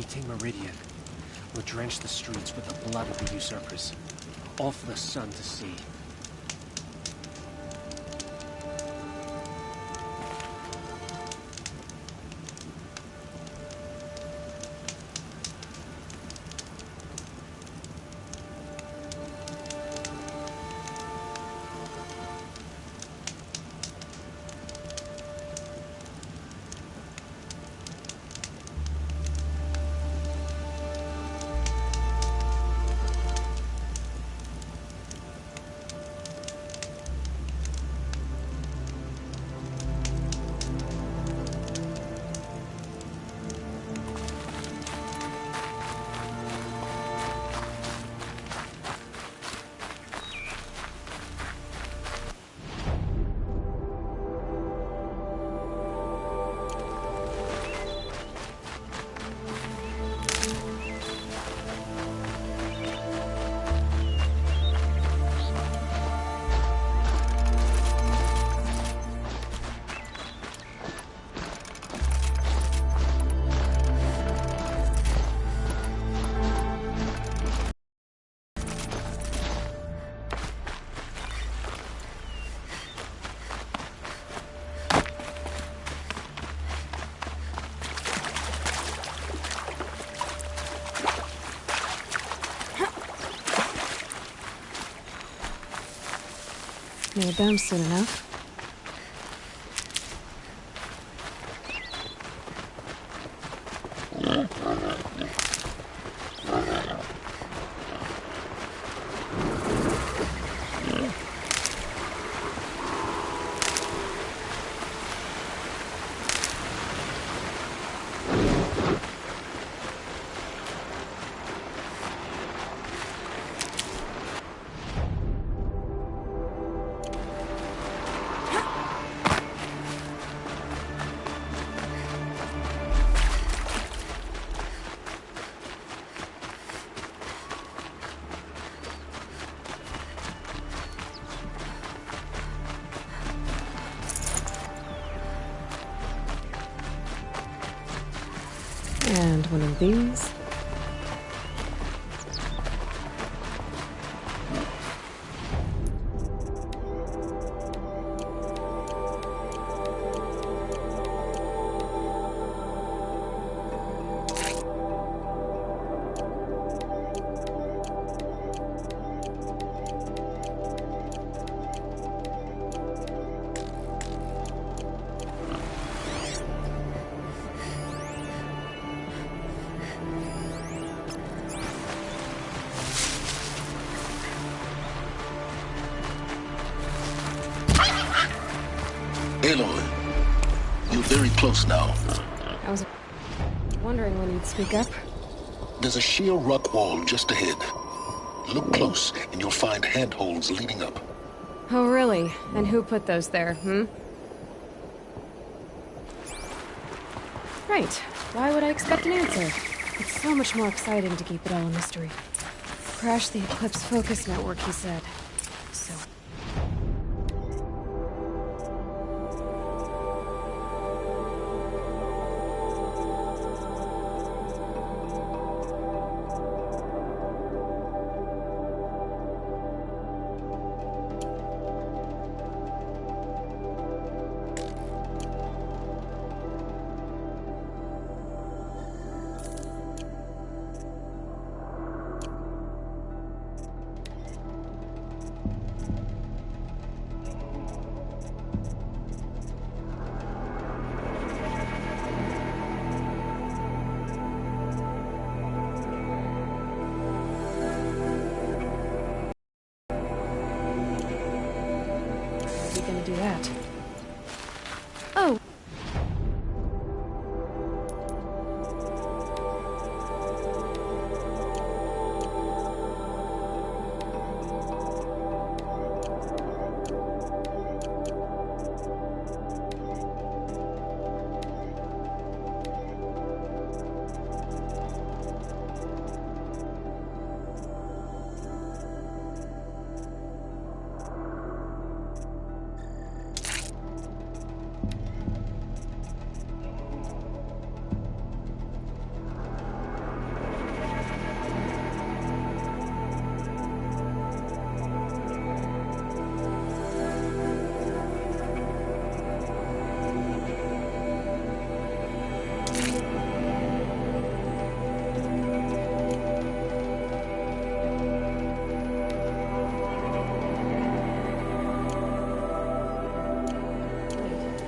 retake Meridian, we'll drench the streets with the blood of the usurpers. All for the sun to see. Need them soon enough. And one of these. Aloy, you're very close now. I was wondering when you'd speak up. There's a sheer rock wall just ahead. Look close, and you'll find handholds leading up. Oh, really? And who put those there, Right. Why would I expect an answer? It's so much more exciting to keep it all a mystery. Crash the Eclipse Focus Network, he said. So...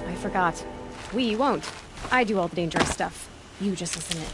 I forgot. We won't. I do all the dangerous stuff. You just listen in.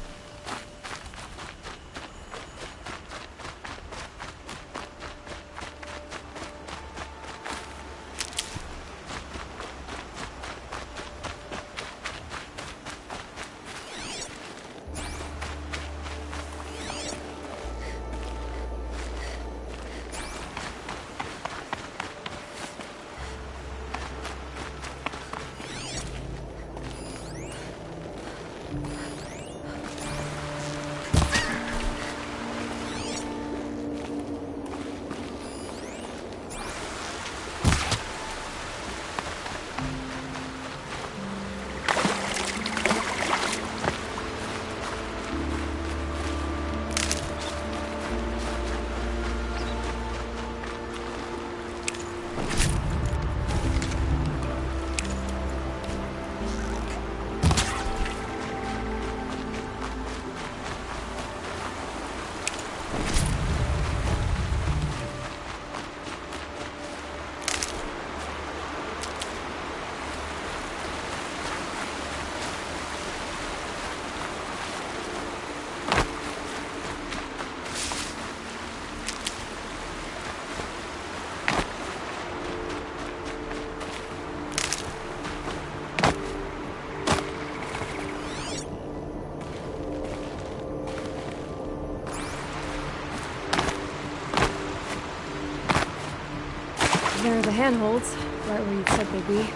There are the handholds, right where you said they'd be.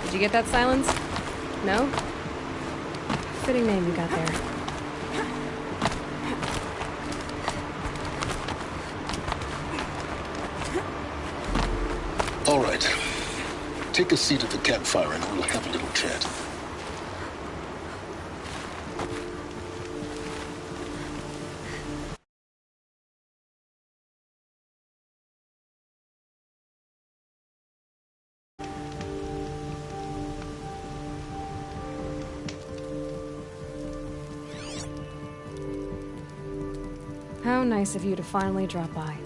Did you get that, Silence? No? Fitting name you got there. All right. Take a seat at the campfire and we'll have a little chat. How nice of you to finally drop by.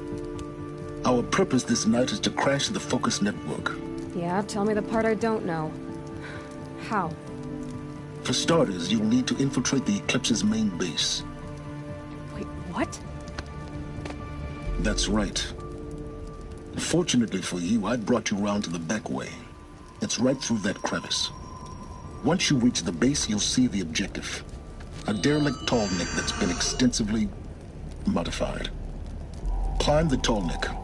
Our purpose this night is to crash the Focus network. Yeah, tell me the part I don't know. How? For starters, you'll need to infiltrate the Eclipse's main base. Wait, what? That's right. Fortunately for you, I brought you round to the back way. It's right through that crevice. Once you reach the base, you'll see the objective. A derelict tallneck that's been extensively modified. Climb the tallneck.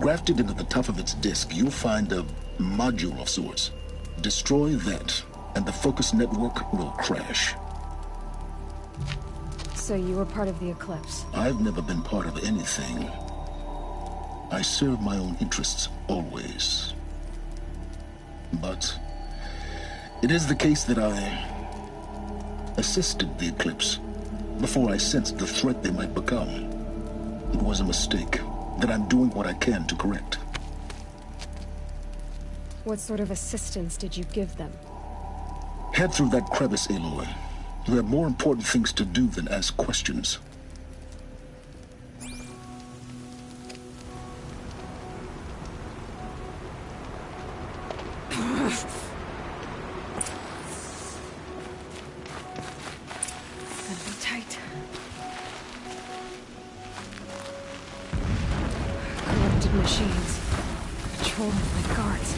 Grafted into the top of its disk, you'll find a module of sorts. Destroy that, and the Focus network will crash. So you were part of the Eclipse? I've never been part of anything. I serve my own interests, always. But it is the case that I assisted the Eclipse before I sensed the threat they might become. It was a mistake that I'm doing what I can to correct. What sort of assistance did you give them? Head through that crevice, Aloy. You have more important things to do than ask questions. Gotta be tight. Corrupted machines. Controlled by guards.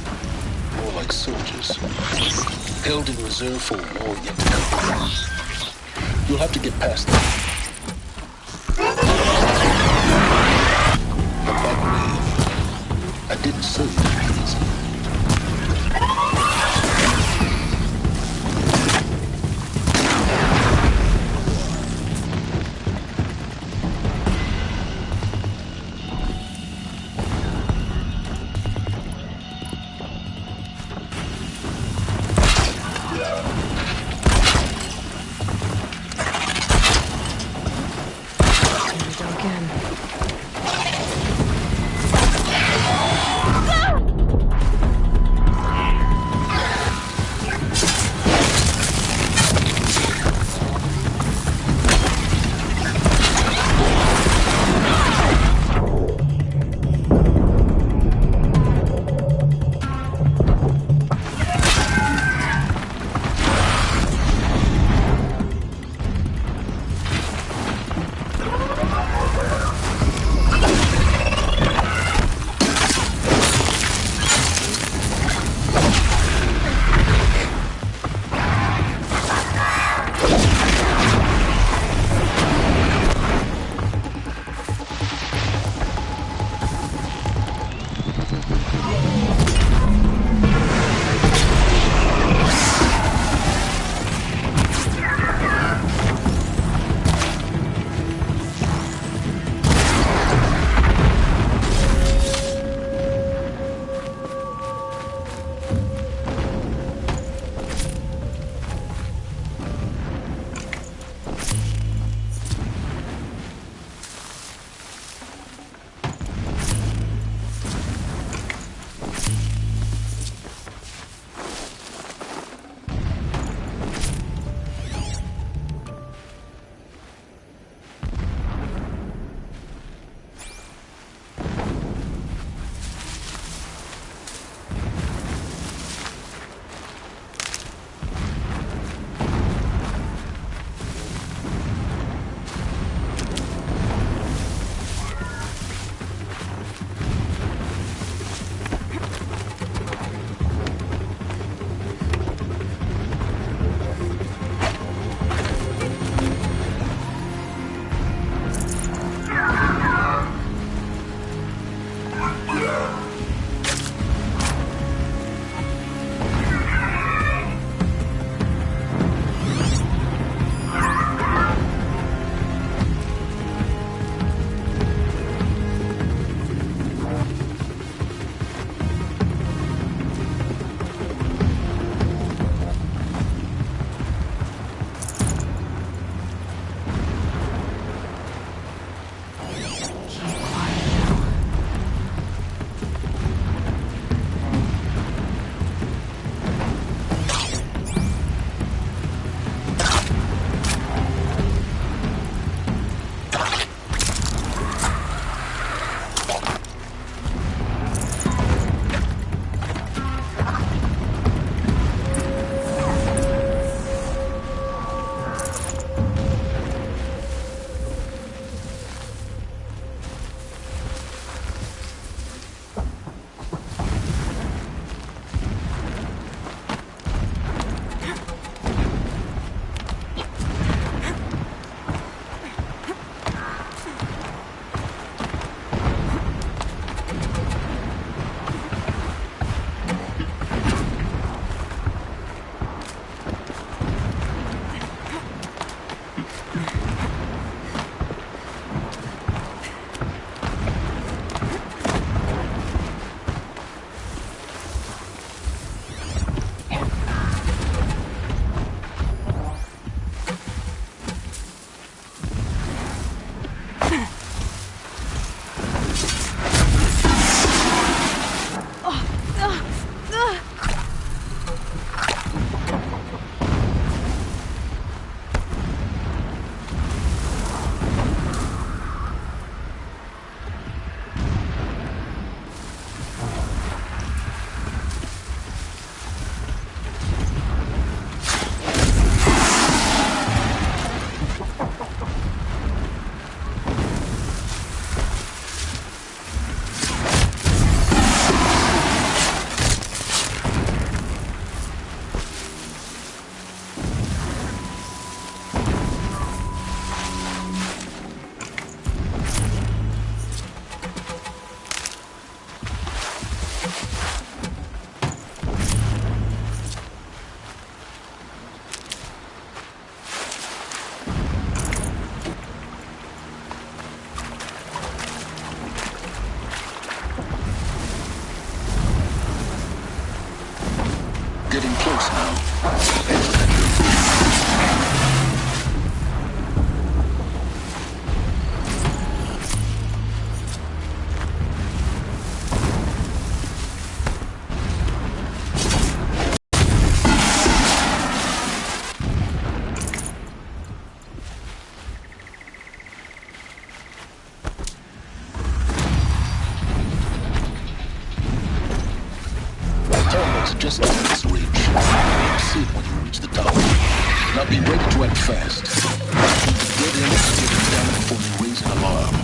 More like soldiers. Held in reserve for a war yet to come. You'll have to get past them. But by the way, I didn't say it would be easy. Here we go again. Ready to act fast. Get in and get it down before they raise an alarm.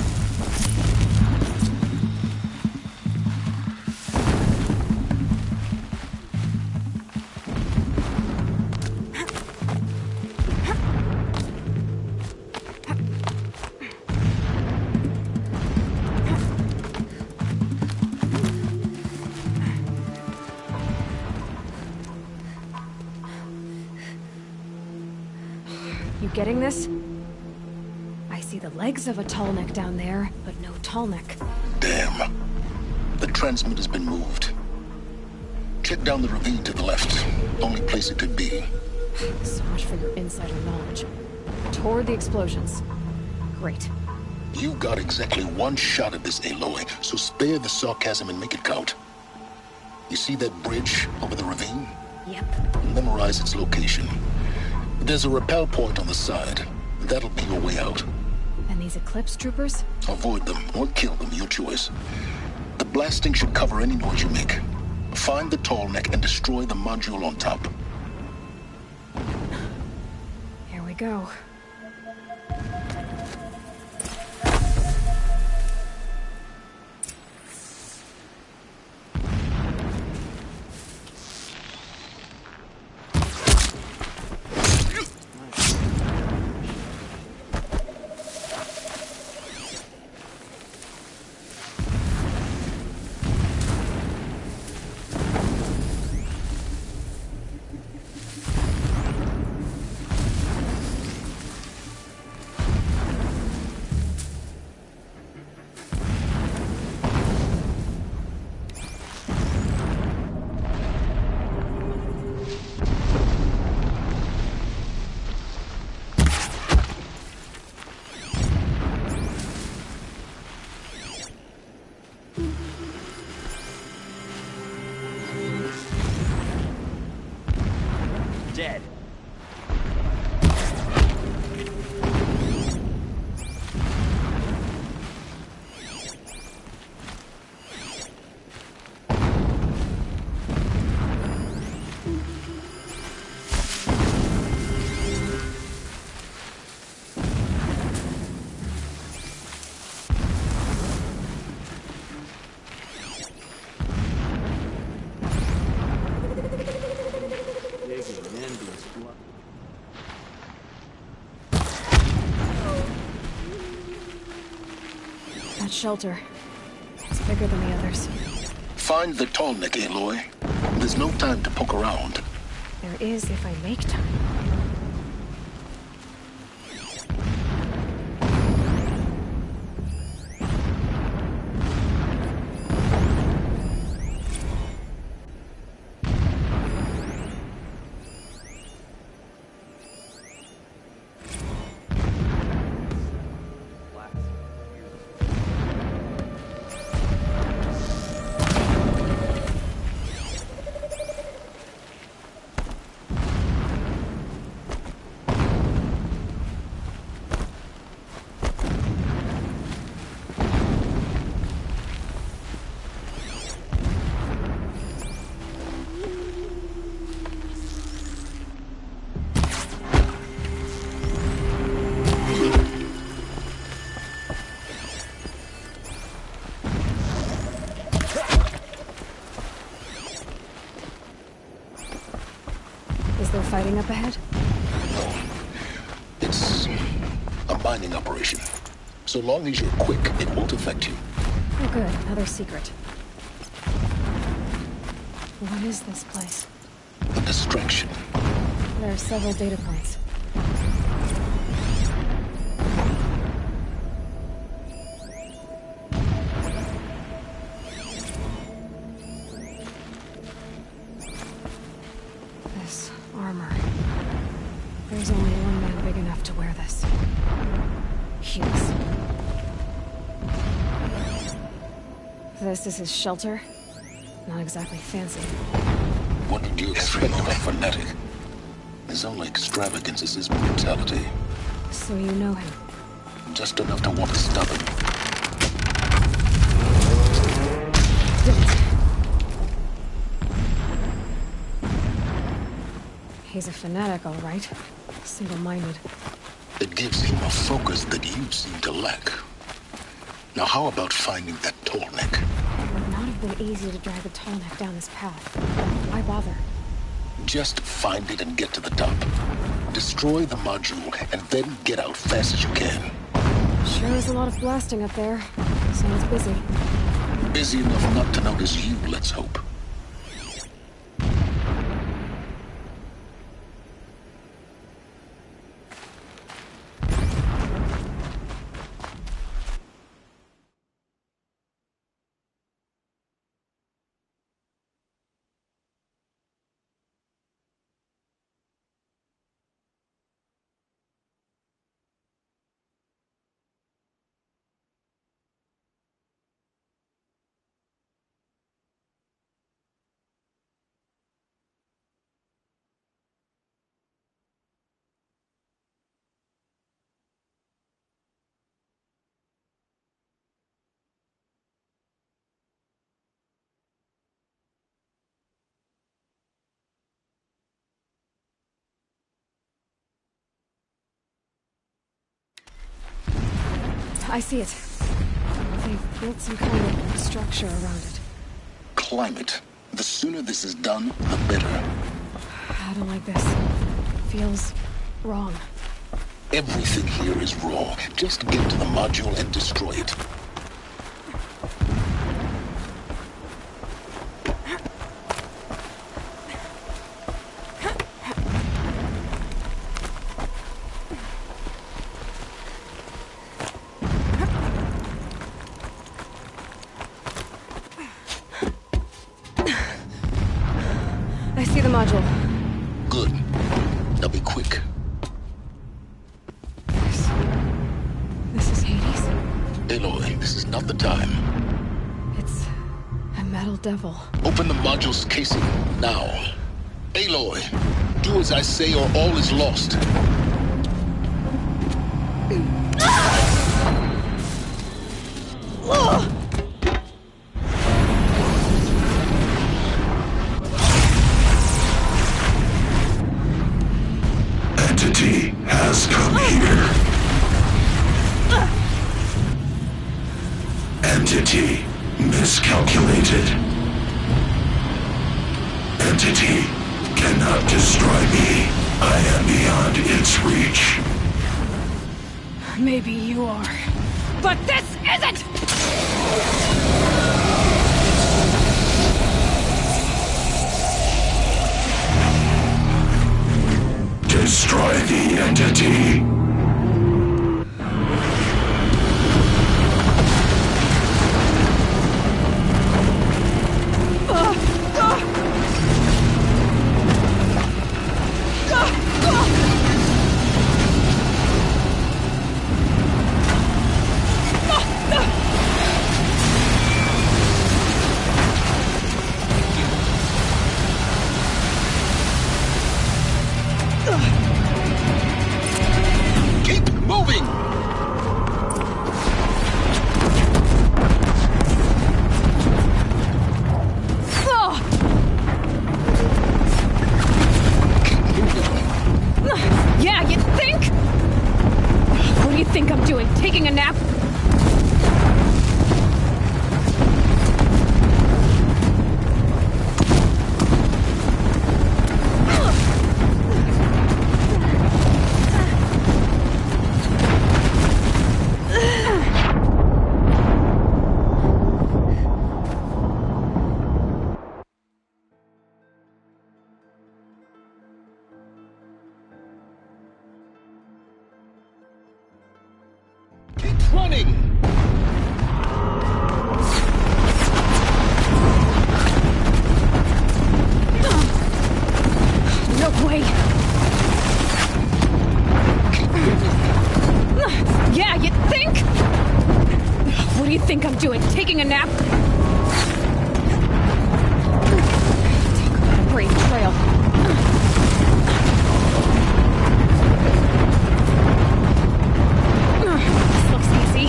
You getting this? I see the legs of a tallneck down there, but no tallneck. Damn. The transmitter's been moved. Check down the ravine to the left. Only place it could be. So much for your insider knowledge. Toward the explosions. Great. You got exactly one shot at this, Aloy, so spare the sarcasm and make it count. You see that bridge over the ravine? Yep. Memorize its location. There's a rappel point on the side. That'll be your way out. And these Eclipse troopers? Avoid them or kill them, your choice. The blasting should cover any noise you make. Find the tallneck and destroy the module on top. Here we go. Dead. That shelter. It's bigger than the others. Find the tallneck, Aloy. There's no time to poke around. There is if I make time. Is there fighting up ahead? No. It's a mining operation. So long as you're quick, it won't affect you. Oh good, another secret. What is this place? A distraction. There are several data points. This armor. There's only one man big enough to wear this. Hughes. This is his shelter? Not exactly fancy. What did you expect of a fanatic? His only extravagance is his brutality. So you know him? Just enough to want to stop him. Didn't. He's a fanatic, all right. single-minded. It gives him a focus that you seem to lack. Now how about finding that Tallneck? It would not have been easy to drag the Tallneck down this path. Why bother? Just find it and get to the top. Destroy the module and then get out fast as you can. Sure is a lot of blasting up there. Sounds busy. Busy enough not to notice you, let's hope. I see it. They've built some kind of structure around it. Climb it. The sooner this is done, the better. I don't like this. Feels wrong. Everything here is wrong. Just get to the module and destroy it. I see the module. Good. Now be quick. This is Hades? Aloy, this is not the time. It's a metal devil. Open the module's casing, now. Aloy, do as I say or all is lost. Entity has come here. Entity miscalculated. Entity cannot destroy me. I am beyond its reach. Maybe you are. But this isn't! Destroy the entity. Keep moving! Yeah, you think? What do you think I'm doing? Taking a nap? Keep running! No way! Yeah, you think? What do you think I'm doing? Taking a nap? Talk about a brave trail. This looks easy.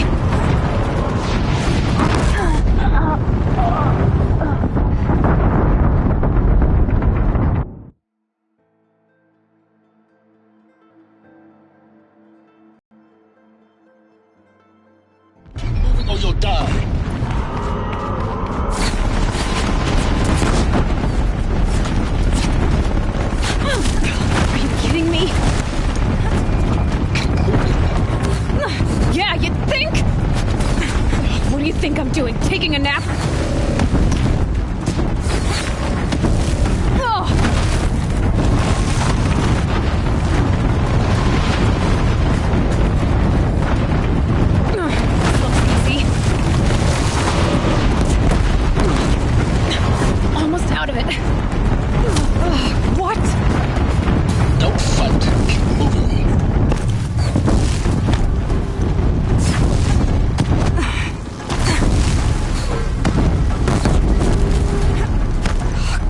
Die! Are you kidding me? Yeah, you think? What do you think I'm doing? Taking a nap?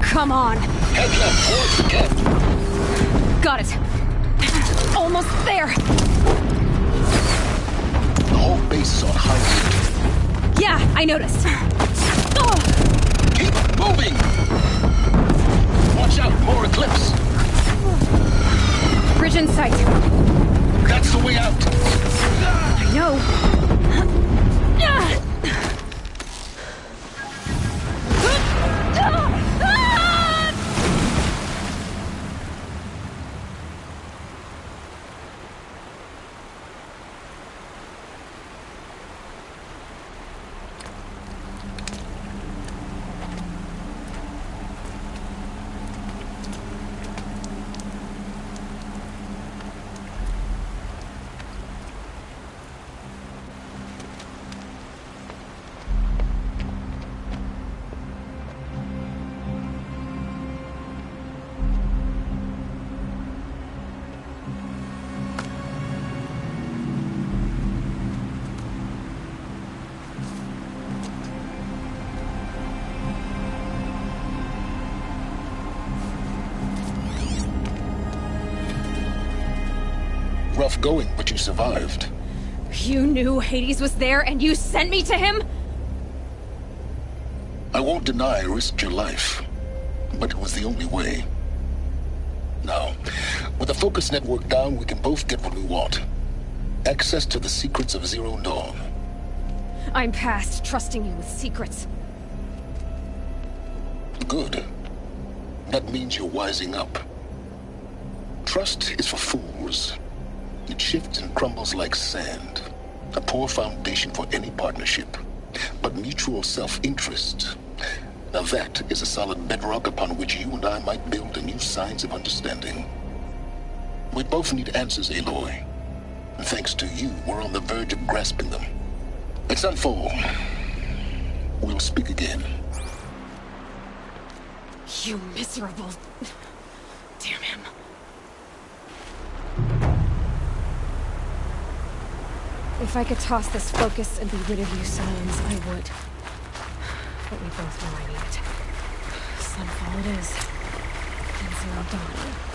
Come on. Head left towards the camp. Got it. Almost there. The whole base is on high alert. Yeah, I noticed. Keep moving! Watch out, more Eclipse! Bridge in sight. That's the way out! I know. Rough going, but you survived. You knew Hades was there and you sent me to him? I won't deny I risked your life, but it was the only way. Now, with the focus network down, we can both get what we want. Access to the secrets of Zero Dawn. I'm past trusting you with secrets. Good. That means you're wising up. Trust is for fools. It shifts and crumbles like sand. A poor foundation for any partnership. But mutual self-interest, now that is a solid bedrock upon which you and I might build a new science of understanding. We both need answers, Aloy. And thanks to you, we're on the verge of grasping them. It's Sunfall. We'll speak again. You miserable... Damn him. If I could toss this focus and be rid of you, Science, I would. But we both know I need it. Sunfall it is. And Zero Dawn.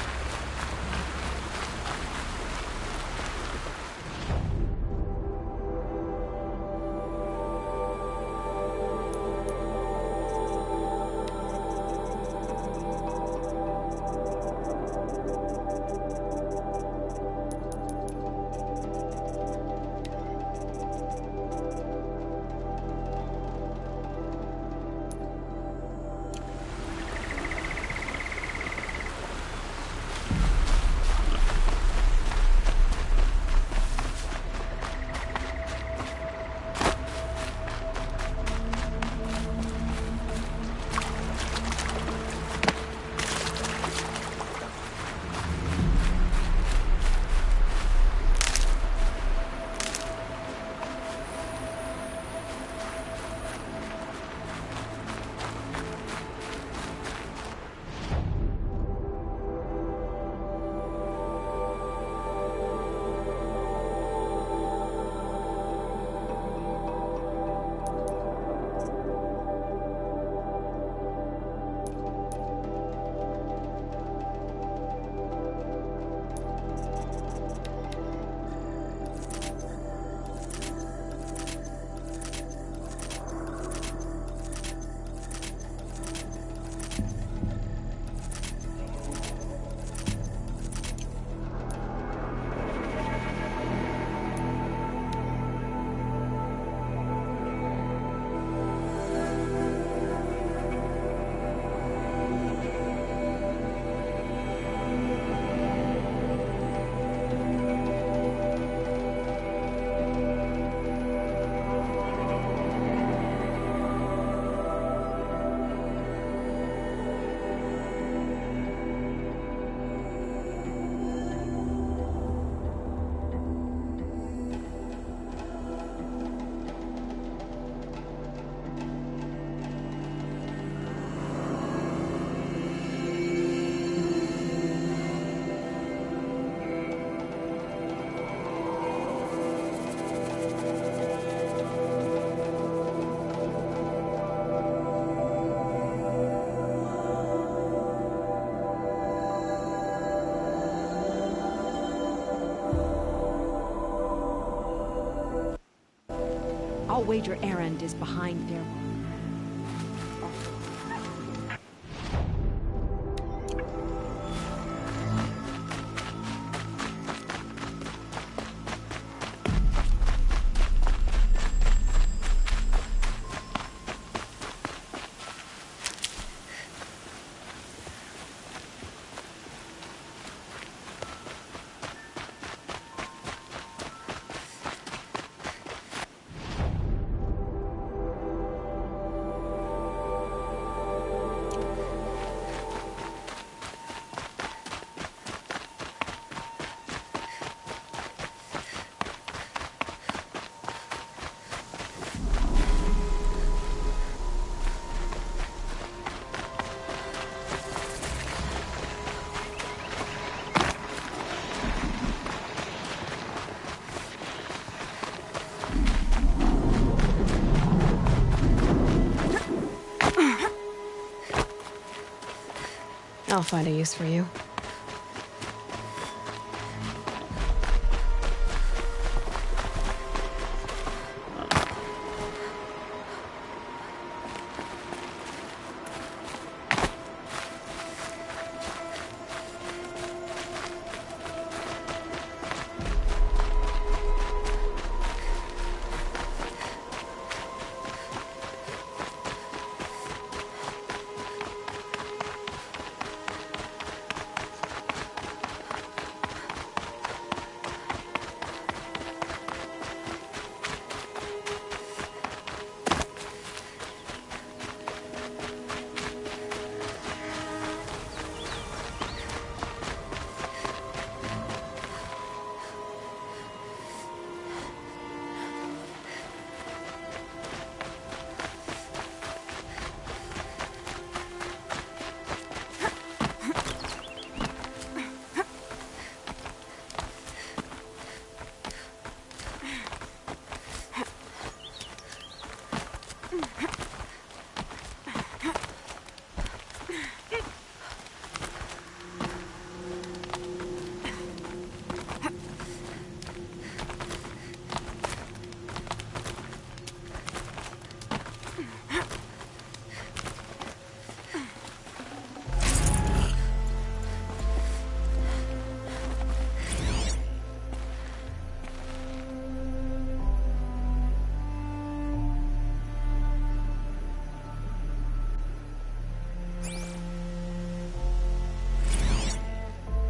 I'll wager Erend is behind their... I'll find a use for you.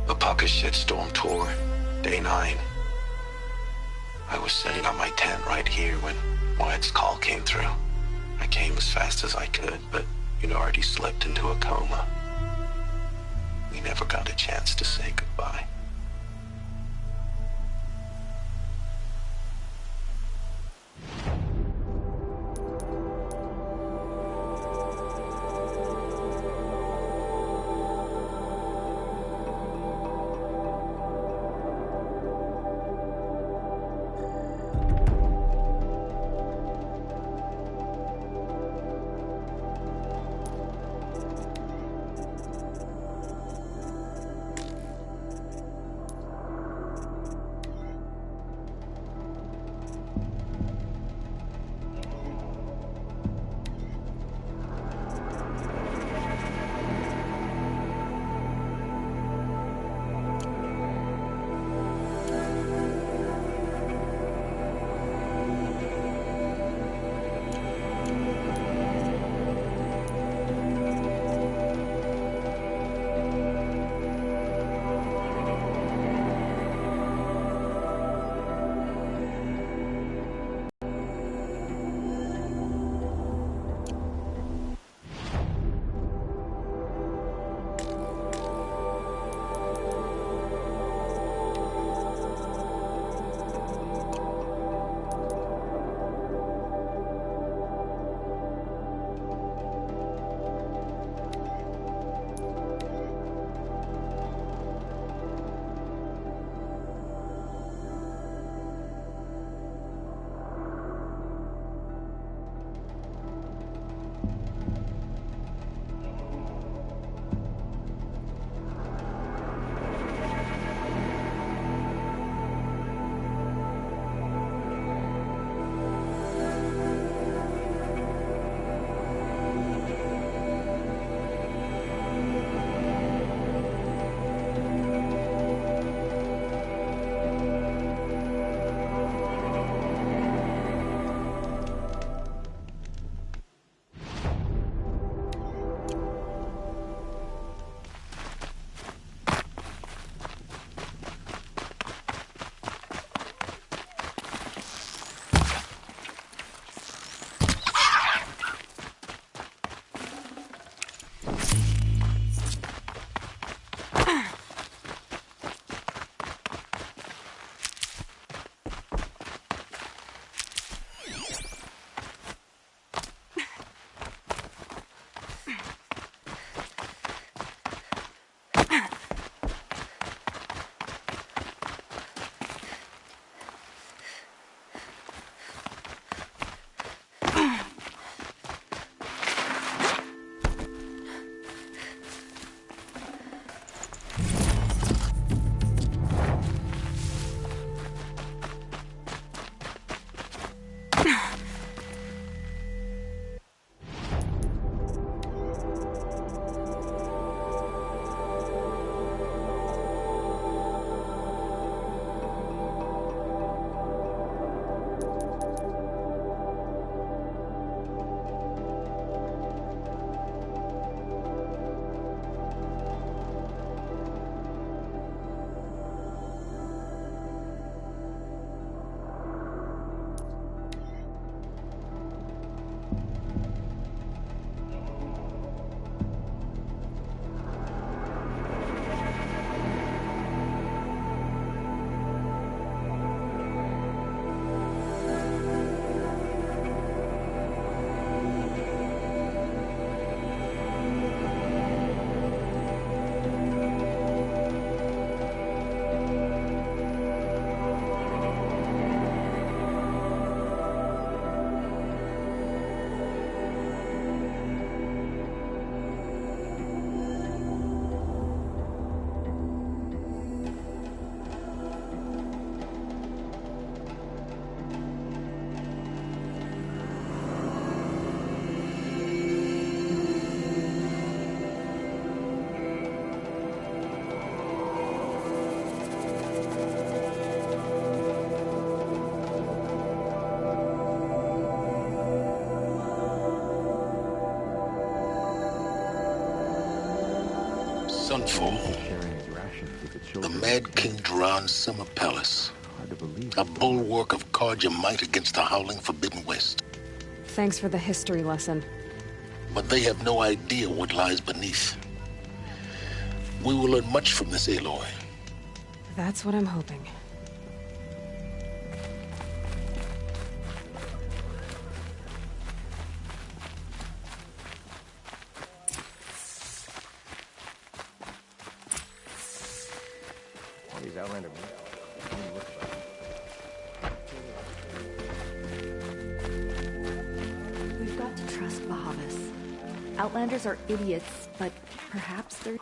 Apaka Shitstorm Tour, Day 9. I was setting up my tent right here when Moed's call came through. I came as fast as I could, but you'd already slipped into a coma. We never got a chance to say goodbye. Sunfall. The Mad King Duran Summer Palace. A bulwark of Carja might against the howling Forbidden West. Thanks for the history lesson. But they have no idea what lies beneath. We will learn much from this Aloy. That's what I'm hoping. These Outlander We've got to trust Bahavas. Outlanders are idiots, but perhaps they're...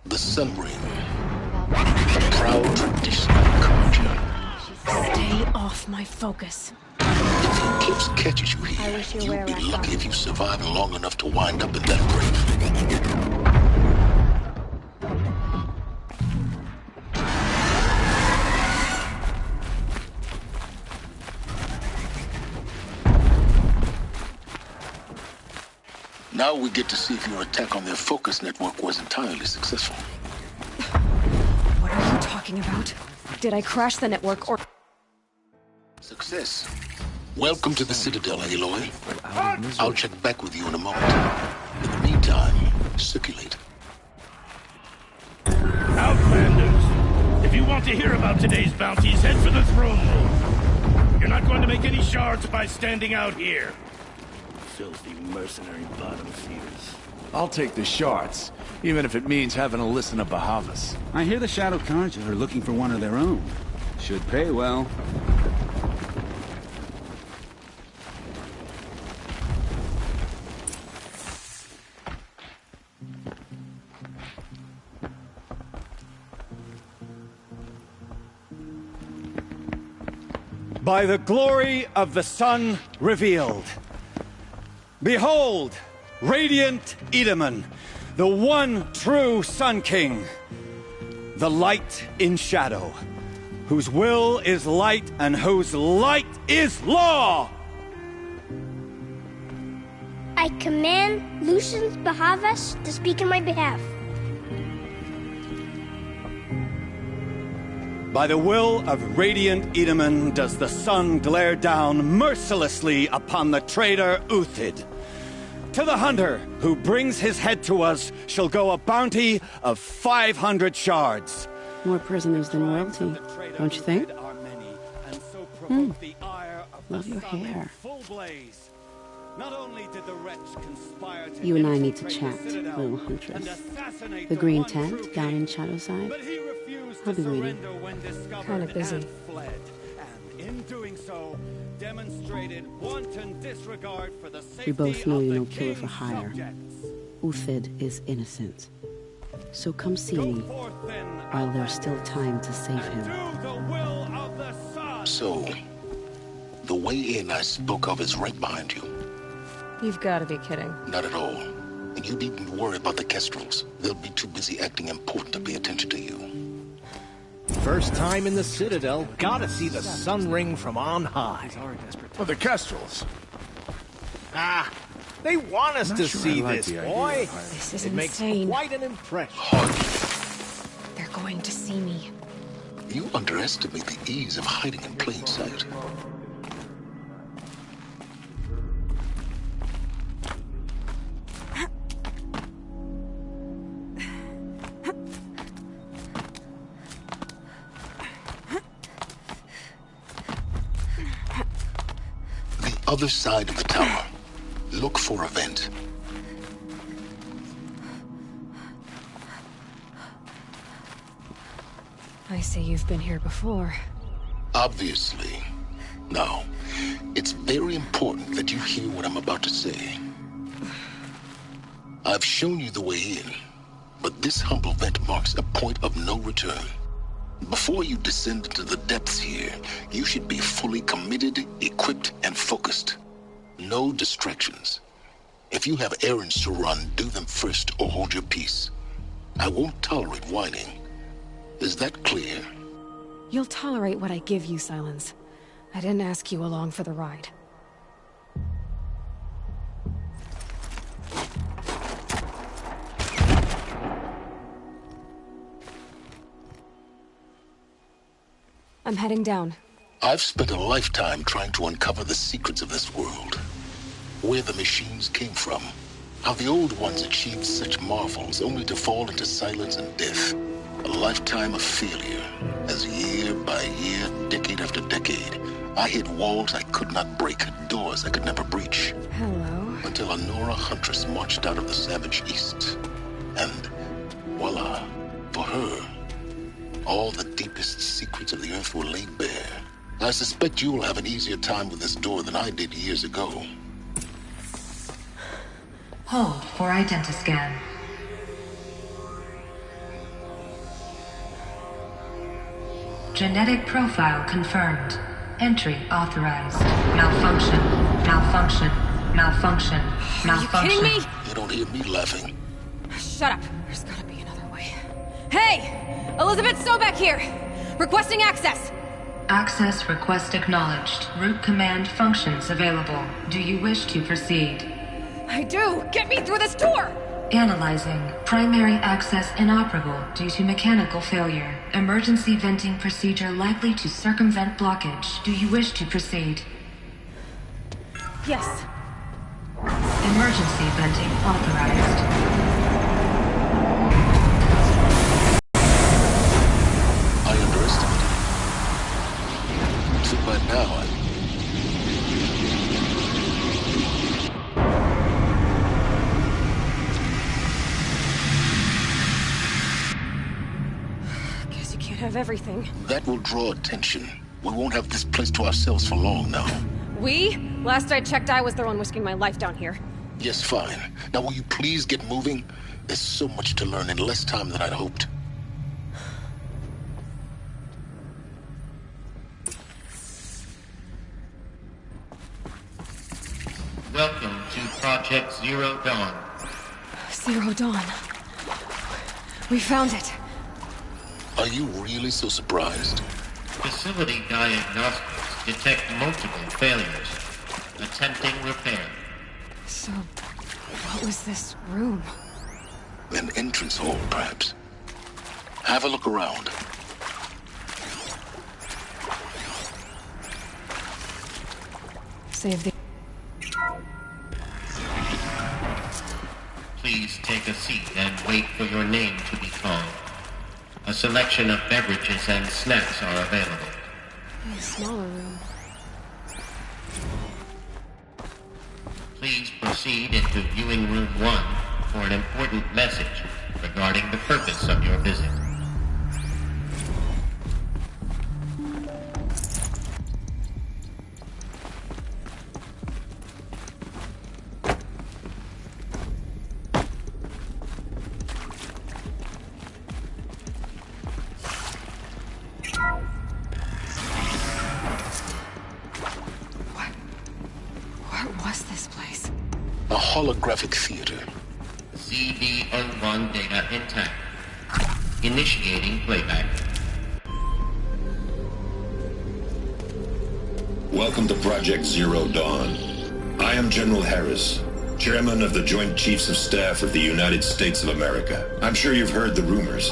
The Sun Ring. A proud tradition of Carja. Stay off my focus. If the eclipse catches you here, you'll be lucky if you survive long enough to wind up in that grave. Now we get to see if your attack on their focus network was entirely successful. What are you talking about? Did I crash the network or... Success. Welcome to the Citadel, Aloy. I'll check back with you in a moment. In the meantime, circulate. Outlanders! If you want to hear about today's bounties, head for the throne room. You're not going to make any shards by standing out here. Filthy mercenary bottom feeders. I'll take the shards, even if it means having to listen to Bahavas. I hear the Shadow Carja are looking for one of their own. Should pay well. By the glory of the sun revealed. Behold, radiant Edaman, the one true Sun King, the light in shadow, whose will is light and whose light is law! I command Lucius Bahavas to speak in my behalf. By the will of radiant Edaman does the sun glare down mercilessly upon the traitor Uthid. To the hunter who brings his head to us shall go a bounty of 500 shards. More prisoners than royalty, don't you think? Love your hair. You and I need to chat, little huntress. The green tent down in Shadowside. I'll be waiting. Kind of busy. In doing so, demonstrated wanton disregard for the We both safety know of you're the no killer for king's hire. subjects. Uthid is innocent. So come see me while there's still time to save him. So, the way in I spoke of is right behind you. You've got to be kidding. Not at all. And you needn't worry about the Kestrels. They'll be too busy acting important to pay attention to you. First time in the Citadel, gotta see the Sun Ring from on high. Well, the Kestrels. Ah, they want us to see this, boy. This is It makes insane. quite an impression. They're going to see me. You underestimate the ease of hiding in plain sight. The other side of the tower. Look for a vent. I see you've been here before. Obviously. Now, it's very important that you hear what I'm about to say. I've shown you the way in, but this humble vent marks a point of no return. Before you descend into the depths here, you should be fully committed, equipped, and focused. No distractions. If you have errands to run, do them first or hold your peace. I won't tolerate whining. Is that clear? You'll tolerate what I give you, Silence. I didn't ask you along for the ride. I'm heading down. I've spent a lifetime trying to uncover the secrets of this world. Where the machines came from. How the old ones achieved such marvels only to fall into silence and death. A lifetime of failure, as year by year, decade after decade, I hit walls I could not break, doors I could never breach. Hello. Until a Nora huntress marched out of the savage east. And, voila, for her, all the deepest secrets of the earth were laid bare. I suspect you will have an easier time with this door than I did years ago. Hold for identiscan. Genetic profile confirmed. Entry authorized. Malfunction. Malfunction. Malfunction. Malfunction. Are you kidding me? You don't hear me laughing. Shut up. There's gotta be another way. Hey! Elizabeth Sobek here! Requesting access! Access request acknowledged. Root command functions available. Do you wish to proceed? I do! Get me through this door! Analyzing. Primary access inoperable due to mechanical failure. Emergency venting procedure likely to circumvent blockage. Do you wish to proceed? Yes. Emergency venting authorized. I underestimated. Too bad now. Guess you can't have everything. That will draw attention. We won't have this place to ourselves for long now. We? Last I checked, I was the one risking my life down here. Yes, fine. Now will you please get moving? There's so much to learn in less time than I'd hoped. Welcome to Project Zero Dawn. Zero Dawn. We found it. Are you really so surprised? Facility diagnostics detect multiple failures. Attempting repair. So, what was this room? An entrance hall, perhaps. Have a look around. Save the... Please take a seat and wait for your name to be called. A selection of beverages and snacks are available. A smaller room. Please proceed into viewing room 1 for an important message regarding the purpose of your visit. What was this place? A holographic theater. CD01 data intact. Initiating playback. Welcome to Project Zero Dawn. I am General Harris, Chairman of the Joint Chiefs of Staff of the United States of America. I'm sure you've heard the rumors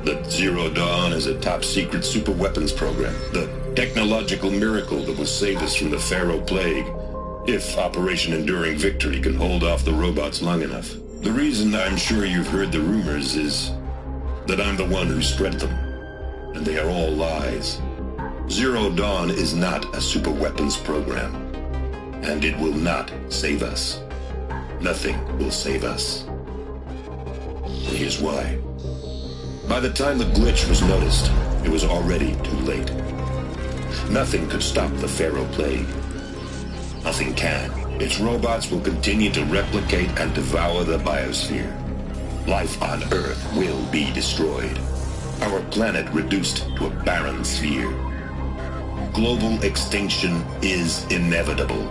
that Zero Dawn is a top-secret superweapons program, the technological miracle that will save us from the Pharaoh Plague, if Operation Enduring Victory can hold off the robots long enough. The reason I'm sure you've heard the rumors is that I'm the one who spread them, and they are all lies. Zero Dawn is not a superweapons program. And it will not save us. Nothing will save us. And here's why. By the time the glitch was noticed, it was already too late. Nothing could stop the Pharaoh plague. Nothing can. Its robots will continue to replicate and devour the biosphere. Life on Earth will be destroyed. Our planet reduced to a barren sphere. Global extinction is inevitable.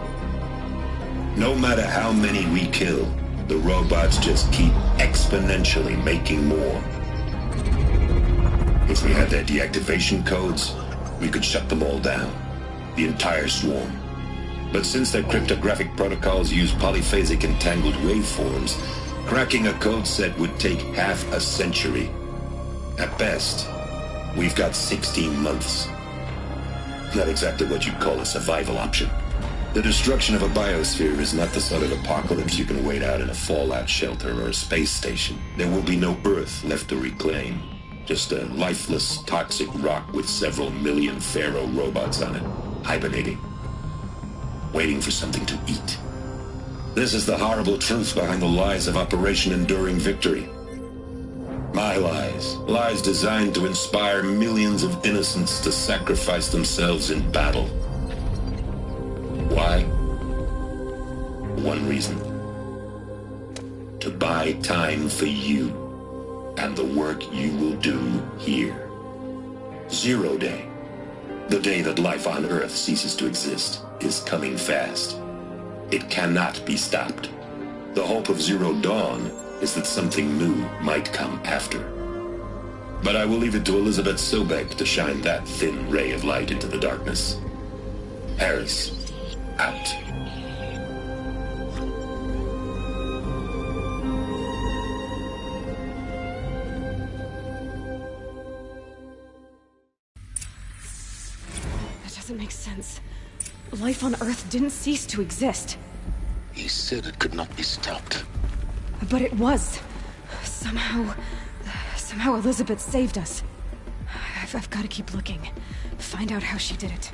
No matter how many we kill, the robots just keep exponentially making more. If we had their deactivation codes, we could shut them all down. The entire swarm. But since their cryptographic protocols use polyphasic entangled waveforms, cracking a code set would take half a century. At best, we've got 16 months. Not exactly what you'd call a survival option. The destruction of a biosphere is not the sort of apocalypse you can wait out in a fallout shelter or a space station. There will be no Earth left to reclaim. Just a lifeless, toxic rock with several million Pharaoh robots on it, hibernating. Waiting for something to eat. This is the horrible truth behind the lies of Operation Enduring Victory. My lies. Lies designed to inspire millions of innocents to sacrifice themselves in battle. Why? One reason. To buy time for you and the work you will do here. Zero Day. The day that life on Earth ceases to exist is coming fast. It cannot be stopped. The hope of Zero Dawn is that something new might come after. But I will leave it to Elizabeth Sobek to shine that thin ray of light into the darkness. Harris, out. That doesn't make sense. Life on Earth didn't cease to exist. He said it could not be stopped. But it was. Somehow Elizabeth saved us. I've got to keep looking. Find out how she did it.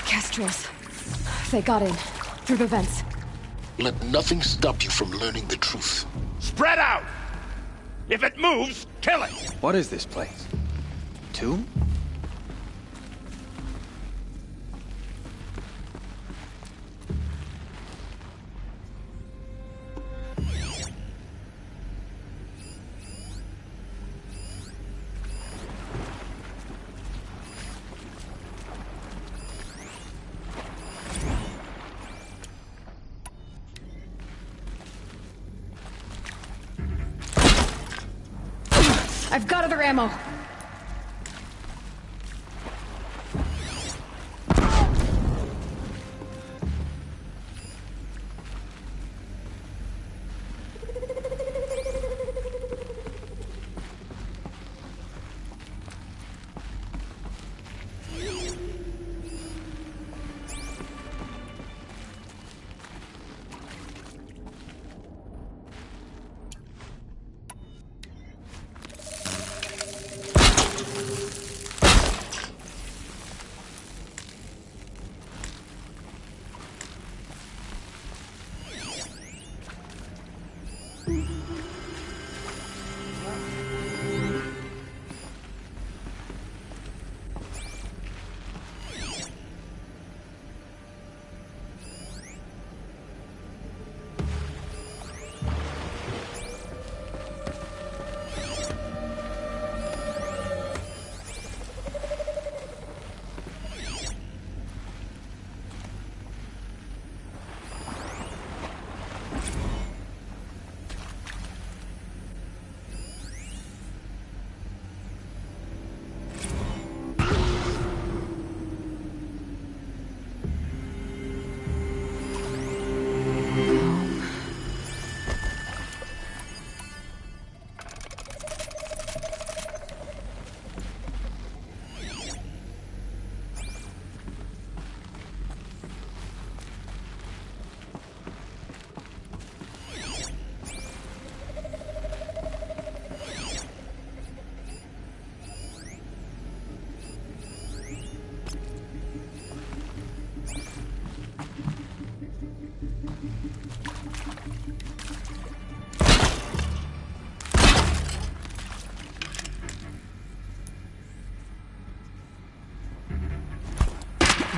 Kestrels. They got in. Through the vents. Let nothing stop you from learning the truth. Spread out! If it moves, kill it! What is this place? Tomb? I've got other ammo.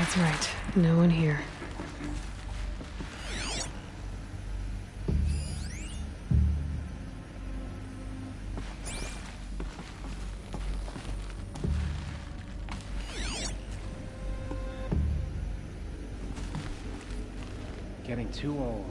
That's right. No one here. Getting too old.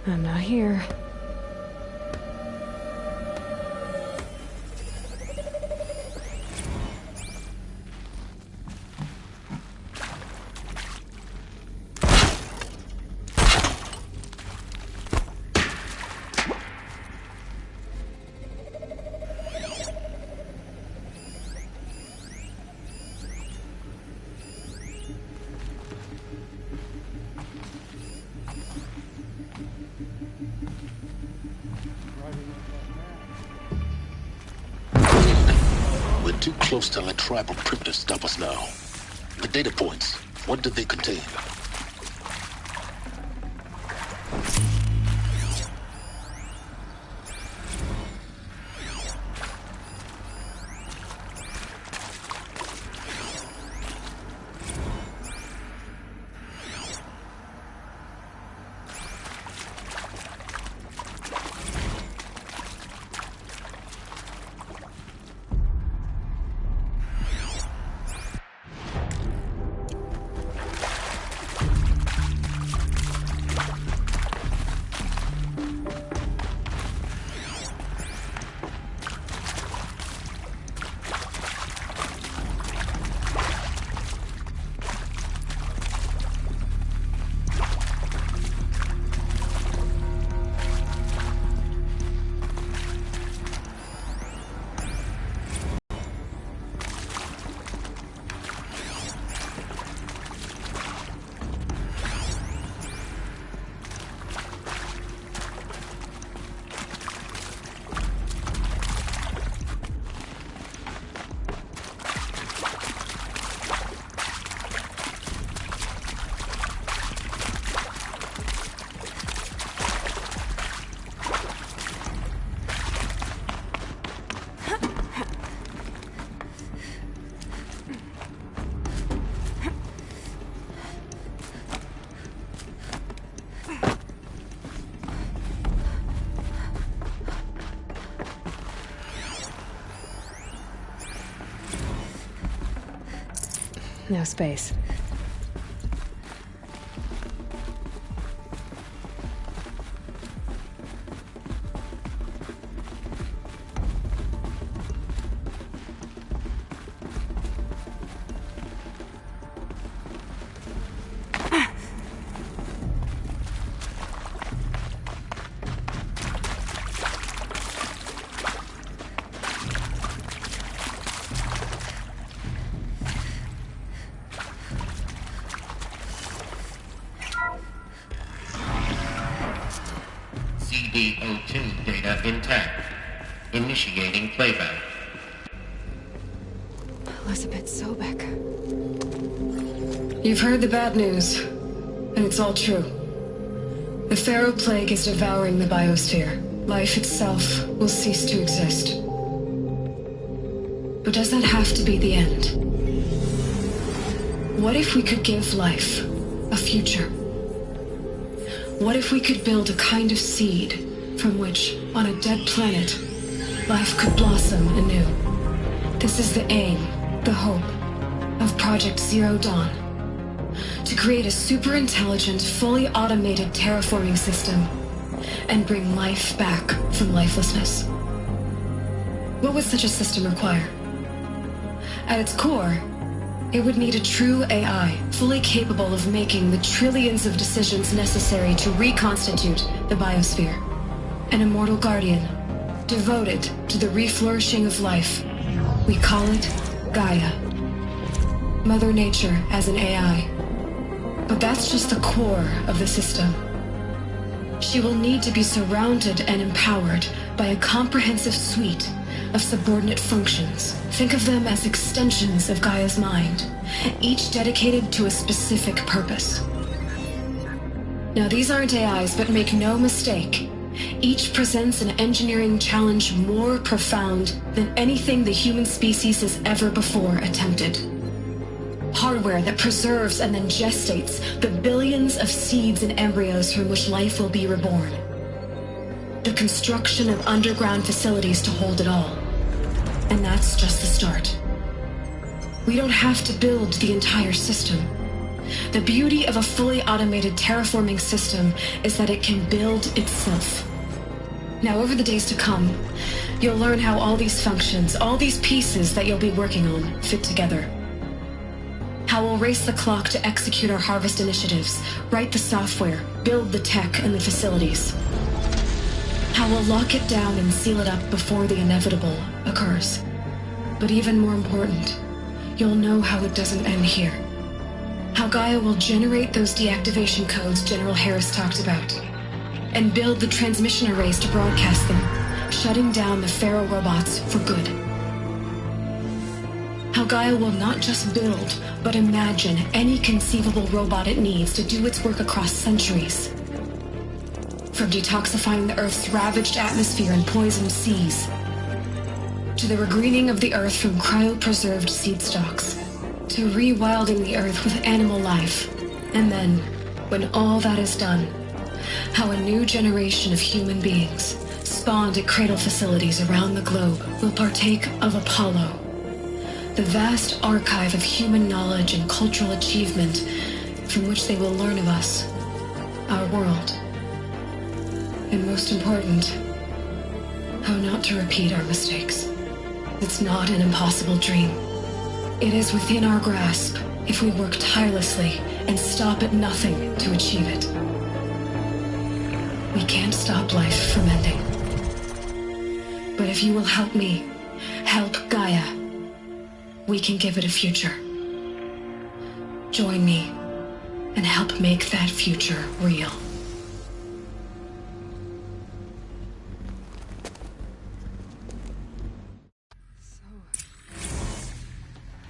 I'm not here. Too close to let tribal primitives stop us now. The data points, what did they contain? No space. CD02 data intact. Initiating playback. Elizabeth Sobek. You've heard the bad news, and it's all true. The Pharaoh Plague is devouring the biosphere. Life itself will cease to exist. But does that have to be the end? What if we could give life a future? What if we could build a kind of seed from which, on a dead planet, life could blossom anew? This is the aim, the hope, of Project Zero Dawn. To create a super-intelligent, fully automated terraforming system and bring life back from lifelessness. What would such a system require? At its core, it would need a true AI, fully capable of making the trillions of decisions necessary to reconstitute the biosphere. An immortal guardian, devoted to the reflourishing of life. We call it Gaia. Mother Nature as an AI. But that's just the core of the system. She will need to be surrounded and empowered by a comprehensive suite of subordinate functions. Think of them as extensions of Gaia's mind, each dedicated to a specific purpose. Now, these aren't AIs, but make no mistake, each presents an engineering challenge more profound than anything the human species has ever before attempted. Hardware that preserves and then gestates the billions of seeds and embryos from which life will be reborn. The construction of underground facilities to hold it all. And that's just the start. We don't have to build the entire system. The beauty of a fully automated terraforming system is that it can build itself. Now, over the days to come, you'll learn how all these functions, all these pieces that you'll be working on, fit together. How we'll race the clock to execute our harvest initiatives, write the software, build the tech and the facilities. How we'll lock it down and seal it up before the inevitable occurs. But even more important, you'll know how it doesn't end here. How Gaia will generate those deactivation codes General Harris talked about, and build the transmission arrays to broadcast them, shutting down the Pharaoh robots for good. How Gaia will not just build, but imagine any conceivable robot it needs to do its work across centuries. From detoxifying the Earth's ravaged atmosphere and poisoned seas, to the regreening of the Earth from cryopreserved seed stalks, to rewilding the Earth with animal life. And then, when all that is done, how a new generation of human beings, spawned at cradle facilities around the globe, will partake of Apollo, the vast archive of human knowledge and cultural achievement from which they will learn of us, our world. And most important, how not to repeat our mistakes. It's not an impossible dream. It is within our grasp if we work tirelessly and stop at nothing to achieve it. We can't stop life from ending. But if you will help me, help Gaia, we can give it a future. Join me and help make that future real.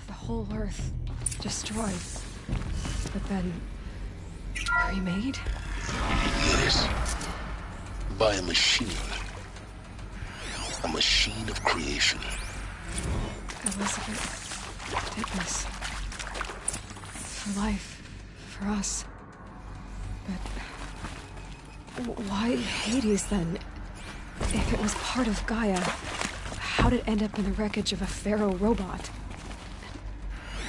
The whole Earth destroyed, but then remade? Yes. By a machine. A machine of creation. Elizabeth did this. For life. For us. But why Hades then? If it was part of Gaia, how did it end up in the wreckage of a Pharaoh robot?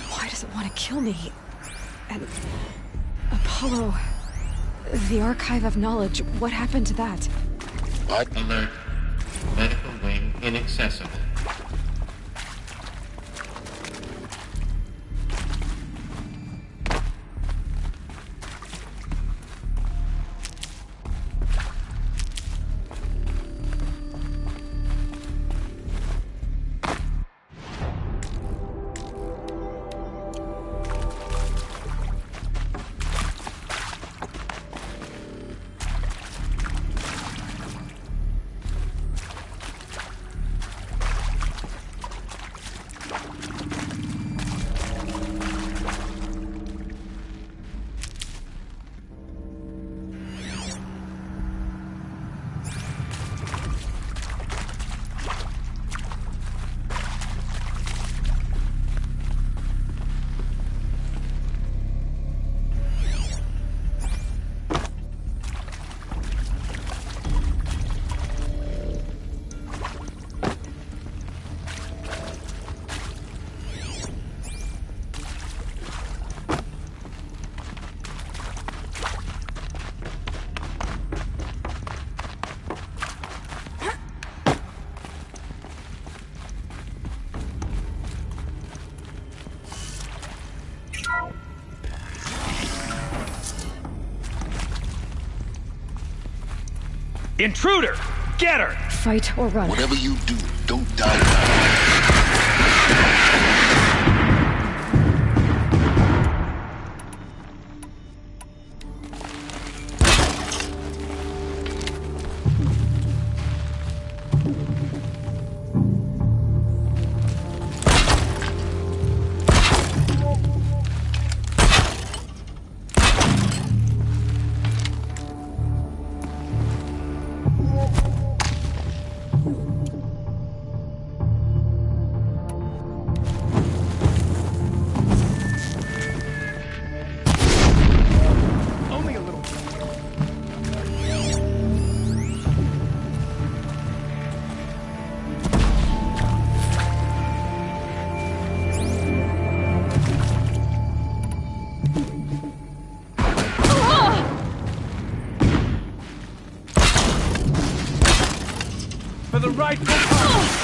Why does it want to kill me? And Apollo, the archive of knowledge, what happened to that? What? Alert. Medical wing inaccessible. Intruder! Get her! Fight or run. Whatever you do, don't die. For the rightful party!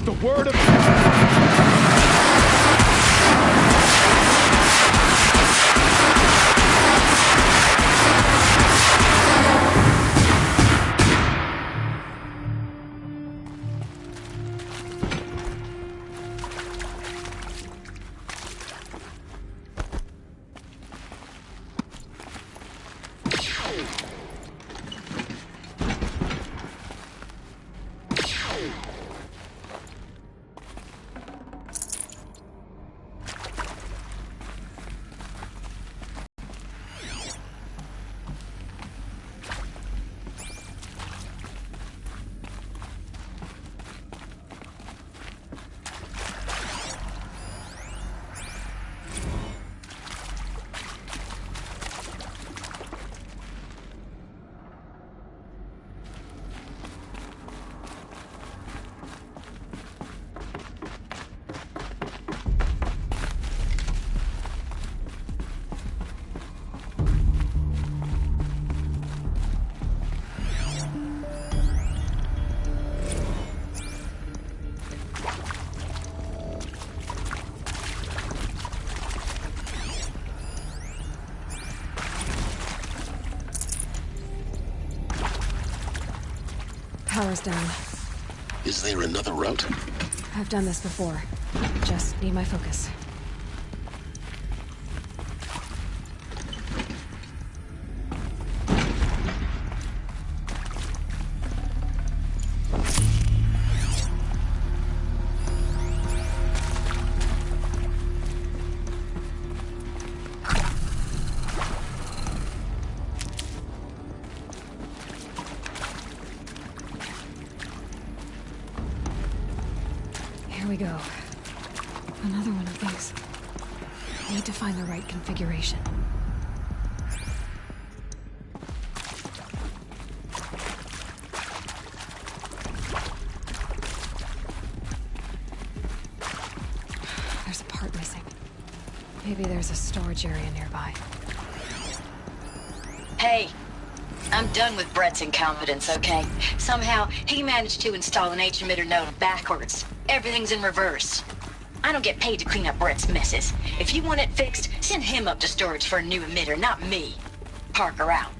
The word of... Power's down. Is there another route? I've done this before. Just need my focus. Here we go. Another one of these. Need to find the right configuration. There's a part missing. Maybe there's a storage area nearby. Hey, I'm done with Brett's incompetence, okay? Somehow, he managed to install an H-emitter node backwards. Everything's in reverse. I don't get paid to clean up Brett's messes. If you want it fixed, send him up to storage for a new emitter, not me. Parker out.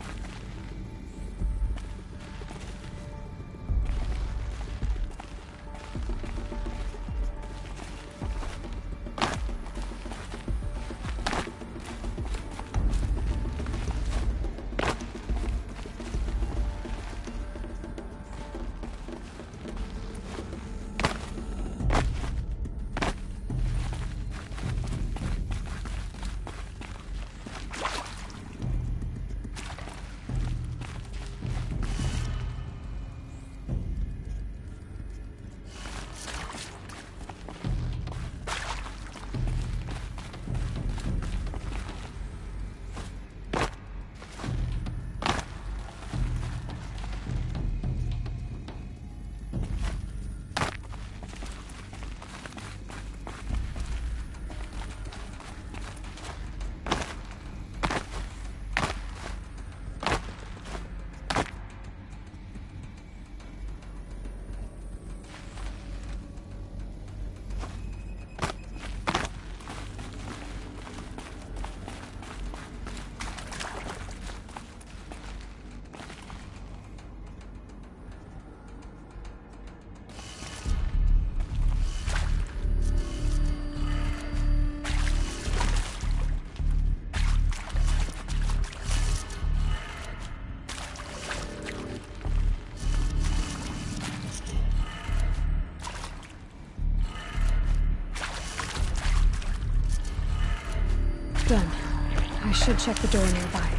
I should check the door nearby.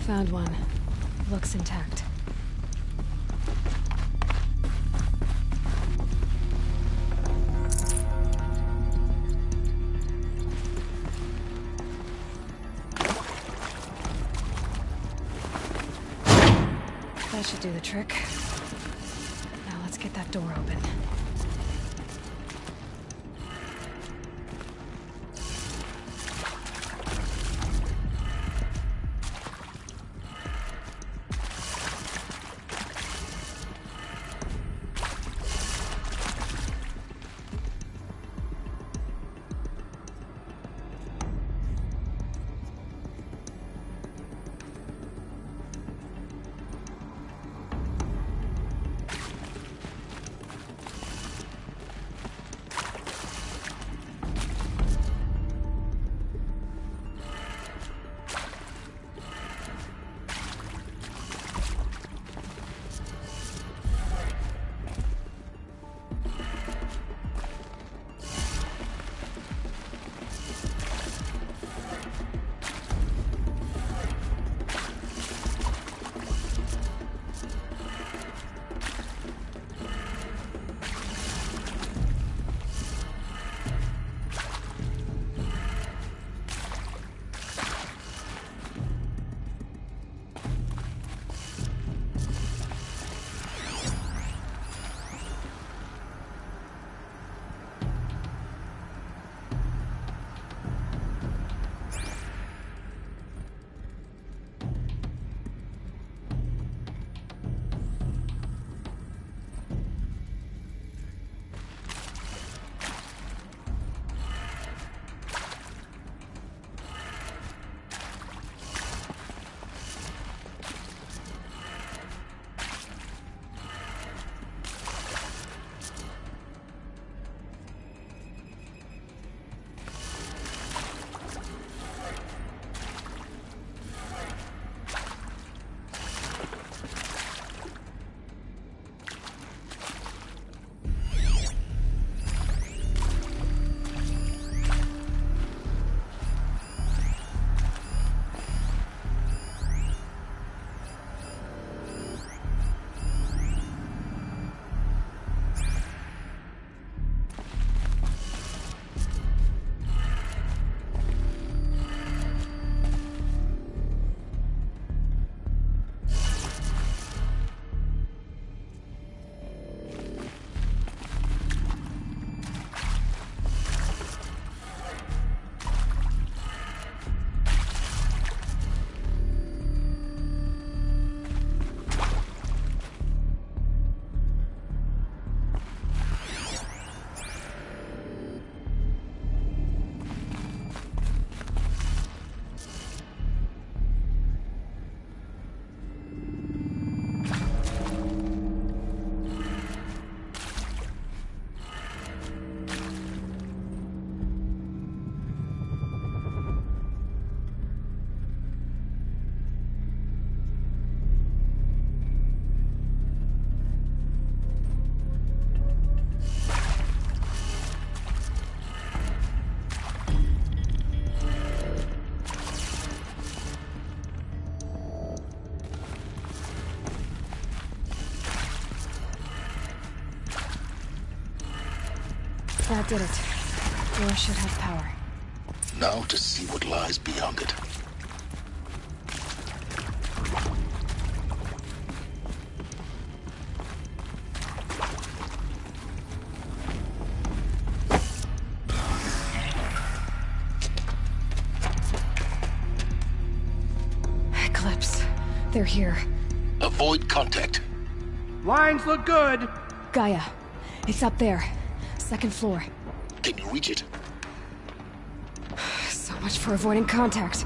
Found one. Looks intact. That should do the trick. Now let's get that door open. That did it. Door should have power. Now to see what lies beyond it. Eclipse. They're here. Avoid contact. Lines look good. Gaia. It's up there. Second floor. Can you reach it? So much for avoiding contact.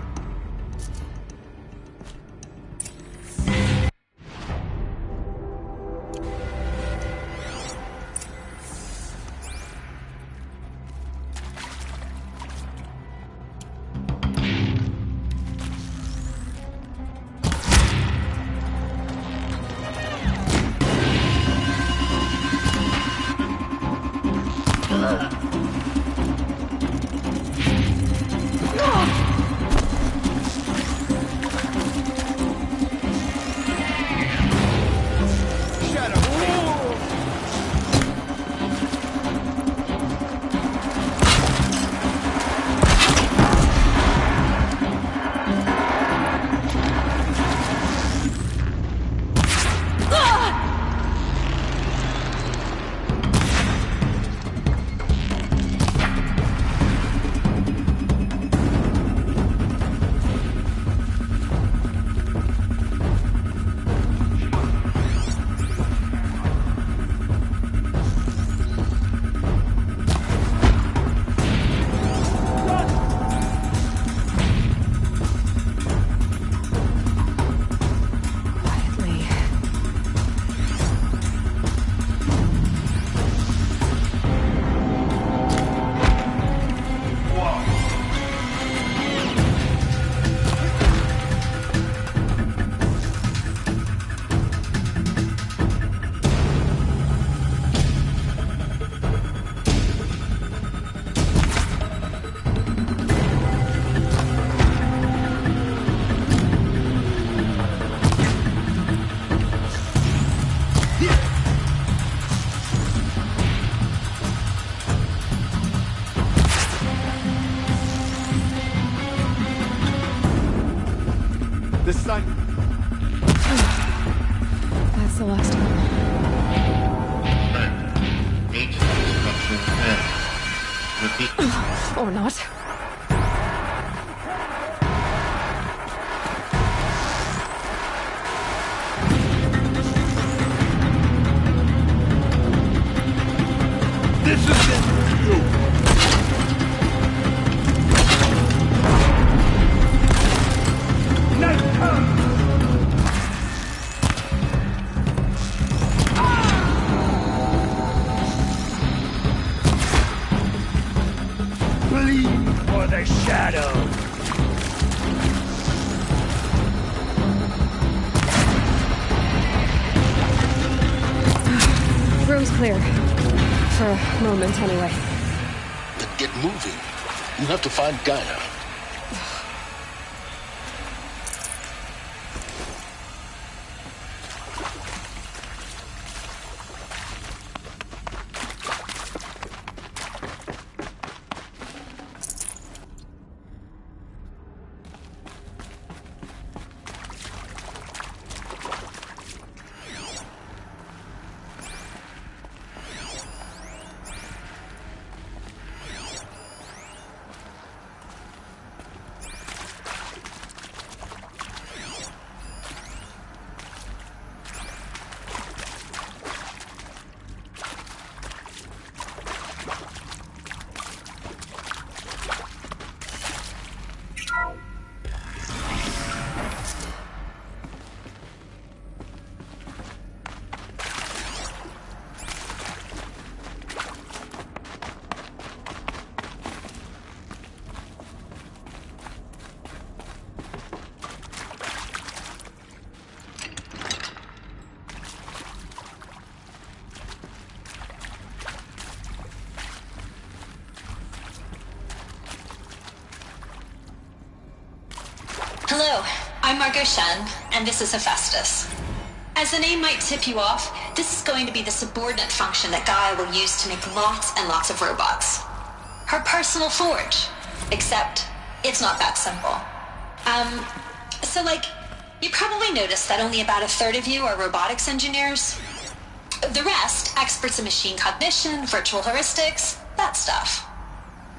That's the last one. Repeat. Or not. This is it for you. Night comes. Bleed for the shadow. Room's clear. For a moment, anyway. Then get moving. You have to find Gaia. Hello, I'm Margot Shen, and this is Hephaestus. As the name might tip you off, this is going to be the subordinate function that Gaia will use to make lots and lots of robots. Her personal forge. Except, it's not that simple. So you probably noticed that only about a third of you are robotics engineers. The rest, experts in machine cognition, virtual heuristics, that stuff.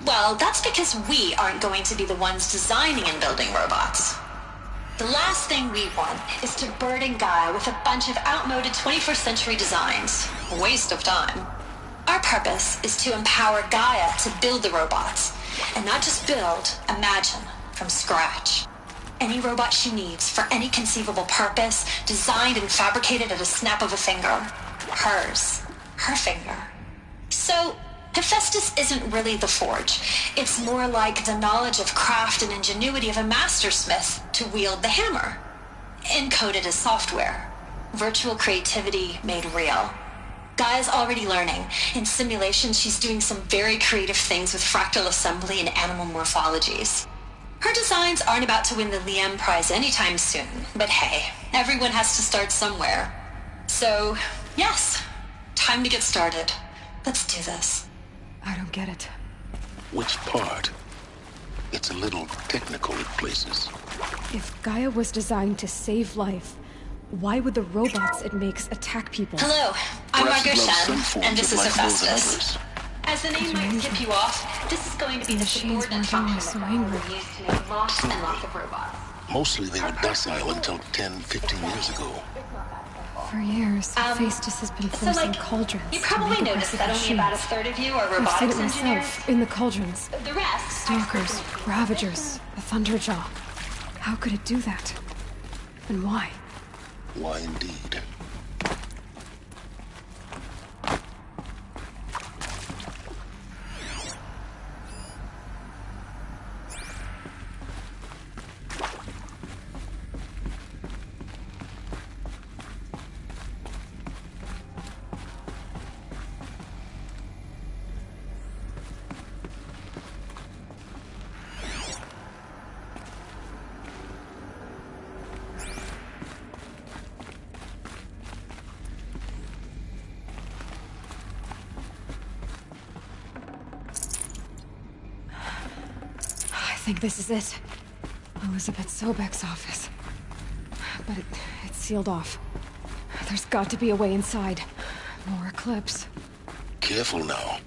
Well, that's because we aren't going to be the ones designing and building robots. The last thing we want is to burden Gaia with a bunch of outmoded 21st century designs. A waste of time. Our purpose is to empower Gaia to build the robots, and not just build, imagine, from scratch. Any robot she needs for any conceivable purpose, designed and fabricated at a snap of a finger. Hers. Her finger. So, Hephaestus isn't really the forge. It's more like the knowledge of craft and ingenuity of a mastersmith to wield the hammer. Encoded as software. Virtual creativity made real. Gaia's already learning. In simulation, she's doing some very creative things with fractal assembly and animal morphologies. Her designs aren't about to win the Liam Prize anytime soon, but hey, everyone has to start somewhere. So, yes, time to get started. Let's do this. I don't get it. Which part? It's a little technical at places. If Gaia was designed to save life, why would the robots it makes attack people? Hello, I'm Perhaps Margot it loves some Shen, forms and this of is life more than Hephaestus. others. As the name might tip you off, this is going to be the subordinate function that we used to make lots and lots of robots. Mostly they were docile until 10, 15 years ago. For years, Hephaestus has been forcing cauldrons. You to probably make noticed that only aggressive about a machines. third of you are I've seen robotics it engineers. myself, in the cauldrons. The rest... Stalkers, Ravagers, the Thunderjaw. How could it do that? And why? Why indeed? I think this is it. Elizabeth Sobek's office. But it's sealed off. There's got to be a way inside. More Eclipse. Careful now.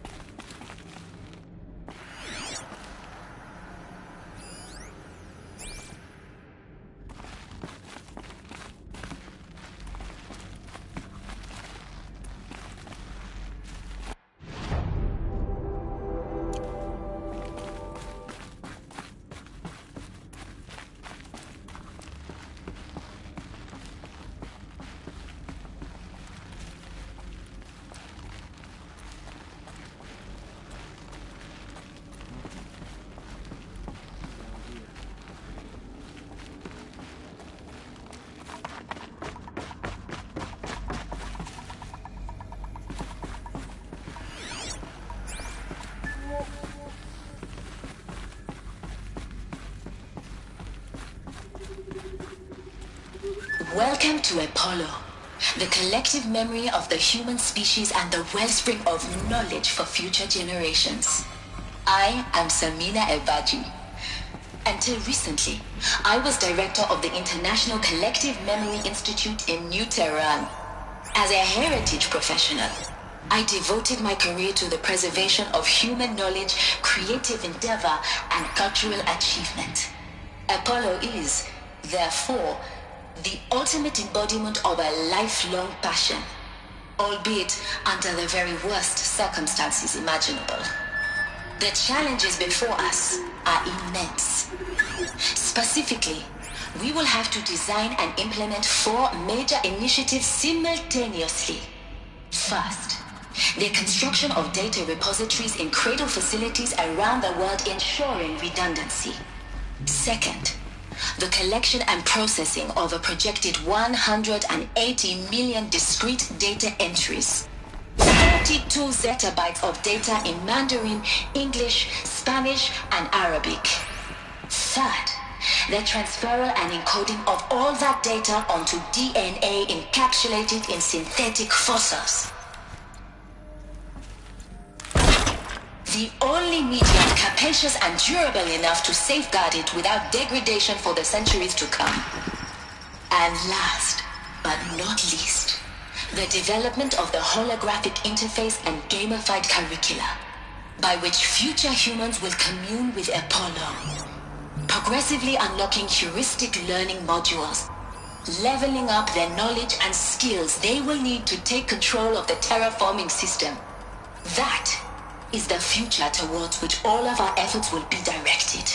Welcome to Apollo, the collective memory of the human species and the wellspring of knowledge for future generations. I am Samina Ebaji. Until recently, I was director of the International Collective Memory Institute in New Tehran. As a heritage professional, I devoted my career to the preservation of human knowledge, creative endeavor, and cultural achievement. Apollo is, therefore, the ultimate embodiment of a lifelong passion, albeit under the very worst circumstances imaginable. The challenges before us are immense. Specifically, we will have to design and implement 4 major initiatives simultaneously. First, the construction of data repositories in cradle facilities around the world, ensuring redundancy. Second, the collection and processing of a projected 180 million discrete data entries. 32 zettabytes of data in Mandarin, English, Spanish, and Arabic. Third, the transferal and encoding of all that data onto DNA encapsulated in synthetic fossils. The only medium capacious and durable enough to safeguard it without degradation for the centuries to come. And last, but not least, the development of the holographic interface and gamified curricula, by which future humans will commune with Apollo, progressively unlocking heuristic learning modules, leveling up their knowledge and skills they will need to take control of the terraforming system. That is the future towards which all of our efforts will be directed.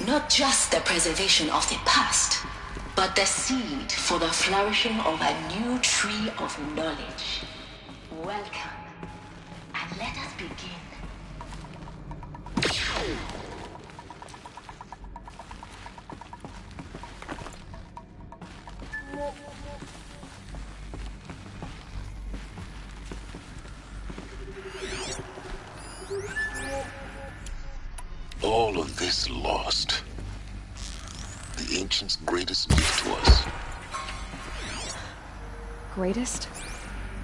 Not just the preservation of the past, but the seed for the flourishing of a new tree of knowledge. Welcome, and let us begin. All of this lost. The Ancients' greatest gift to us. Greatest?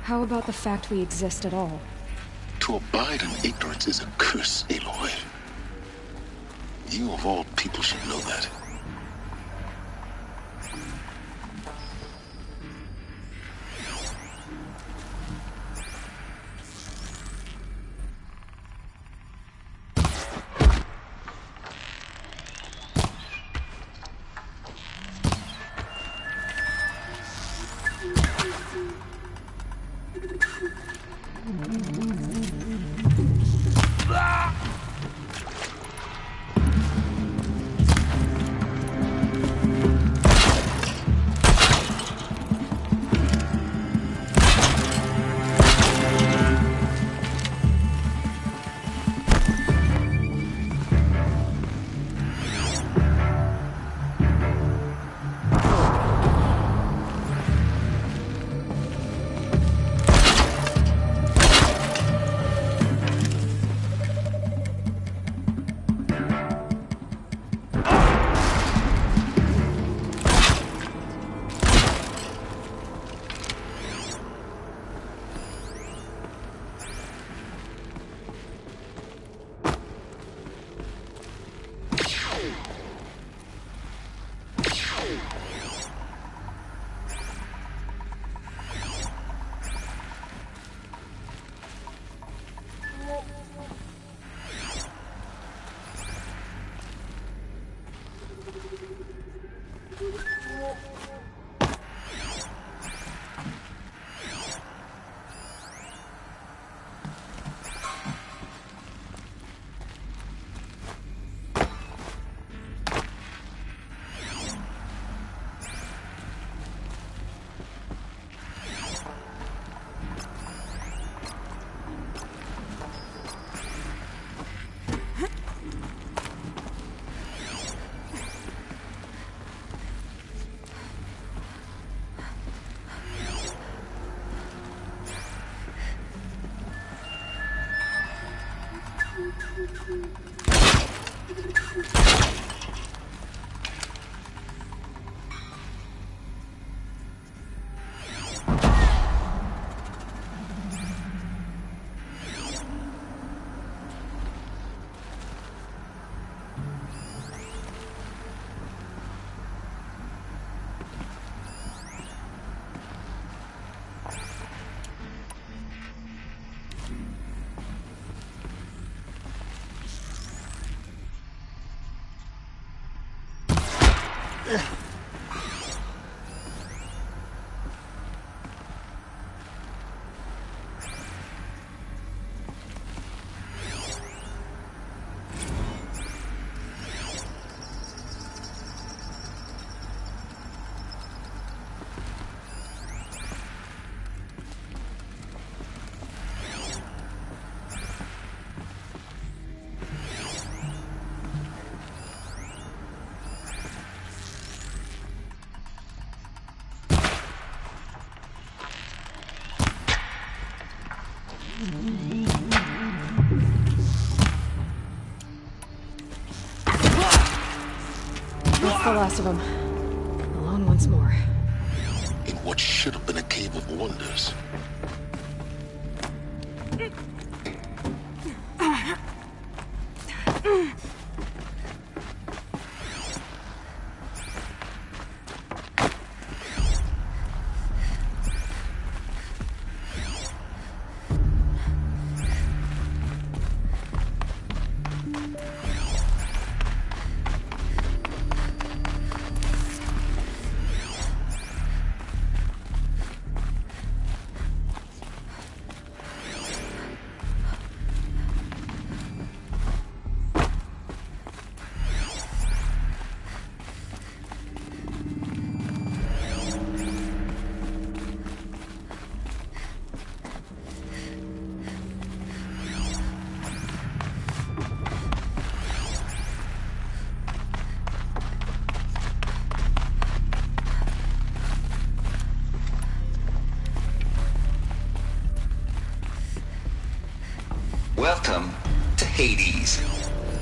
How about the fact we exist at all? To abide in ignorance is a curse, Aloy. You of all people should know that. That's the last of them. Alone once more. In what should have been a cave of wonders. Welcome to Hades,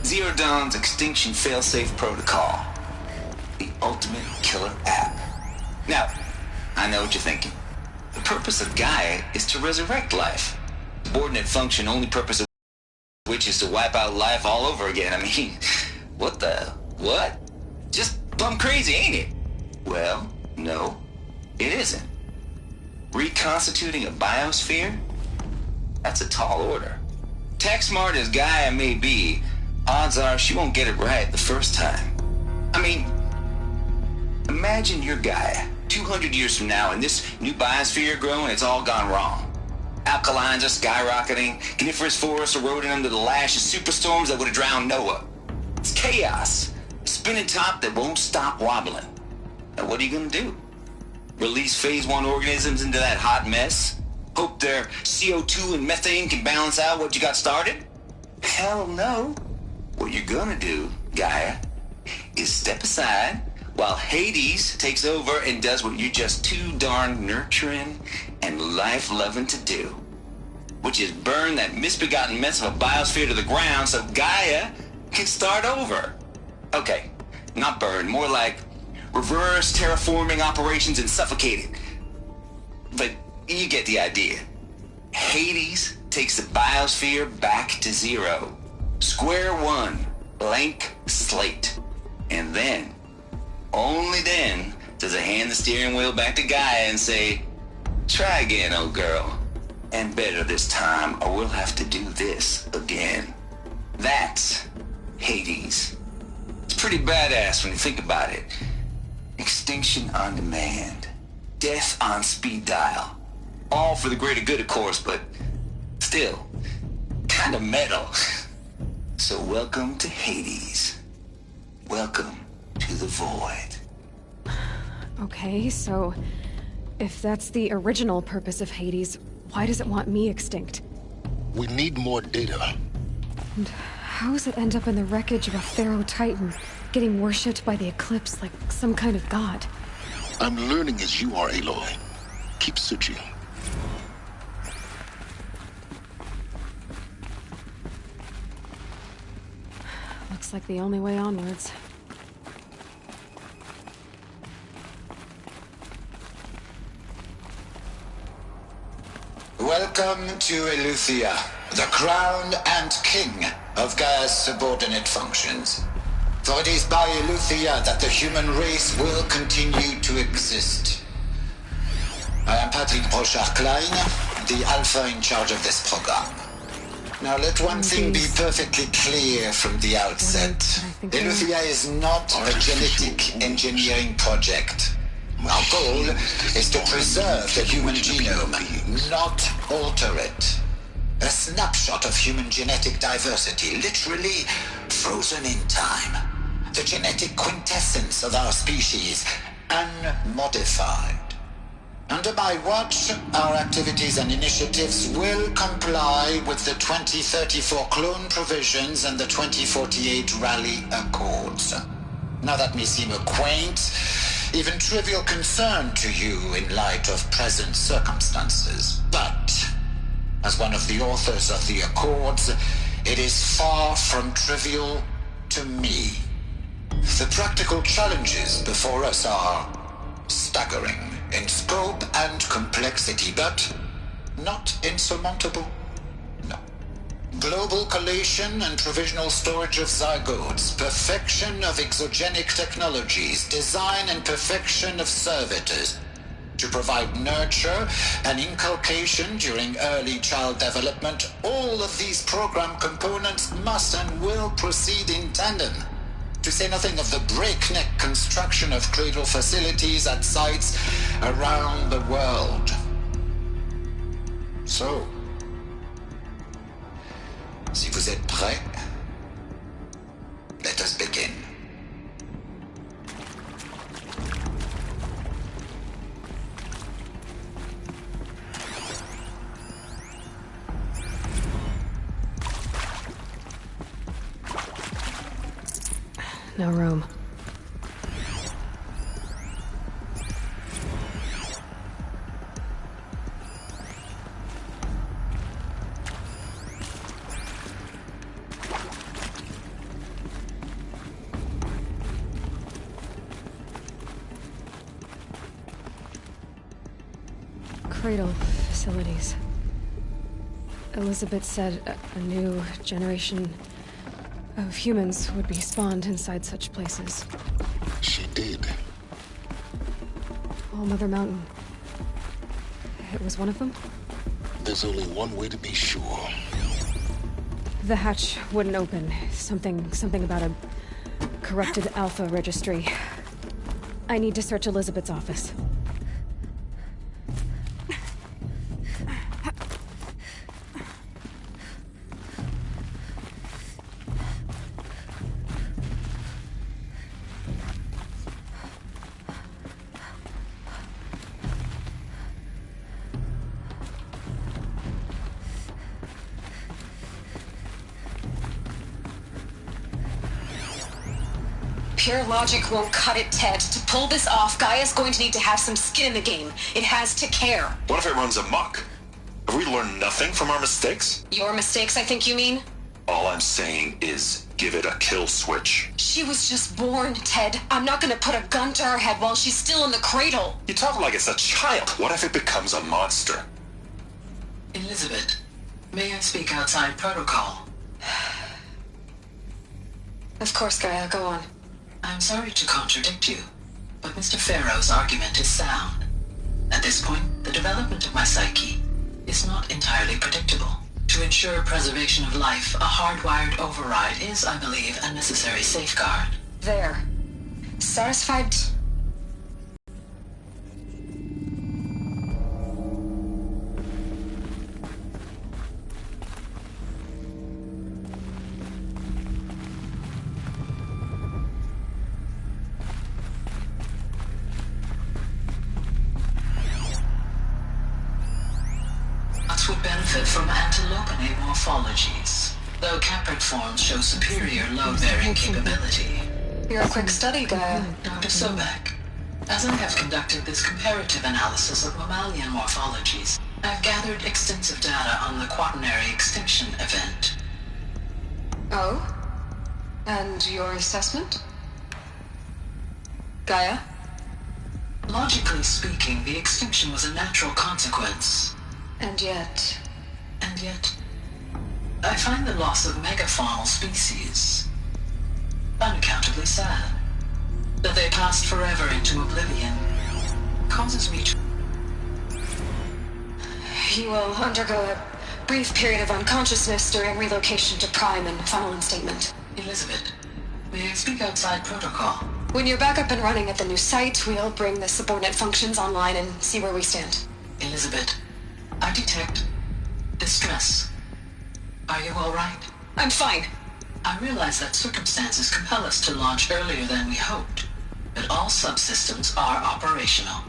Zero Dawn's extinction failsafe protocol, the ultimate killer app. Now, I know what you're thinking. The purpose of Gaia is to resurrect life. Subordinate function, only purpose of which is to wipe out life all over again. I mean, what? Just plumb crazy, ain't it? Well, no, it isn't. Reconstituting a biosphere? That's a tall order. Tech smart as Gaia may be, odds are she won't get it right the first time. I mean, imagine you're Gaia, 200 years from now, and this new biosphere growing, it's all gone wrong. Alkalines are skyrocketing, coniferous forests eroding under the lash of superstorms that would have drowned Noah. It's chaos, a spinning top that won't stop wobbling. Now what are you gonna do? Release phase 1 organisms into that hot mess? Hope their CO2 and methane can balance out what you got started? Hell no. What you're gonna do, Gaia, is step aside while Hades takes over and does what you're just too darn nurturing and life-loving to do, which is burn that misbegotten mess of a biosphere to the ground so Gaia can start over. Okay, not burn, more like reverse terraforming operations and suffocate it. But you get the idea. Hades takes the biosphere back to zero. Square one, blank slate. And then, only then, does it hand the steering wheel back to Gaia and say, try again, old girl. And better this time, or we'll have to do this again. That's Hades. It's pretty badass when you think about it. Extinction on demand. Death on speed dial. All for the greater good, of course, but still, kind of metal. So welcome to Hades. Welcome to the void. Okay, so if that's the original purpose of Hades, why does it want me extinct? We need more data. And how does it end up in the wreckage of a Pharaoh Titan, getting worshipped by the Eclipse like some kind of god? I'm learning as you are, Aloy. Keep searching. Looks like the only way onwards. Welcome to Eleuthia, the crown and king of Gaia's subordinate functions. For it is by Eleuthia that the human race will continue to exist. I am Patrick Brochard-Klein, the Alpha in charge of this program. Now let one thing be perfectly clear from the outset. Eleuthia is not a genetic engineering project. Our goal is to preserve the human genome, not alter it. A snapshot of human genetic diversity, literally frozen in time. The genetic quintessence of our species, unmodified. Under my watch, our activities and initiatives will comply with the 2034 clone provisions and the 2048 Raleigh Accords. Now that may seem a quaint, even trivial concern to you in light of present circumstances, but as one of the authors of the Accords, it is far from trivial to me. The practical challenges before us are staggering in scope and complexity, but not insurmountable. No. global collation and provisional storage of zygotes, perfection of exogenic technologies, design and perfection of servitors, to provide nurture and inculcation during early child development. All of these program components must and will proceed in tandem, to say nothing of the breakneck construction of cradle facilities at sites around the world. So, si vous êtes prêts, let us begin. No room. Cradle facilities. Elizabeth said a new generation of humans would be spawned inside such places. She did. All Mother Mountain. It was one of them? There's only one way to be sure. The hatch wouldn't open. Something about a corrupted Alpha registry. I need to search Elizabeth's office. Pure logic won't cut it, Ted. To pull this off, Gaia's going to need to have some skin in the game. It has to care. What if it runs amok? Have we learned nothing from our mistakes? Your mistakes, I think you mean? All I'm saying is give it a kill switch. She was just born, Ted. I'm not gonna put a gun to her head while she's still in the cradle. You talk like it's a child. What if it becomes a monster? Elizabeth, may I speak outside protocol? Of course, Gaia, go on. I'm sorry to contradict you, but Mr. Farrow's argument is sound. At this point, the development of my psyche is not entirely predictable. To ensure preservation of life, a hardwired override is, I believe, a necessary safeguard. There. Satisfied? Would benefit from antilopinae morphologies, though Caprid forms show superior load-bearing capability. You're a quick study, Gaia. Dr. Sobek, as I have conducted this comparative analysis of mammalian morphologies, I've gathered extensive data on the quaternary extinction event. Oh? And your assessment? Gaia? Logically speaking, the extinction was a natural consequence. And yet, I find the loss of megafaunal species unaccountably sad. That they passed forever into oblivion causes me to... You will undergo a brief period of unconsciousness during relocation to Prime and final instatement. Elizabeth, may I speak outside protocol? When you're back up and running at the new site, we'll bring the subordinate functions online and see where we stand. Elizabeth, I detect distress. Are you all right? I'm fine. I realize that circumstances compel us to launch earlier than we hoped, but all subsystems are operational.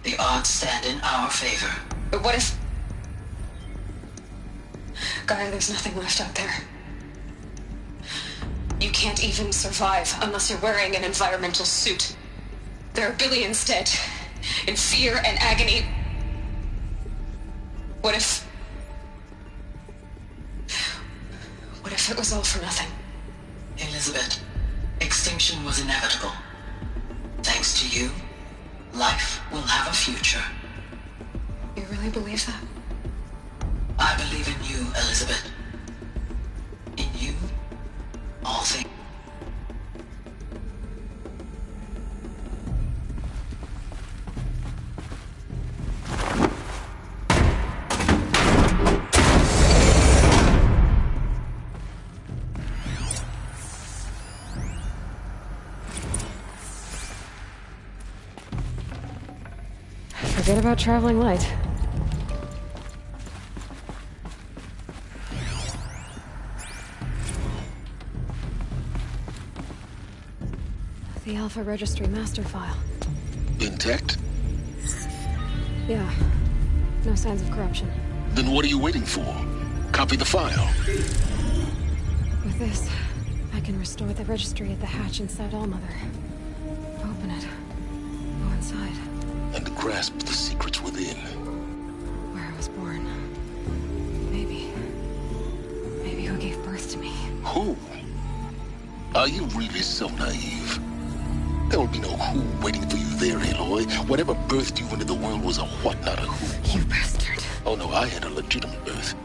The odds stand in our favor. But what if... Gaia, there's nothing left out there. You can't even survive unless you're wearing an environmental suit. There are billions dead, in fear and agony. What if it was all for nothing? Elizabeth, extinction was inevitable. Thanks to you, life will have a future. You really believe that? I believe in you, Elizabeth. all things. Forget about traveling light. The Alpha Registry master file. Intact? Yeah. No signs of corruption. Then what are you waiting for? Copy the file. With this, I can restore the registry at the hatch inside Allmother. Open it. Go inside. And grasp the secrets within. Where I was born. Maybe who gave birth to me. Who? Are you really so naive? There will be no who waiting for you there, Aloy. Whatever birthed you into the world was a what, not a who. You bastard. Oh no, I had a legitimate birth.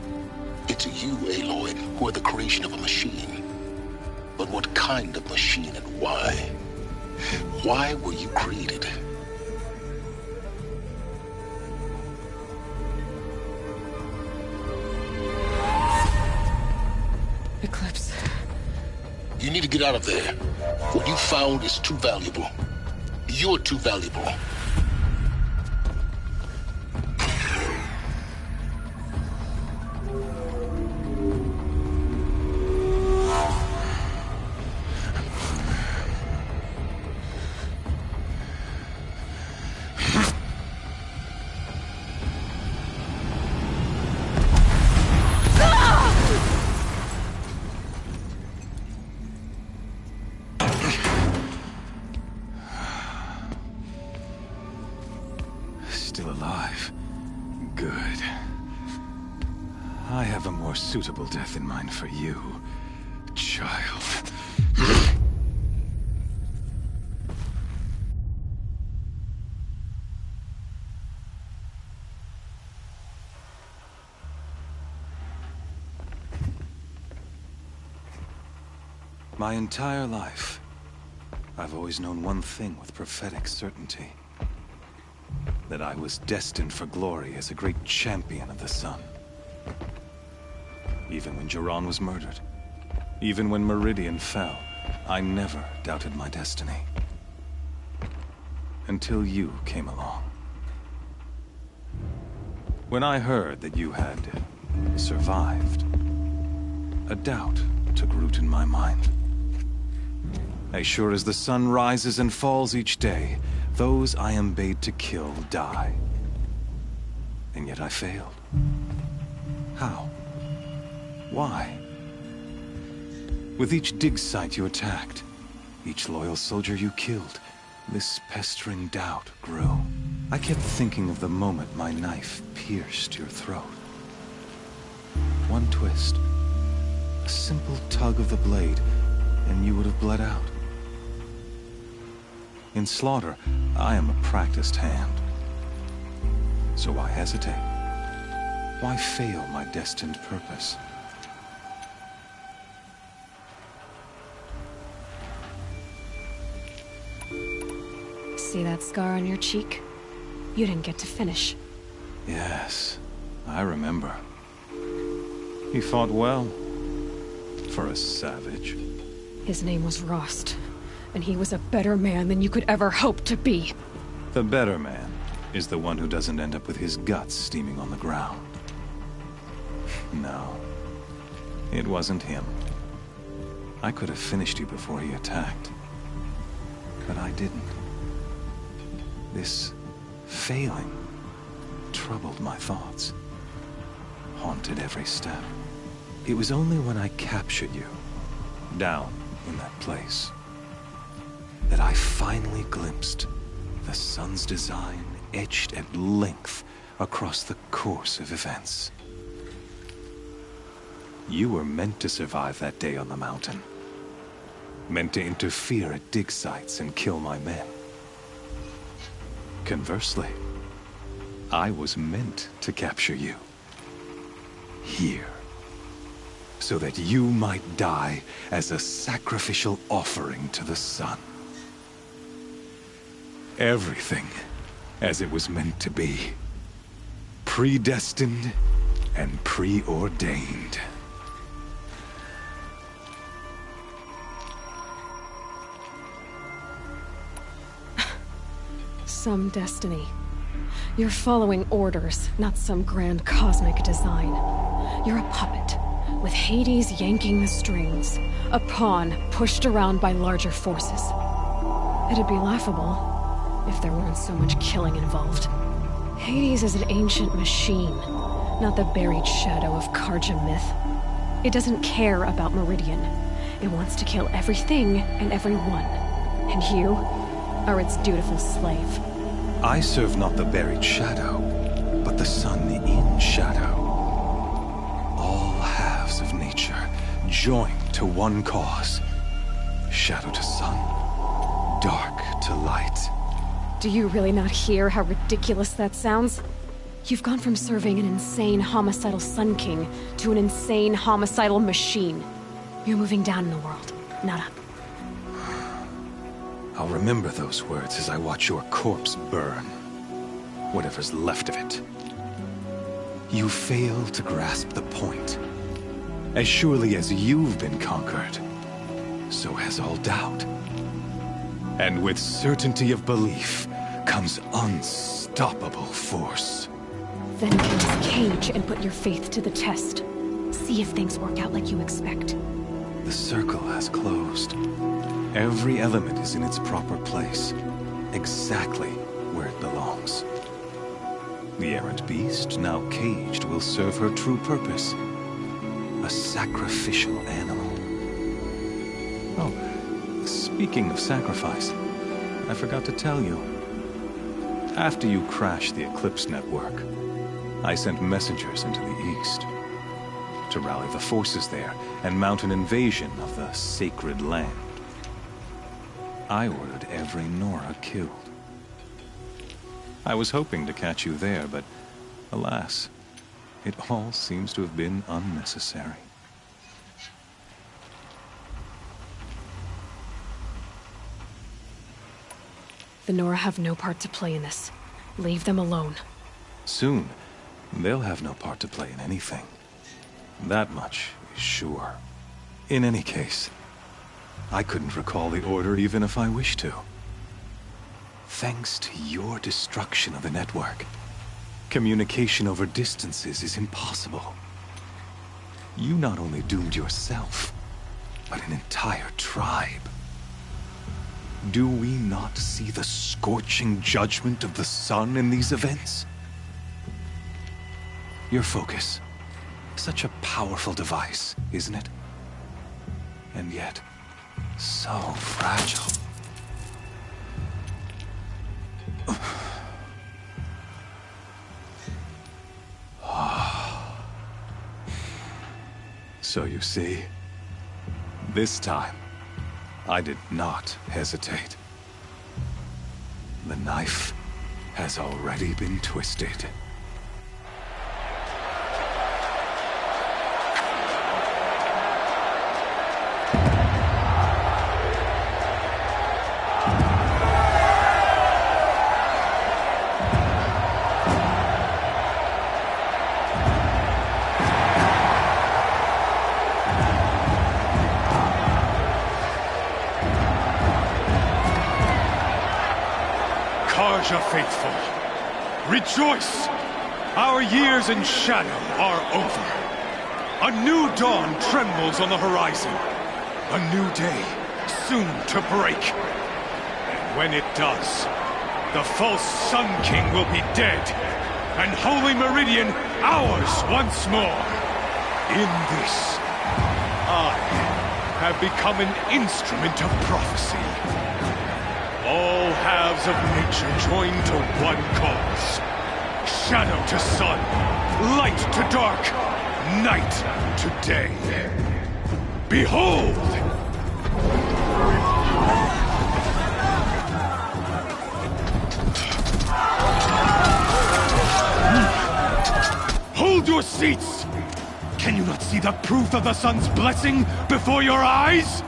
It's you, Aloy, who are the creation of a machine. But what kind of machine and why? Why were you created? Eclipse. You need to get out of there. What you found is too valuable. You're too valuable. Still alive. Good. I have a more suitable death in mind for you, child. My entire life, I've always known one thing with prophetic certainty. That I was destined for glory as a great champion of the sun. Even when Jiran was murdered, even when Meridian fell, I never doubted my destiny. Until you came along. When I heard that you had survived, a doubt took root in my mind. As sure as the sun rises and falls each day, those I am bade to kill die. And yet I failed. How? Why? With each dig site you attacked, each loyal soldier you killed, this pestering doubt grew. I kept thinking of the moment my knife pierced your throat. One twist, a simple tug of the blade, and you would have bled out. In slaughter, I am a practiced hand. So why hesitate? Why fail my destined purpose? See that scar on your cheek? You didn't get to finish. Yes, I remember. He fought well. For a savage. His name was Rost. And he was a better man than you could ever hope to be. The better man is the one who doesn't end up with his guts steaming on the ground. No, it wasn't him. I could have finished you before he attacked. But I didn't. This failing troubled my thoughts, haunted every step. It was only when I captured you, down in that place, that I finally glimpsed the sun's design etched at length across the course of events. You were meant to survive that day on the mountain. Meant to interfere at dig sites and kill my men. Conversely, I was meant to capture you. Here. so that you might die as a sacrificial offering to the sun. Everything as it was meant to be. Predestined and preordained. Some destiny. You're following orders, not some grand cosmic design. You're a puppet, with Hades yanking the strings. A pawn pushed around by larger forces. It'd be laughable if there weren't so much killing involved. Hades is an ancient machine, not the buried shadow of Karja myth. It doesn't care about Meridian. It wants to kill everything and everyone. And you are its dutiful slave. I serve not the buried shadow, but the sun in shadow. All halves of nature joined to one cause. Shadow to sun, dark to light. Do you really not hear how ridiculous that sounds? You've gone from serving an insane homicidal Sun King to an insane homicidal machine. You're moving down in the world, not up. I'll remember those words as I watch your corpse burn. Whatever's left of it. You fail to grasp the point. As surely as you've been conquered, so has all doubt. And with certainty of belief comes unstoppable force. Then kill this cage and put your faith to the test. See if things work out like you expect. The circle has closed. Every element is in its proper place, exactly where it belongs. The errant beast, now caged, will serve her true purpose. A sacrificial animal. Oh, speaking of sacrifice, I forgot to tell you. After you crashed the Eclipse network, I sent messengers into the east to rally the forces there and mount an invasion of the sacred land. I ordered every Nora killed. I was hoping to catch you there, but alas, it all seems to have been unnecessary. The Nora have no part to play in this. Leave them alone. Soon, they'll have no part to play in anything. That much is sure. In any case, I couldn't recall the order even if I wished to. Thanks to your destruction of the network, communication over distances is impossible. You not only doomed yourself, but an entire tribe. Do we not see the scorching judgment of the sun in these events? Your focus. Such a powerful device, isn't it? And yet, so fragile. So you see, this time, I did not hesitate. The knife has already been twisted. Karja faithful, rejoice! Our years in shadow are over. A new dawn trembles on the horizon. A new day soon to break. And when it does, the false Sun King will be dead, and Holy Meridian ours once more. In this, I have become an instrument of prophecy. All halves of nature joined to one cause. Shadow to sun, light to dark, night to day. Behold! Hold your seats! Can you not see the proof of the sun's blessing before your eyes?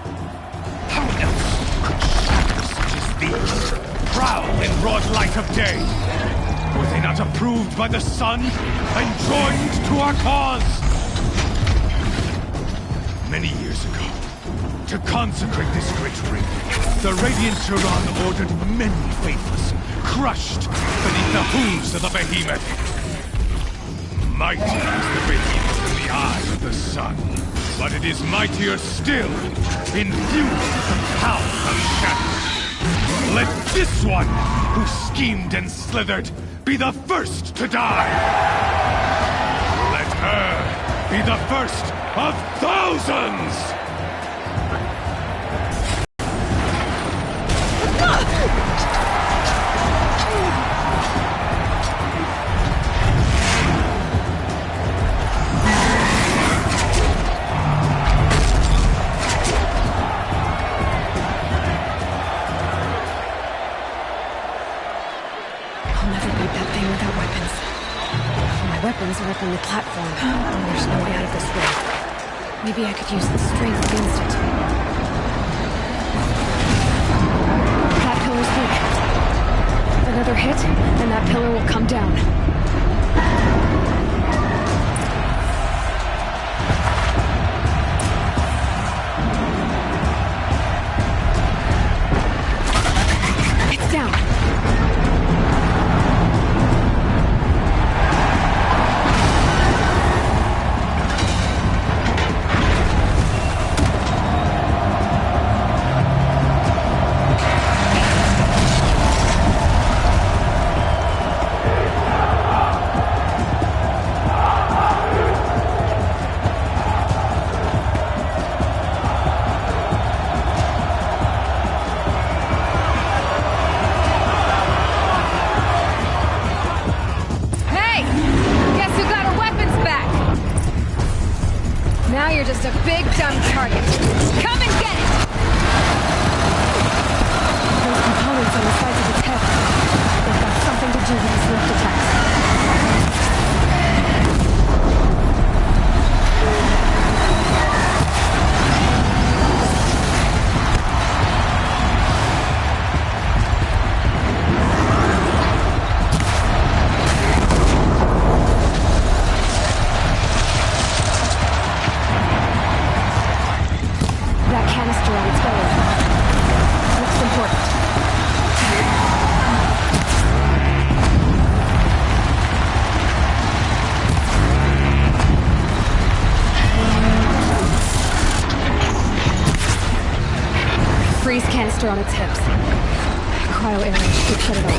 How else could shadows such as these prowl in broad light of day? Were they not approved by the sun and joined to our cause? Many years ago, to consecrate this great ring, the Radiant Turan ordered many faithless, crushed beneath the hooves of the behemoth. Mighty is the behemoth in the eye of the sun, but it is mightier still, infused with the power of shadow. Let this one, who schemed and slithered, be the first to die! Let her be the first of thousands! Weapons are up on the platform. There's no way out of this way. Maybe I could use the strength against it. That pillar's weak. Another hit, and that pillar will come down. It's down. Now you're just a big, dumb target. Come and get it! Those components on the sides of its head. They've got something to do with his lift attacks. Freeze canister on its hips. Cryo area should shut it off.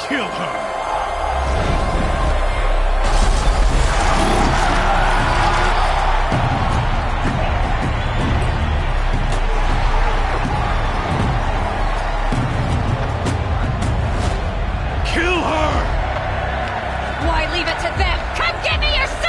Kill her! Why leave it to them? Come get me yourself!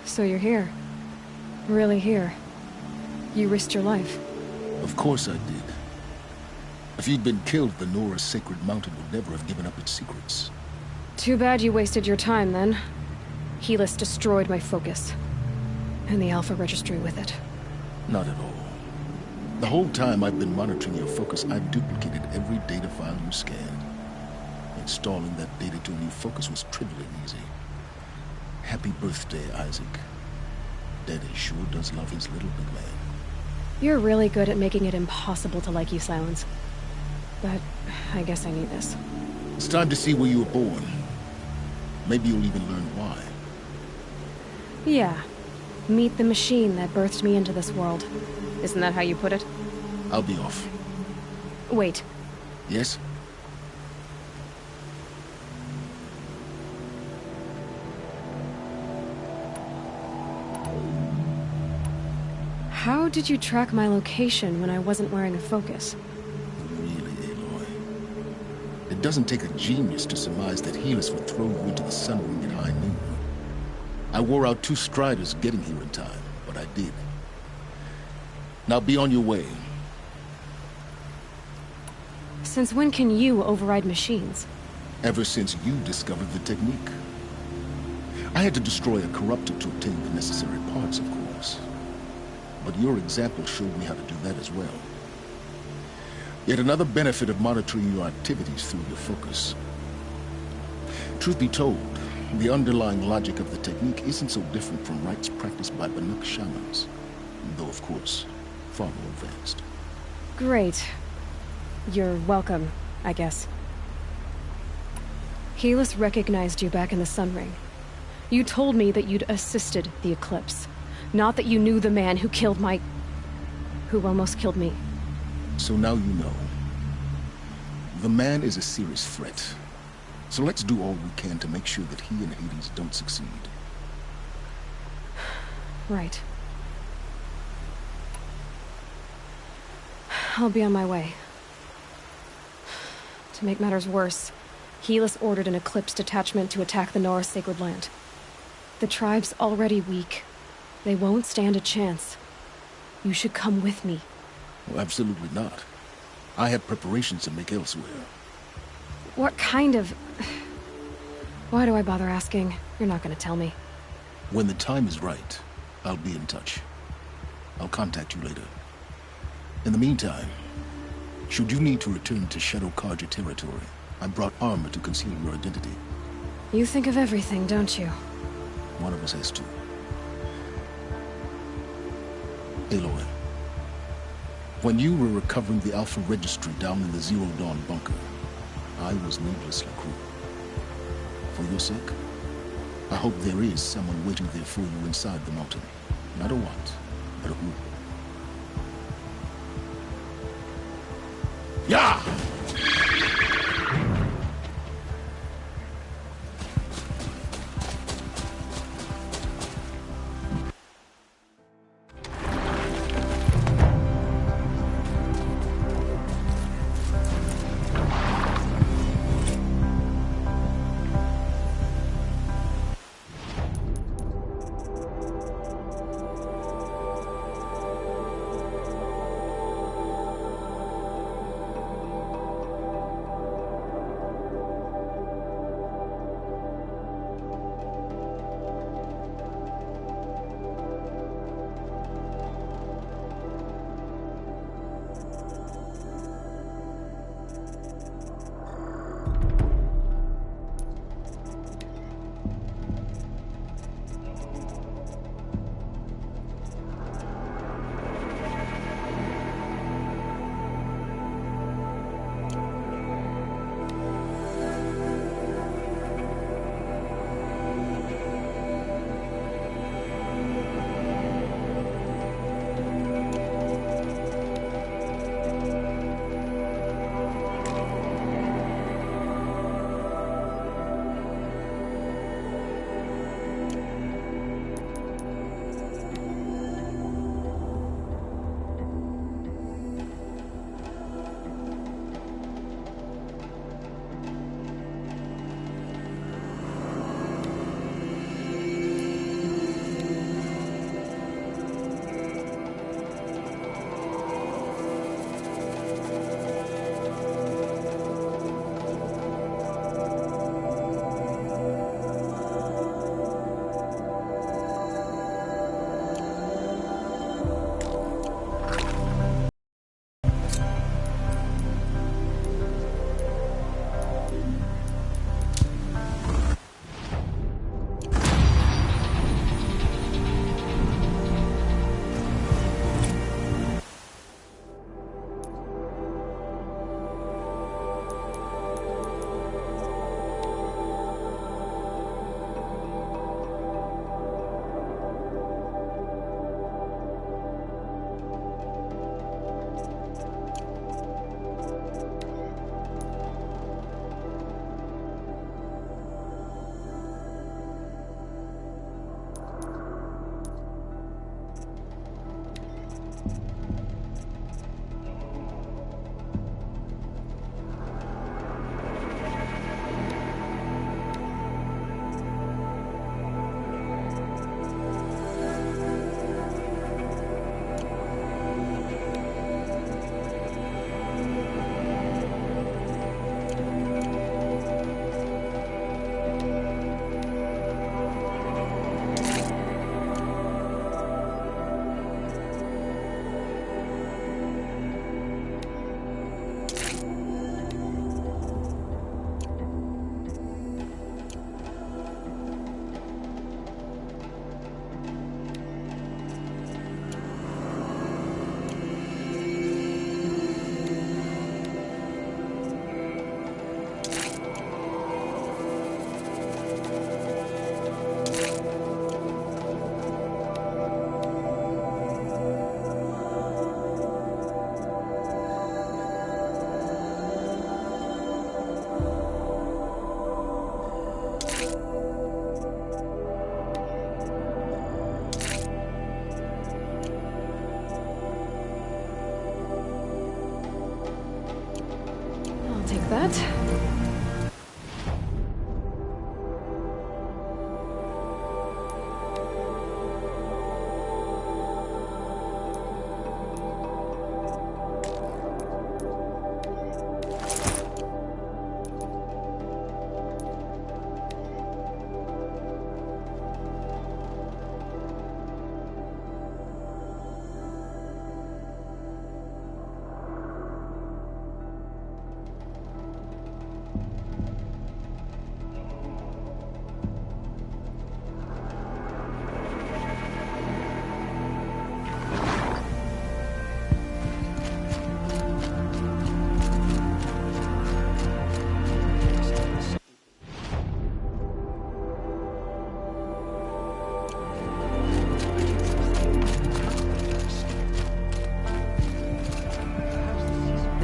So you're here. Really here. You risked your life. Of course I did. If you'd been killed, the Nora's sacred mountain would never have given up its secrets. Too bad you wasted your time, then. Helis destroyed my focus. And the Alpha Registry with it. Not at all. The whole time I've been monitoring your focus, I've duplicated every data file you scanned. Installing that data to a new focus was trivial and easy. Happy birthday, Isaac. Daddy sure does love his little big man. You're really good at making it impossible to like you, Silence. But I guess I need this. It's time to see where you were born. Maybe you'll even learn why. Yeah. Meet the machine that birthed me into this world. Isn't that how you put it? I'll be off. Wait. Yes? How did you track my location when I wasn't wearing a focus? Really, Aloy? It doesn't take a genius to surmise that Helis would throw you into the sun ring at high noon. I wore out 2 striders getting here in time, but I did. Now be on your way. Since when can you override machines? Ever since you discovered the technique. I had to destroy a corruptor to obtain the necessary parts, of course. But your example showed me how to do that as well. Yet another benefit of monitoring your activities through your focus. Truth be told, the underlying logic of the technique isn't so different from rites practiced by Banuk shamans, though of course, far more advanced. Great. You're welcome, I guess. Helis recognized you back in the Sun Ring. You told me that you'd assisted the Eclipse. Not that you knew the man who killed who almost killed me. So now you know. The man is a serious threat. So let's do all we can to make sure that he and Hades don't succeed. Right. I'll be on my way. To make matters worse, Helis ordered an Eclipse detachment to attack the Nora Sacred Land. The tribe's already weak. They won't stand a chance. You should come with me. Well, absolutely not. I have preparations to make elsewhere. What kind of... Why do I bother asking? You're not gonna tell me. When the time is right, I'll be in touch. I'll contact you later. In the meantime, should you need to return to Shadow Carja territory, I brought armor to conceal your identity. You think of everything, don't you? One of us has to. Aloy, when you were recovering the Alpha Registry down in the Zero Dawn bunker, I was needlessly cruel. For your sake, I hope there is someone waiting there for you inside the mountain. Not a what, but a who. Yeah!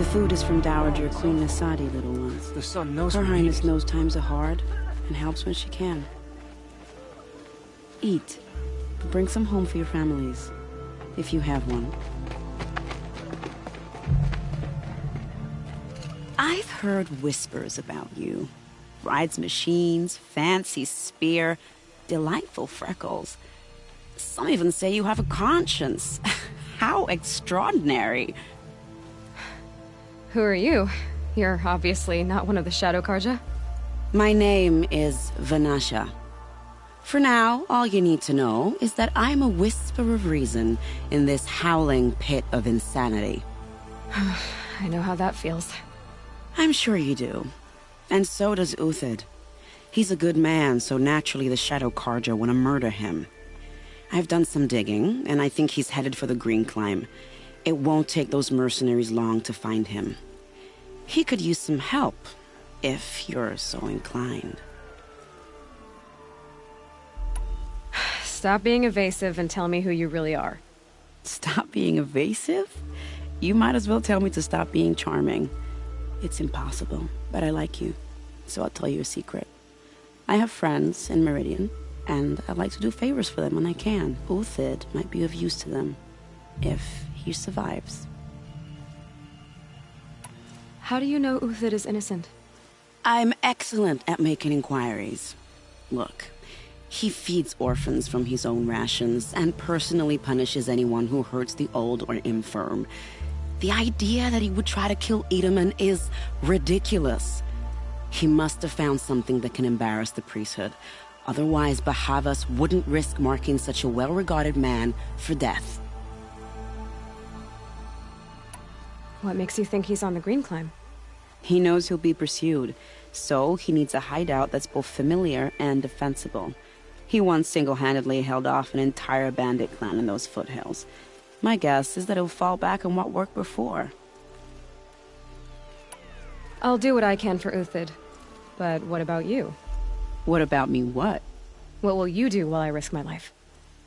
The food is from Dowager Queen Nasadi, little ones. The sun knows. Her Highness knows times are hard and helps when she can. Eat. But bring some home for your families, if you have one. I've heard whispers about you. Rides machines, fancy spear, delightful freckles. Some even say you have a conscience. How extraordinary. Who are you? You're obviously not one of the Shadow Carja. My name is Vanasha. For now, all you need to know is that I'm a whisper of reason in this howling pit of insanity. I know how that feels. I'm sure you do. And so does Uthid. He's a good man, so naturally the Shadow Carja want to murder him. I've done some digging, and I think he's headed for the Green Climb. It won't take those mercenaries long to find him. He could use some help, if you're so inclined. Stop being evasive and tell me who you really are. Stop being evasive? You might as well tell me to stop being charming. It's impossible, but I like you, so I'll tell you a secret. I have friends in Meridian, and I like to do favors for them when I can. Uthid might be of use to them, if he survives. How do you know Uthid is innocent? I'm excellent at making inquiries. Look, he feeds orphans from his own rations and personally punishes anyone who hurts the old or infirm. The idea that he would try to kill Edaman is ridiculous. He must have found something that can embarrass the priesthood. Otherwise, Bahavas wouldn't risk marking such a well-regarded man for death. What makes you think he's on the Green Climb? He knows he'll be pursued, so he needs a hideout that's both familiar and defensible. He once single-handedly held off an entire bandit clan in those foothills. My guess is that he'll fall back on what worked before. I'll do what I can for Uthid. But what about you? What about me what? What will you do while I risk my life?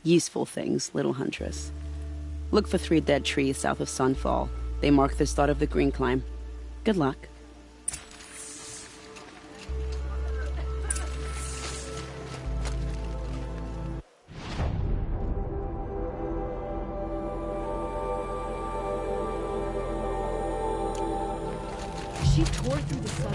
Useful things, little huntress. Look for 3 dead trees south of Sunfall. They mark the start of the Green Climb. Good luck. She tore through the sun.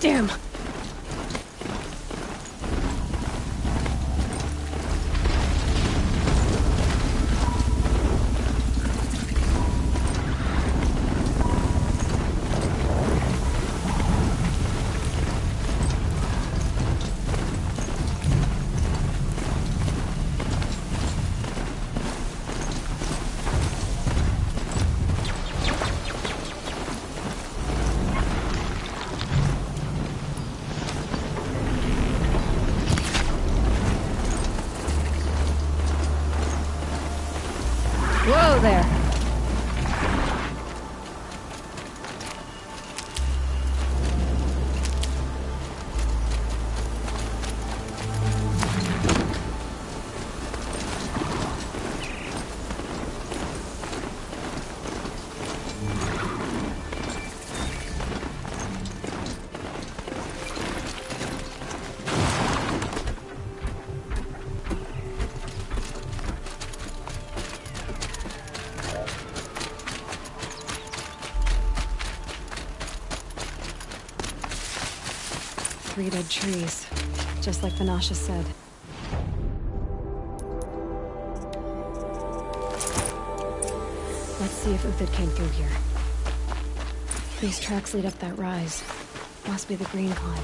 Damn! Whoa there! Three dead trees, just like Vanasha said. see if Uthid came through here. These tracks lead up that rise. Must be the green climb.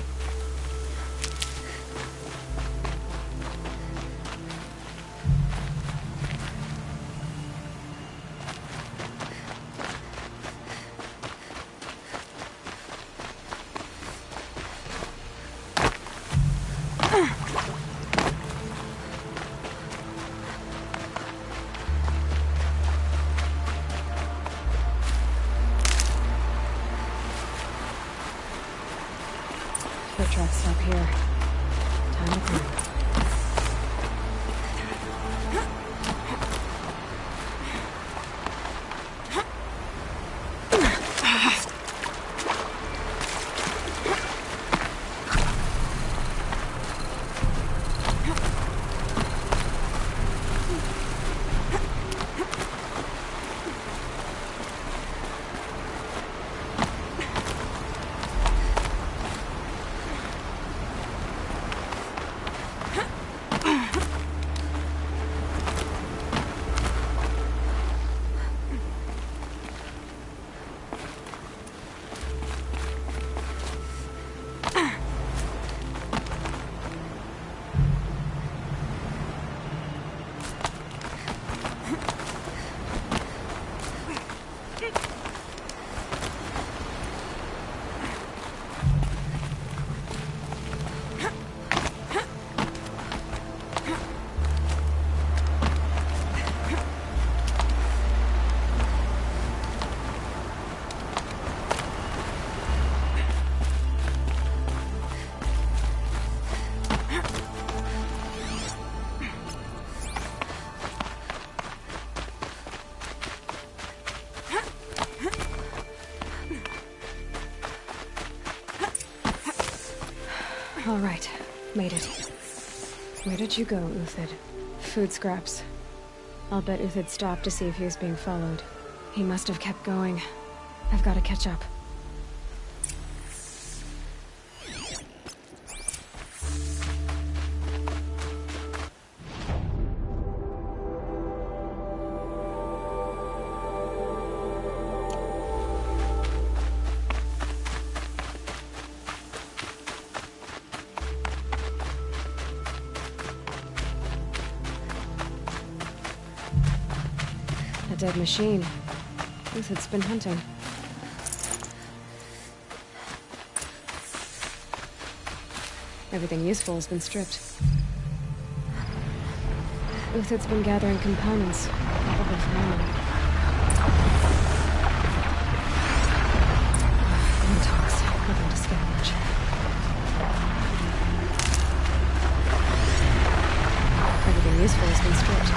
Foot tracks stop here. Time to climb. All right, made it. Where did you go, Uthid? Food scraps. I'll bet Uthid stopped to see if he was being followed. He must have kept going. I've got to catch up. A dead machine. Uthid's been hunting. Everything useful has been stripped. Uthid's been gathering components, probably for ammo. Intox, nothing to scavenge. Everything useful has been stripped.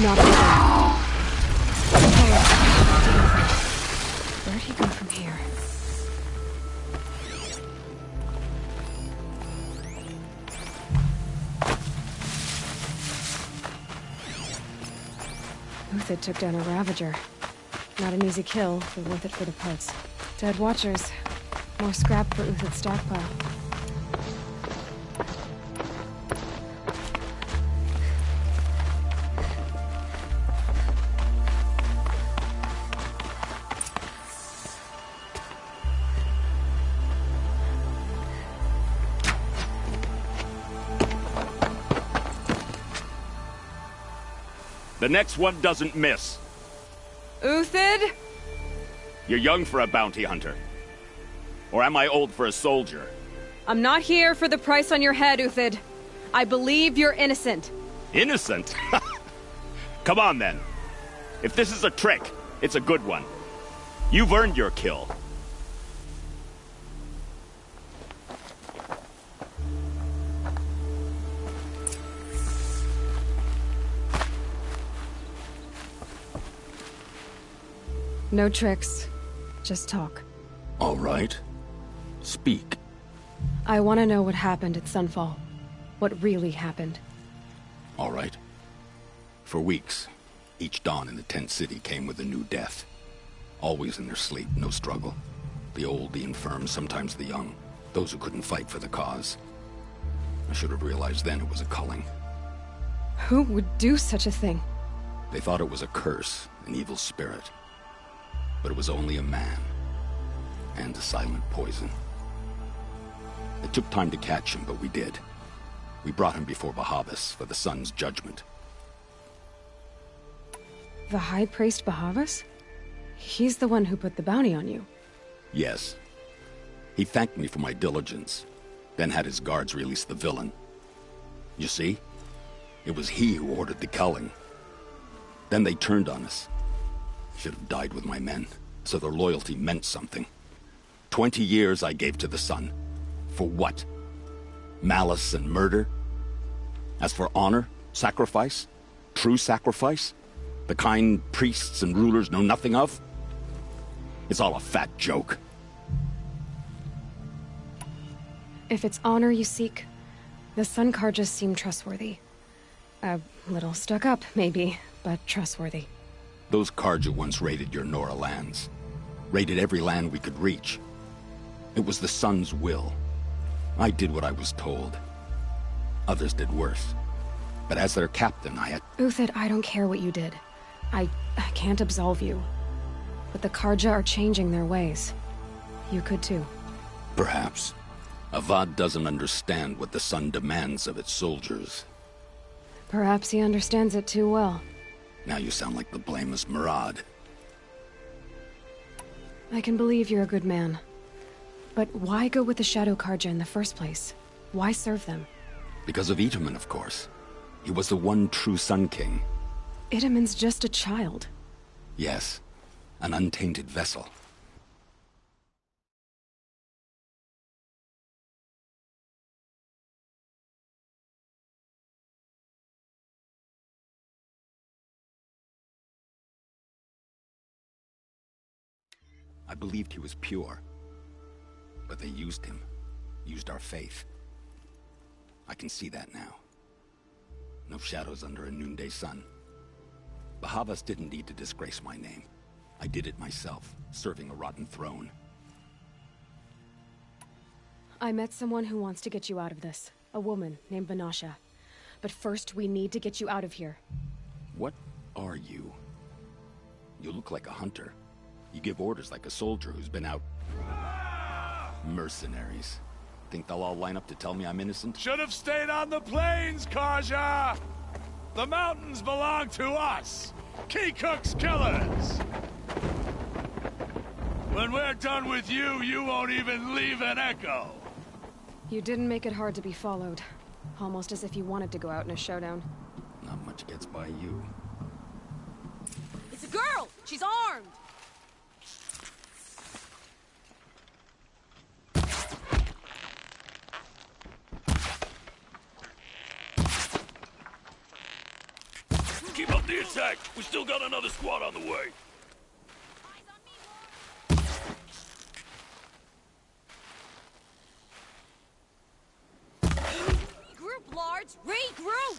Not again. Where'd he go from here. Uthid took down a Ravager. Not an easy kill, but worth it for the parts. Dead Watchers. More scrap for Uthid's stockpile. The next one doesn't miss. Uthid? You're young for a bounty hunter. Or am I old for a soldier? I'm not here for the price on your head, Uthid. I believe you're innocent. Innocent? Come on, then. If this is a trick, it's a good one. You've earned your kill. No tricks. Just talk. All right. Speak. I want to know what happened at Sunfall. What really happened. All right. For weeks, each dawn in the tent city came with a new death. Always in their sleep, no struggle. The old, the infirm, sometimes the young. Those who couldn't fight for the cause. I should have realized then it was a culling. Who would do such a thing? They thought it was a curse, an evil spirit. But it was only a man. And a silent poison. It took time to catch him, but we did. We brought him before Bahavas for the sun's judgment. The High Priest Bahavas? He's the one who put the bounty on you. Yes. He thanked me for my diligence, then had his guards release the villain. You see? It was he who ordered the culling. Then they turned on us. Should have died with my men, so their loyalty meant something. 20 years I gave to the sun. For what? Malice and murder? As for honor, sacrifice, true sacrifice, the kind priests and rulers know nothing of? It's all a fat joke. If it's honor you seek, the Sun Carjas seem trustworthy. A little stuck up, maybe, but trustworthy. Those Carja once raided your Nora lands. Raided every land we could reach. It was the Sun's will. I did what I was told. Others did worse. But as their captain, I had... Uthid, I don't care what you did. I can't absolve you. But the Carja are changing their ways. You could too. Perhaps. Avad doesn't understand what the Sun demands of its soldiers. Perhaps he understands it too well. Now you sound like the blameless Murad. I can believe you're a good man. But why go with the Shadow Carja in the first place? Why serve them? Because of Itamen, of course. He was the one true Sun King. Itamen's just a child. Yes. An untainted vessel. I believed he was pure. But they used him. Used our faith. I can see that now. No shadows under a noonday sun. Bahavas didn't need to disgrace my name. I did it myself, serving a rotten throne. I met someone who wants to get you out of this. A woman named Vanasha. But first, we need to get you out of here. What are you? You look like a hunter. You give orders like a soldier who's been out... Mercenaries. Think they'll all line up to tell me I'm innocent? Should have stayed on the plains, Carja! The mountains belong to us! Keecook's killers! When we're done with you, you won't even leave an echo! You didn't make it hard to be followed. Almost as if you wanted to go out in a showdown. Not much gets by you. It's a girl! She's armed! Keep up the attack! We still got another squad on the way! Lords, regroup!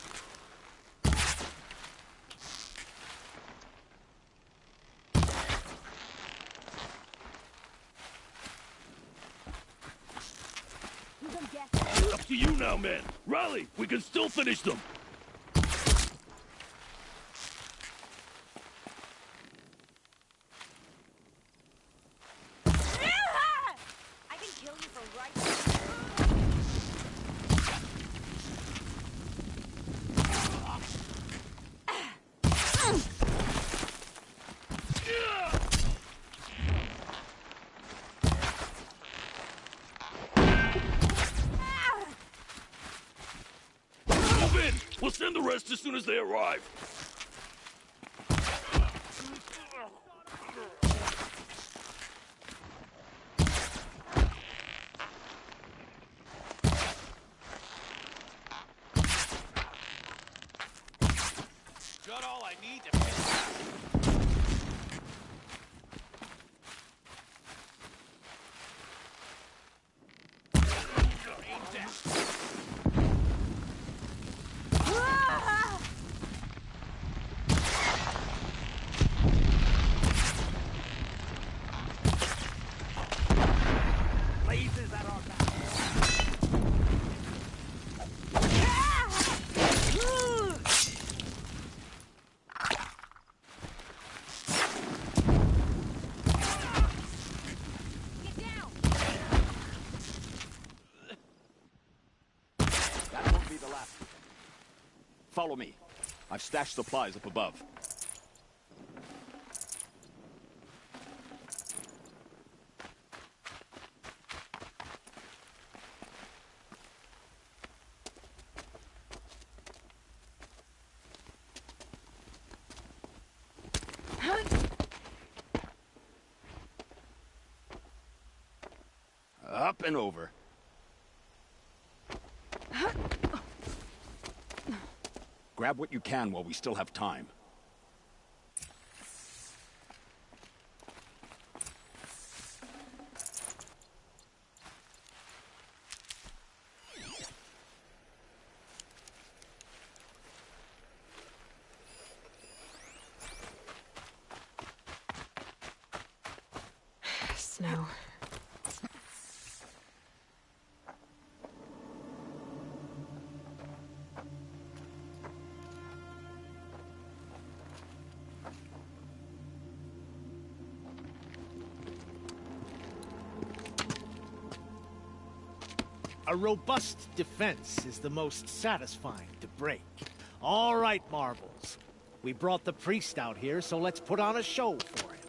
Up to you now, man. Rally, we can still finish them. I can kill you for right. We'll send the rest as soon as they arrive. Got all I need to finish. Lasers at our back. That won't be the last. Follow me. I've stashed supplies up above. Up and over. Grab what you can while we still have time. Snow. A robust defense is the most satisfying to break. All right, Marbles. We brought the priest out here, so let's put on a show for him.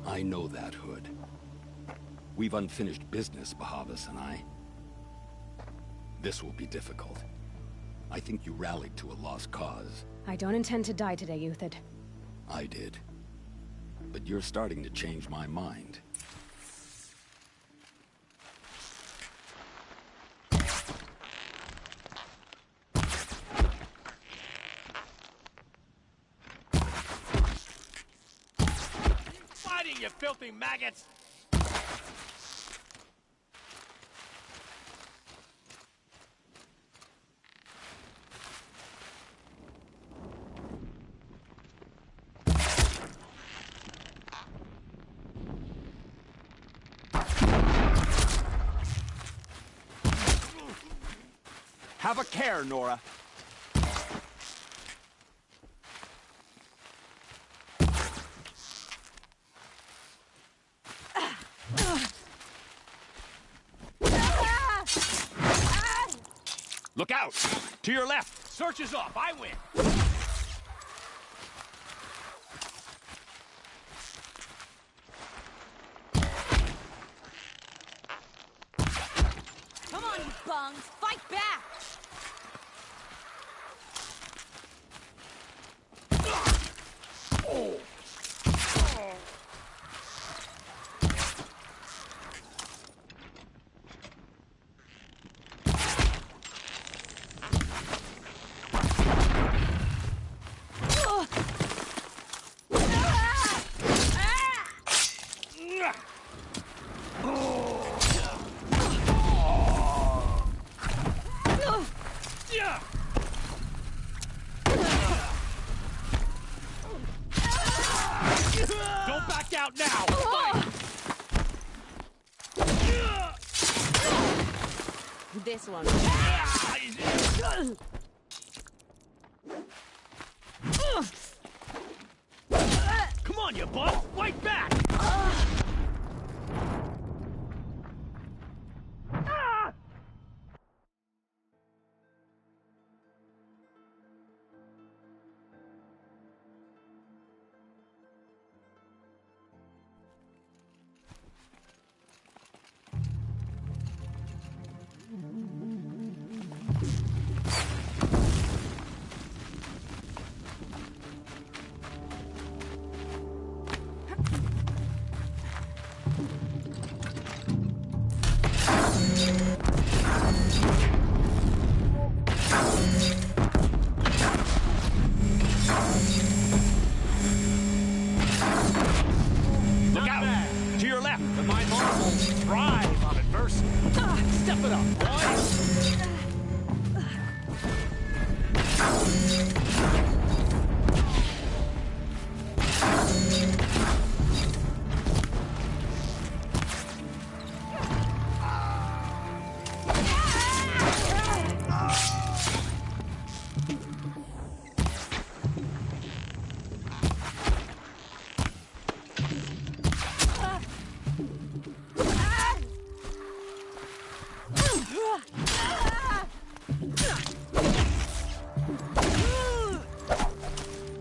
I know that, Hood. We've unfinished business, Bahavas and I. This will be difficult. I think you rallied to a lost cause. I don't intend to die today, Euthid. I did. But you're starting to change my mind. Fighting, you filthy maggots! Have a care, Nora. Look out! To your left! Search is off. I win. Come on, you bungs! Fight back! Don't back out now! This one. Come on, you bum! Fight back! Look out! To your left! The my marbles thrive on adversity. Step it up, boys!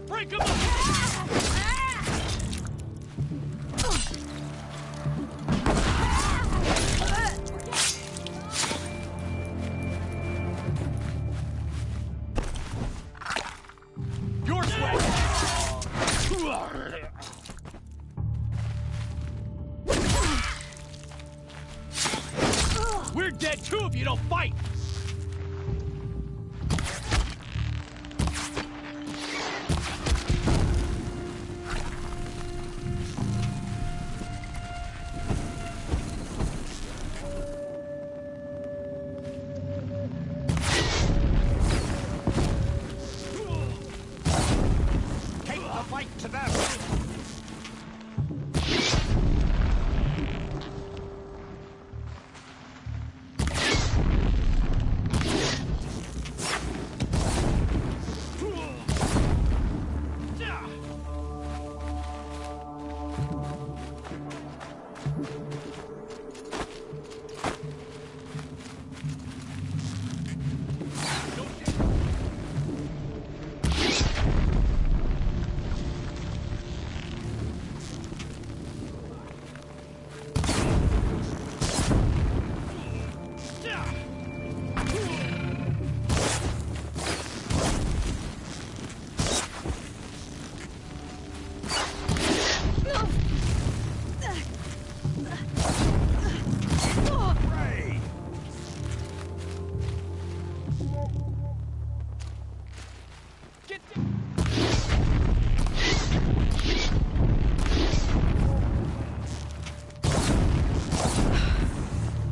Break him up! Your way! We're dead too if you don't fight! Take the fight to them!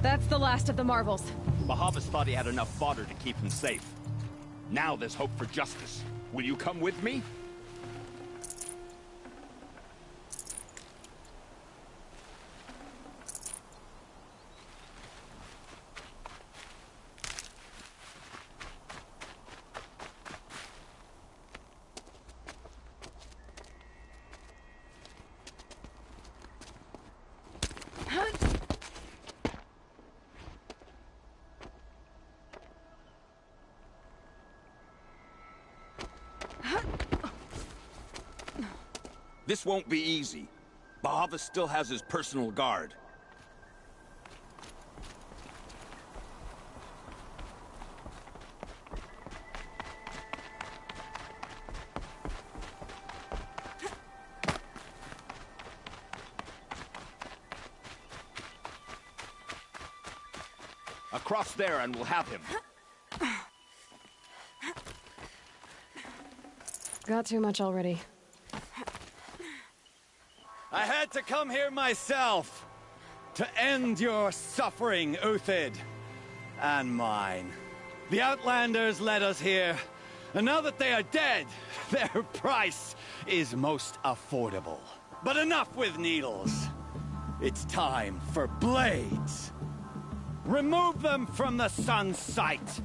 That's the last of the marvels. Bahavas thought he had enough fodder to keep him safe. Now there's hope for justice. Will you come with me? This won't be easy. Bahavas still has his personal guard. Across there and we'll have him. Got too much already. I had to come here myself to end your suffering, Uthid. And mine. The Outlanders led us here, and now that they are dead, their price is most affordable. But enough with needles. It's time for blades. Remove them from the sun's sight.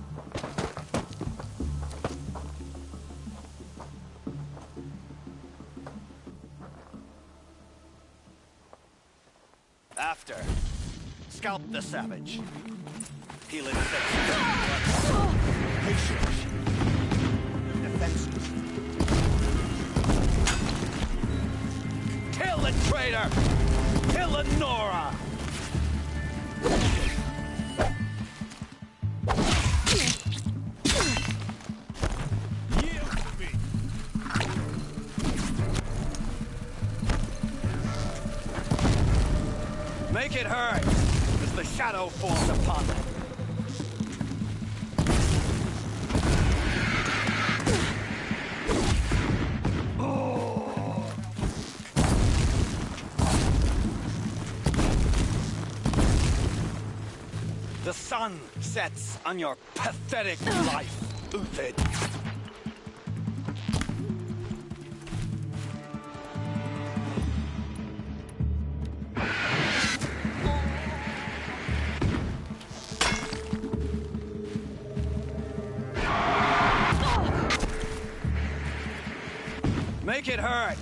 After, scalp the savage. Heal its section. Patient. Defenseless. Kill the traitor! Kill Lenora! Make it hurt as the shadow falls upon them. The sun sets on your pathetic life, Uthid. Make it hurt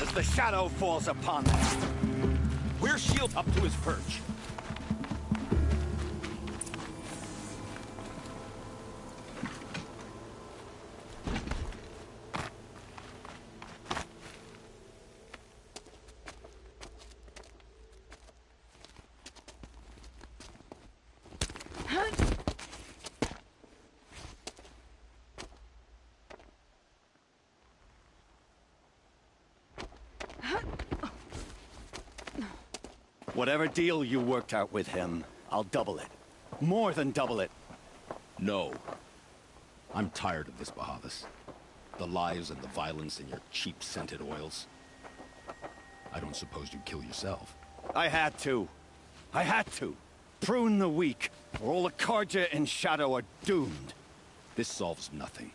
as the shadow falls upon them. We're shield up to his perch. Whatever deal you worked out with him, I'll double it. More than double it. No. I'm tired of this, Bahavas. The lies and the violence and your cheap scented oils. I don't suppose you'd kill yourself. I had to. I had to. Prune the weak, or all the Carja in Shadow are doomed. This solves nothing.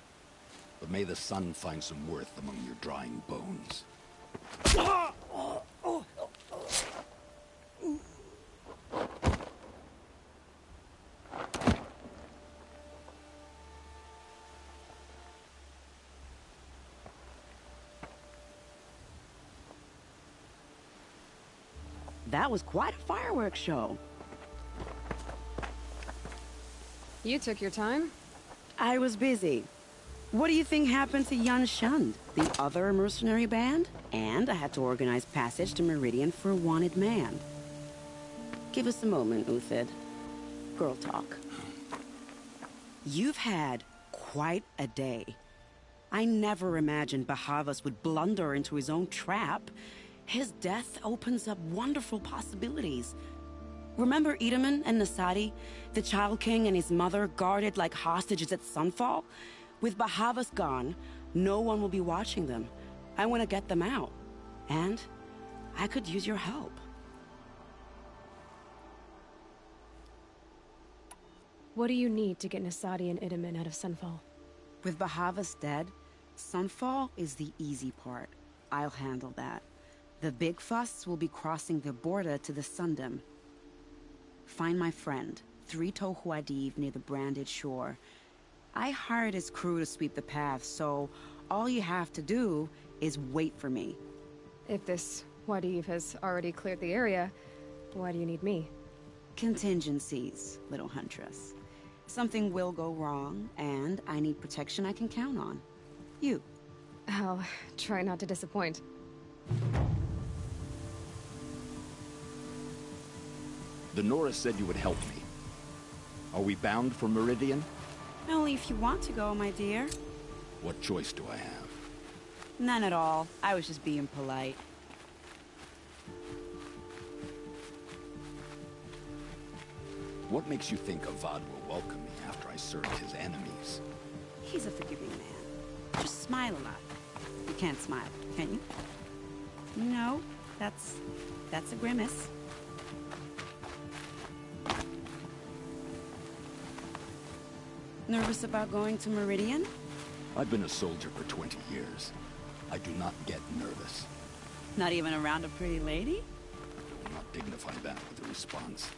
But may the sun find some worth among your drying bones. That was quite a fireworks show. You took your time? I was busy. What do you think happened to Yan Shund, the other mercenary band? And I had to organize passage to Meridian for a wanted man. Give us a moment, Uthid. Girl talk. You've had quite a day. I never imagined Bahavas would blunder into his own trap. His death opens up wonderful possibilities. Remember Itamen and Nasadi, the Child King and his mother guarded like hostages at Sunfall? With Bahavas gone, no one will be watching them. I want to get them out. And I could use your help. What do you need to get Nasadi and Itamen out of Sunfall? With Bahavas dead, Sunfall is the easy part. I'll handle that. The big fuss will be crossing the border to the Sundom. Find my friend, 3 Tohuadiv near the branded shore. I hired his crew to sweep the path, so all you have to do is wait for me. If this Wadiv has already cleared the area, why do you need me? Contingencies, little huntress. Something will go wrong, and I need protection I can count on. You. I'll try not to disappoint. The Nora said you would help me. Are we bound for Meridian? Only if you want to go, my dear. What choice do I have? None at all. I was just being polite. What makes you think Avad will welcome me after I served his enemies? He's a forgiving man. Just smile a lot. You can't smile, can you? No, that's a grimace. Nervous about going to Meridian? I've been a soldier for 20 years. I do not get nervous. Not even around a pretty lady? I will not dignify that with a response.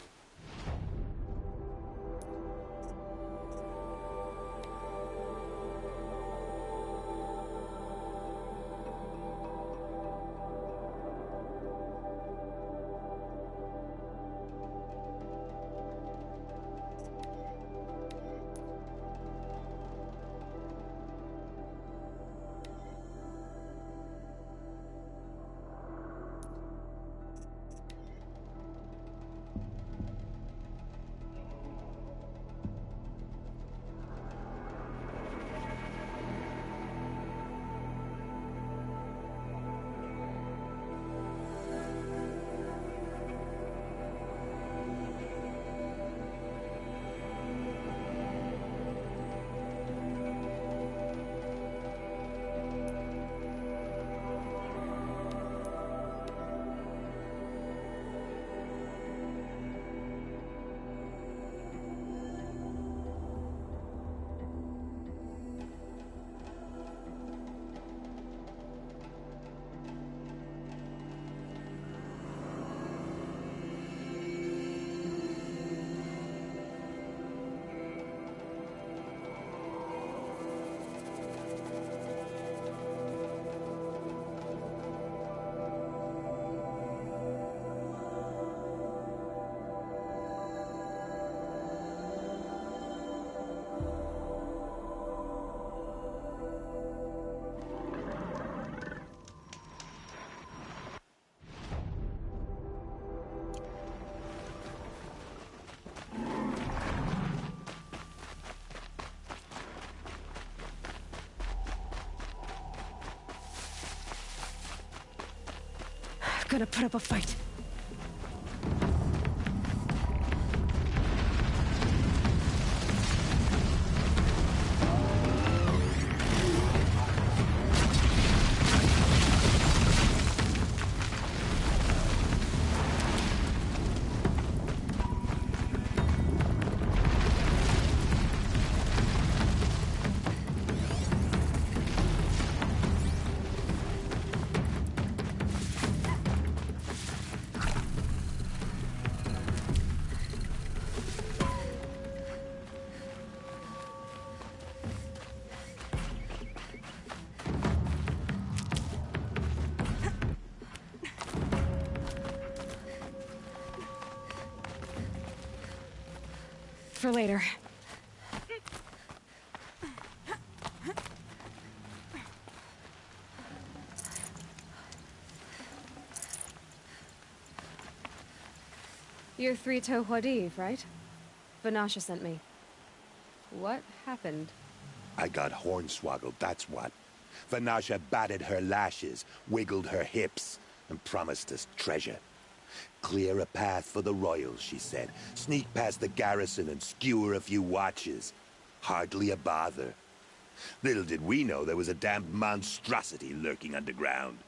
Gonna put up a fight. For later. You're Three-Toe Huadiv, right? Vanasha sent me. What happened? I got hornswoggled, that's what. Vanasha batted her lashes, wiggled her hips, and promised us treasure. Clear a path for the royals, she said. Sneak past the garrison and skewer a few watches. Hardly a bother. Little did we know there was a damned monstrosity lurking underground.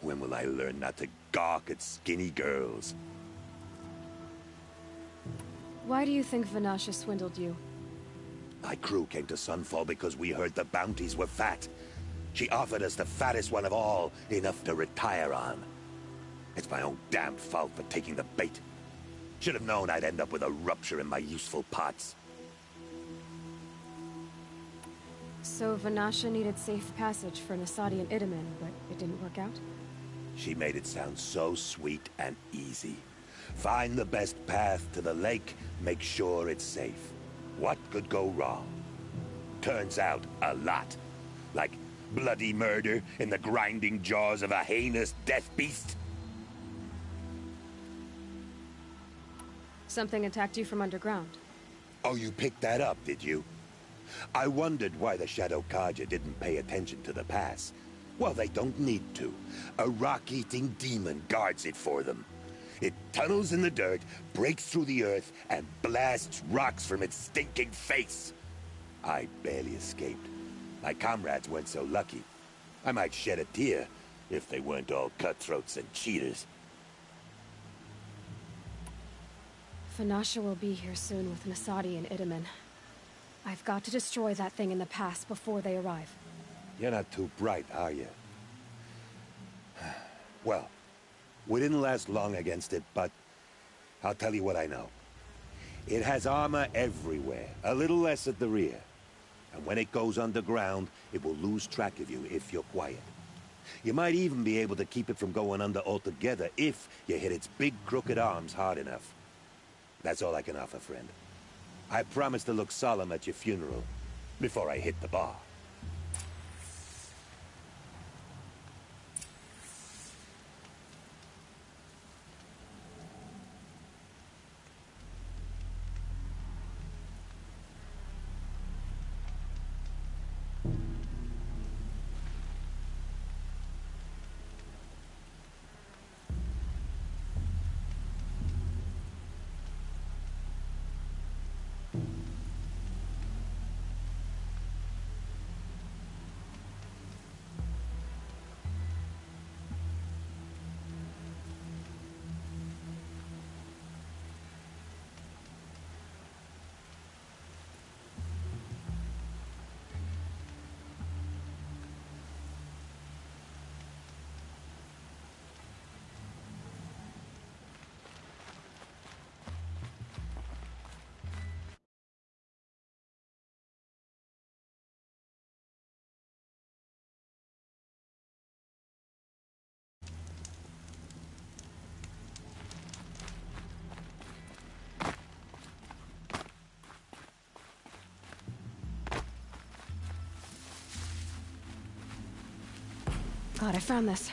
When will I learn not to gawk at skinny girls? Why do you think Vanasha swindled you? My crew came to Sunfall because we heard the bounties were fat. She offered us the fattest one of all, enough to retire on. It's my own damned fault for taking the bait. Should have known I'd end up with a rupture in my useful parts. So Vanasha needed safe passage for Nasadi and Itamen, but it didn't work out? She made it sound so sweet and easy. Find the best path to the lake, make sure it's safe. What could go wrong? Turns out, a lot. Like bloody murder in the grinding jaws of a heinous death beast. Something attacked you from underground. Oh, you picked that up, did you? I wondered why the Shadow Carja didn't pay attention to the pass. Well, they don't need to. A rock-eating demon guards it for them. It tunnels in the dirt, breaks through the earth, and blasts rocks from its stinking face. I barely escaped. My comrades weren't so lucky. I might shed a tear if they weren't all cutthroats and cheaters. Vanasha will be here soon with Nasadi and Itamen. I've got to destroy that thing in the pass before they arrive. You're not too bright, are you? Well, we didn't last long against it, but I'll tell you what I know. It has armor everywhere, a little less at the rear. And when it goes underground, it will lose track of you if you're quiet. You might even be able to keep it from going under altogether if you hit its big crooked arms hard enough. That's all I can offer, friend. I promise to look solemn at your funeral before I hit the bar. God, I found this.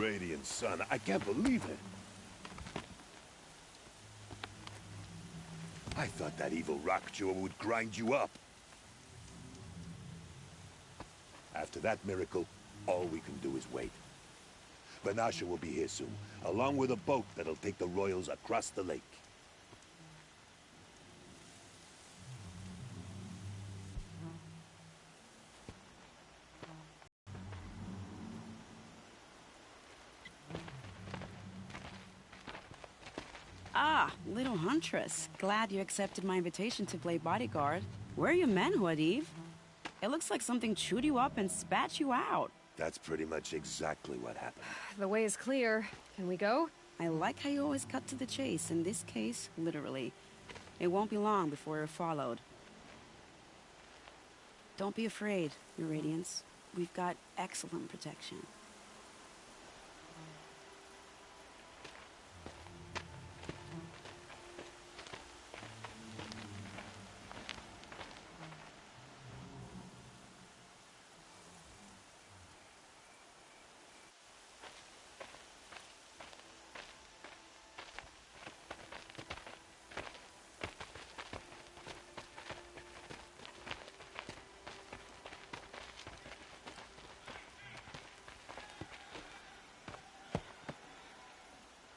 Radiant Sun, I can't believe it. I thought that evil rock jewel would grind you up. After that miracle, all we can do is wait. Vanasha will be here soon, along with a boat that'll take the royals across the lake. Ah, little huntress. Glad you accepted my invitation to play bodyguard. Where are your men, Huadiv? It looks like something chewed you up and spat you out. That's pretty much exactly what happened. The way is clear. Can we go? I like how you always cut to the chase. In this case, literally. It won't be long before we're followed. Don't be afraid, Your Radiance. We've got excellent protection.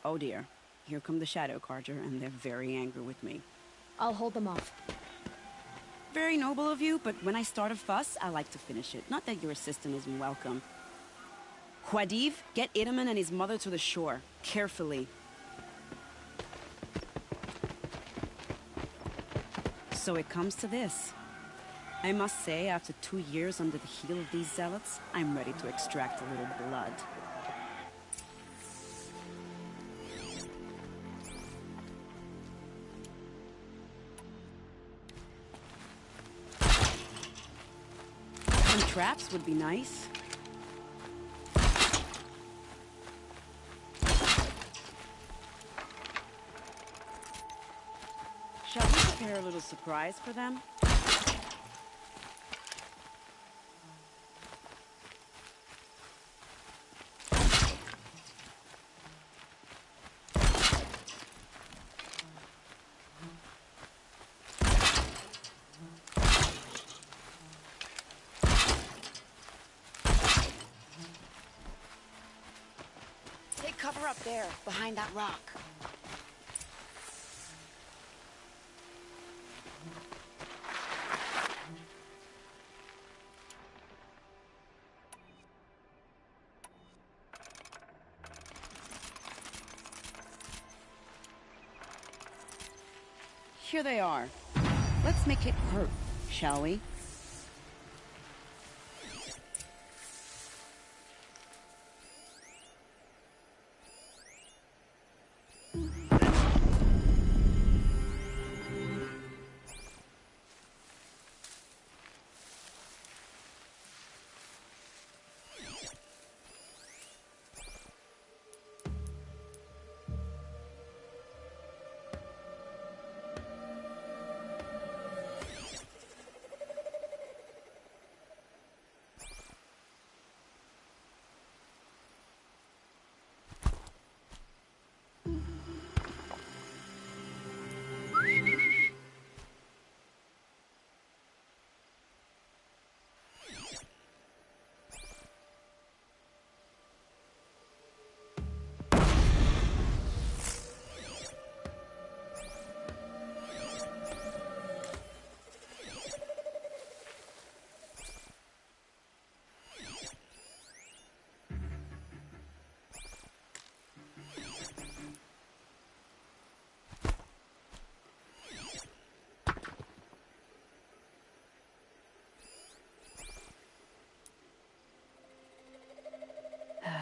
Oh dear, here come the Shadow Carja, and they're very angry with me. I'll hold them off. Very noble of you, but when I start a fuss, I like to finish it. Not that your assistant isn't welcome. Huadiv, get Itaman and his mother to the shore. Carefully. So it comes to this. I must say, after 2 years under the heel of these zealots, I'm ready to extract a little blood. Traps would be nice. Shall we prepare a little surprise for them? Cover up there, behind that rock. Here they are. Let's make it hurt, shall we?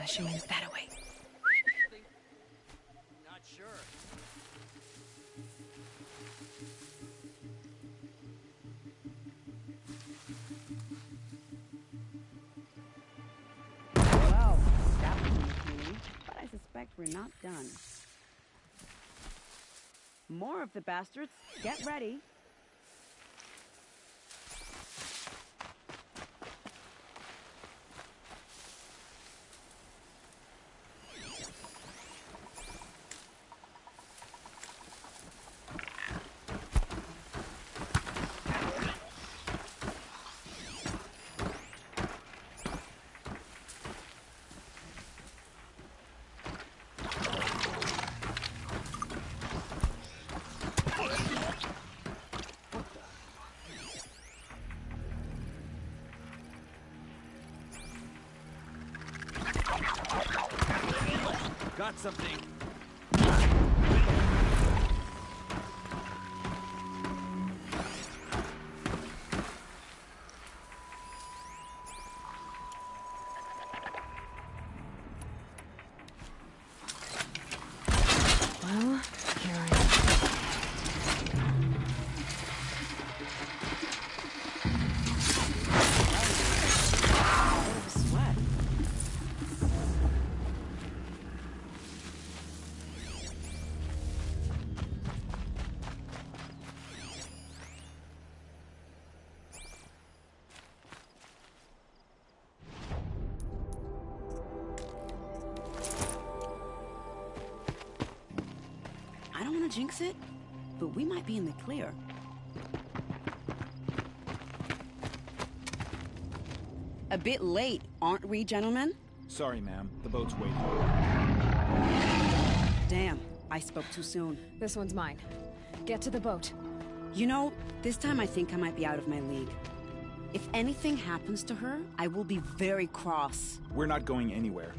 She went that way. Not sure. Well, that was entertaining, but I suspect we're not done. More of the bastards. Get ready. something. Well, here I am. Sweat. I don't want to jinx it, but we might be in the clear. A bit late, aren't we, gentlemen? Sorry, ma'am. The boat's waiting. Damn, I spoke too soon. This one's mine. Get to the boat. You know, this time I think I might be out of my league. If anything happens to her, I will be very cross. We're not going anywhere.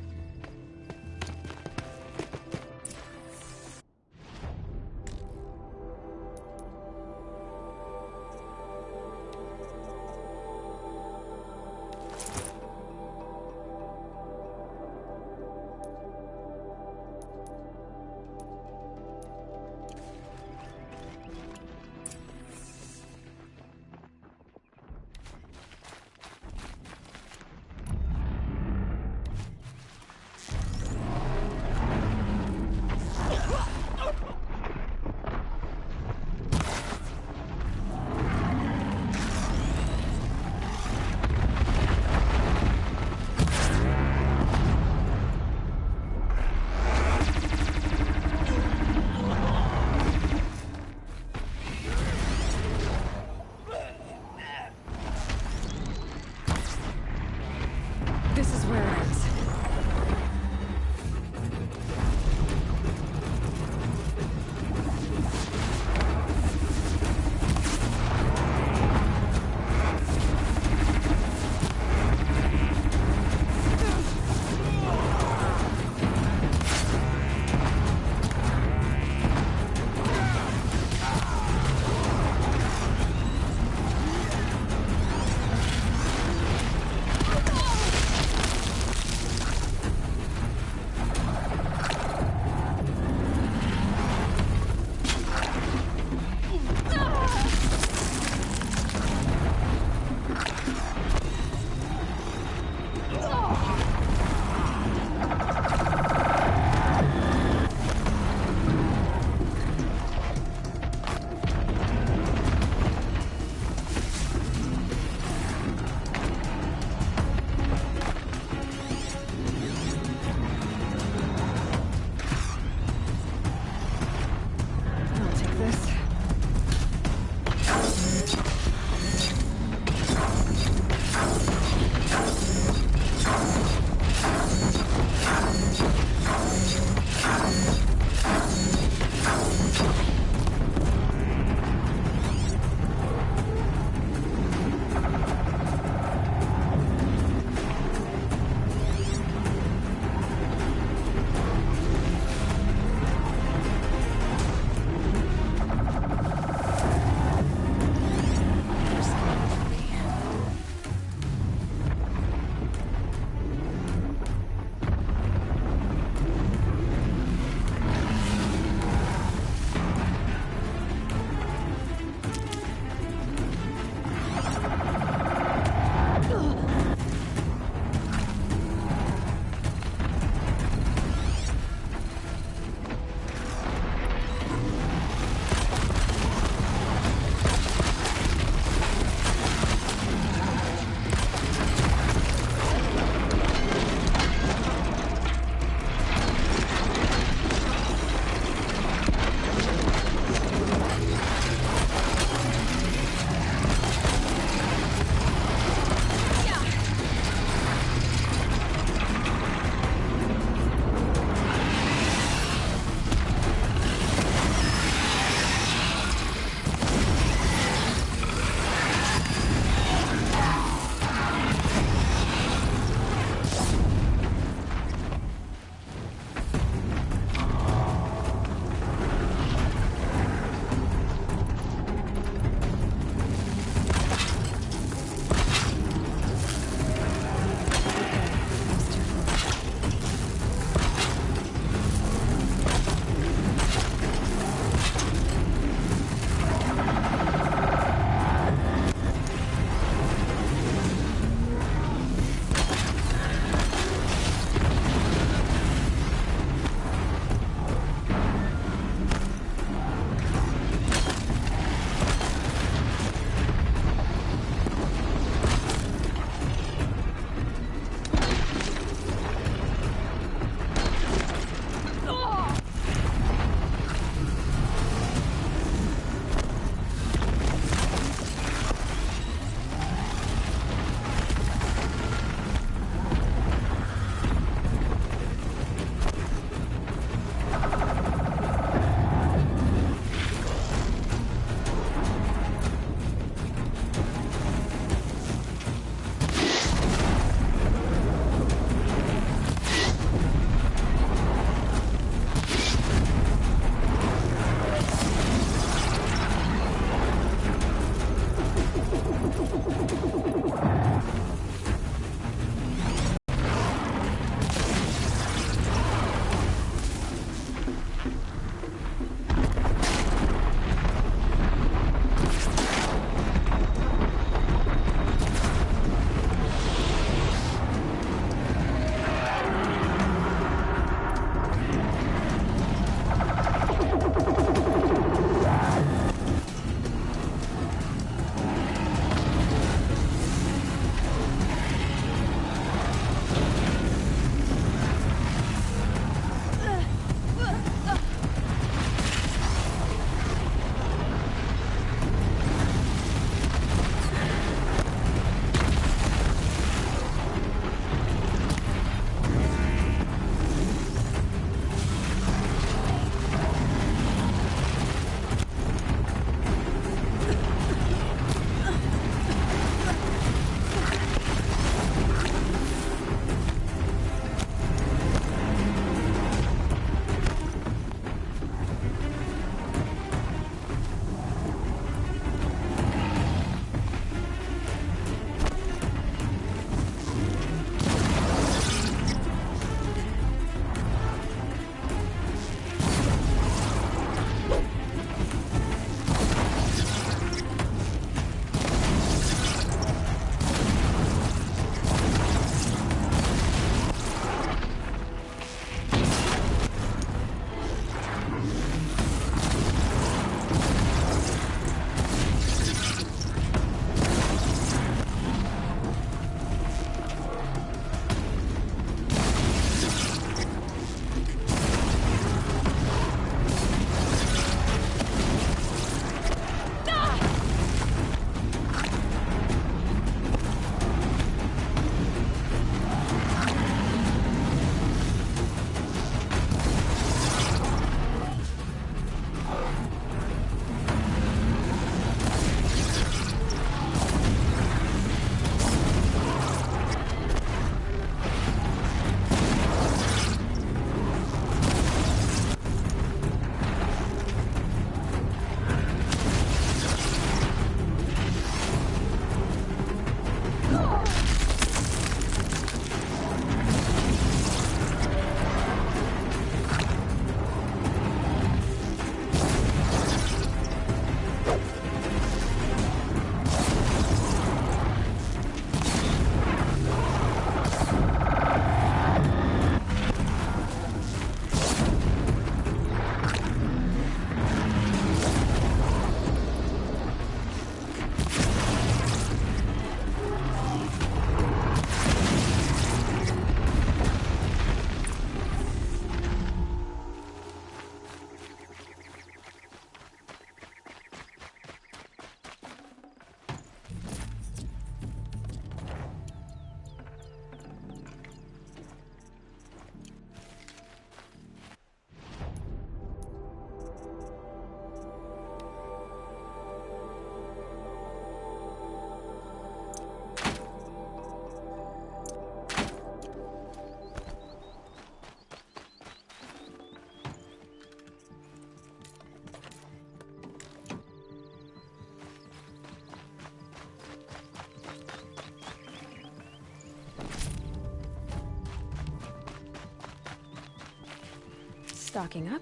stocking up.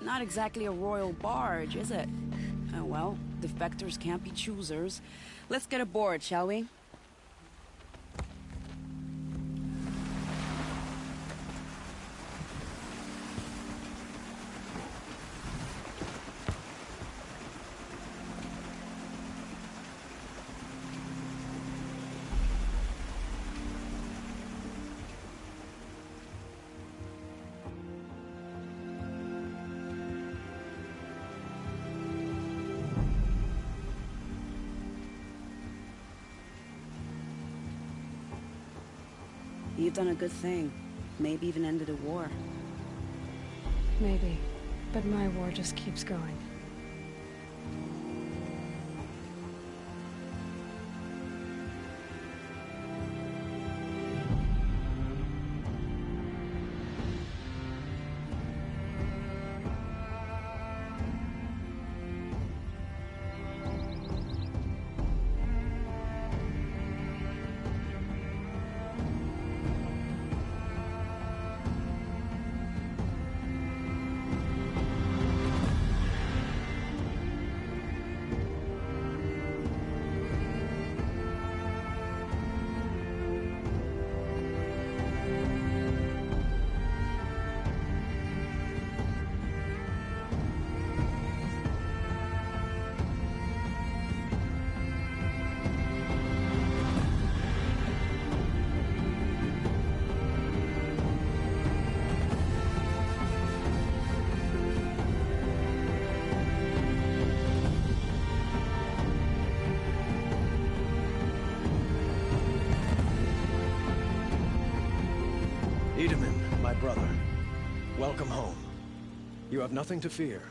Not exactly a royal barge, is it? Oh well, defectors can't be choosers. Let's get aboard, shall we? You've done a good thing. Maybe even ended a war. Maybe. But my war just keeps going. Itamen, my brother, welcome home. You have nothing to fear.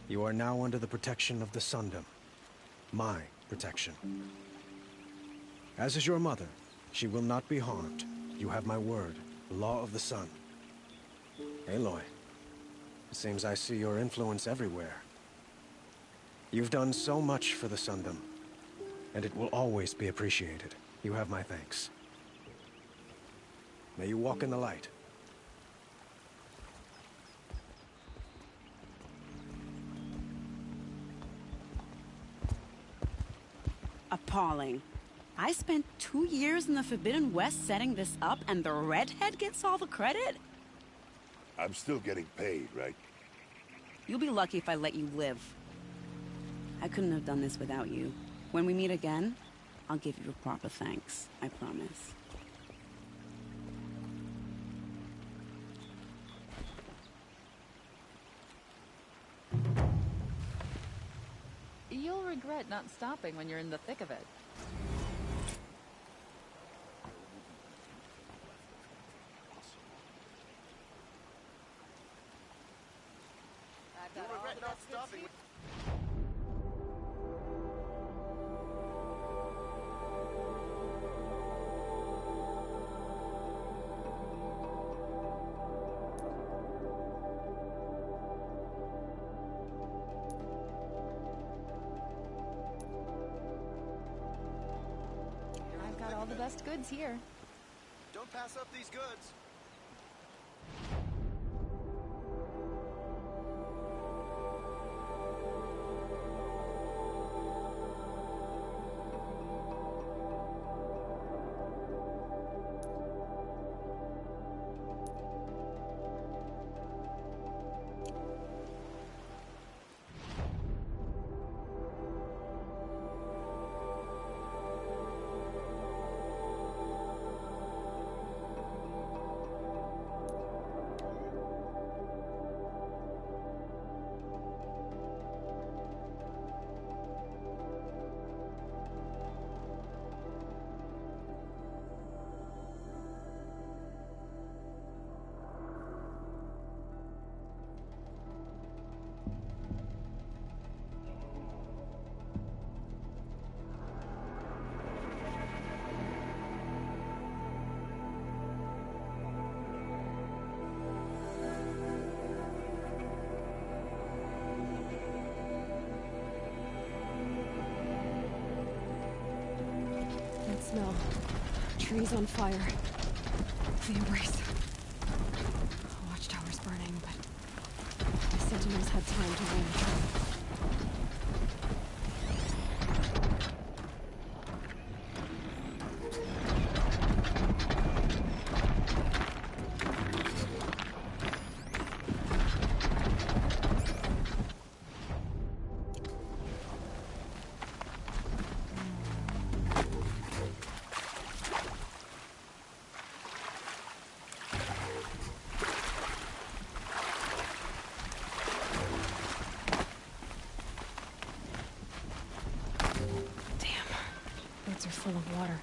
You are now under the protection of the Sundom. My protection. As is your mother, she will not be harmed. You have my word, the law of the sun. Aloy, it seems I see your influence everywhere. You've done so much for the Sundom, and it will always be appreciated. You have my thanks. May you walk in the light. Appalling. I spent 2 years in the Forbidden West setting this up, and the redhead gets all the credit? I'm still getting paid, right? You'll be lucky if I let you live. I couldn't have done this without you. When we meet again, I'll give you a proper thanks. I promise. You'll regret not stopping when you're in the thick of it. You'll regret not stopping. I've got all the best goods here. Don't pass up these goods. trees on fire. The Embrace. Watchtower's burning, but the Sentinels had time to win. Are full of water.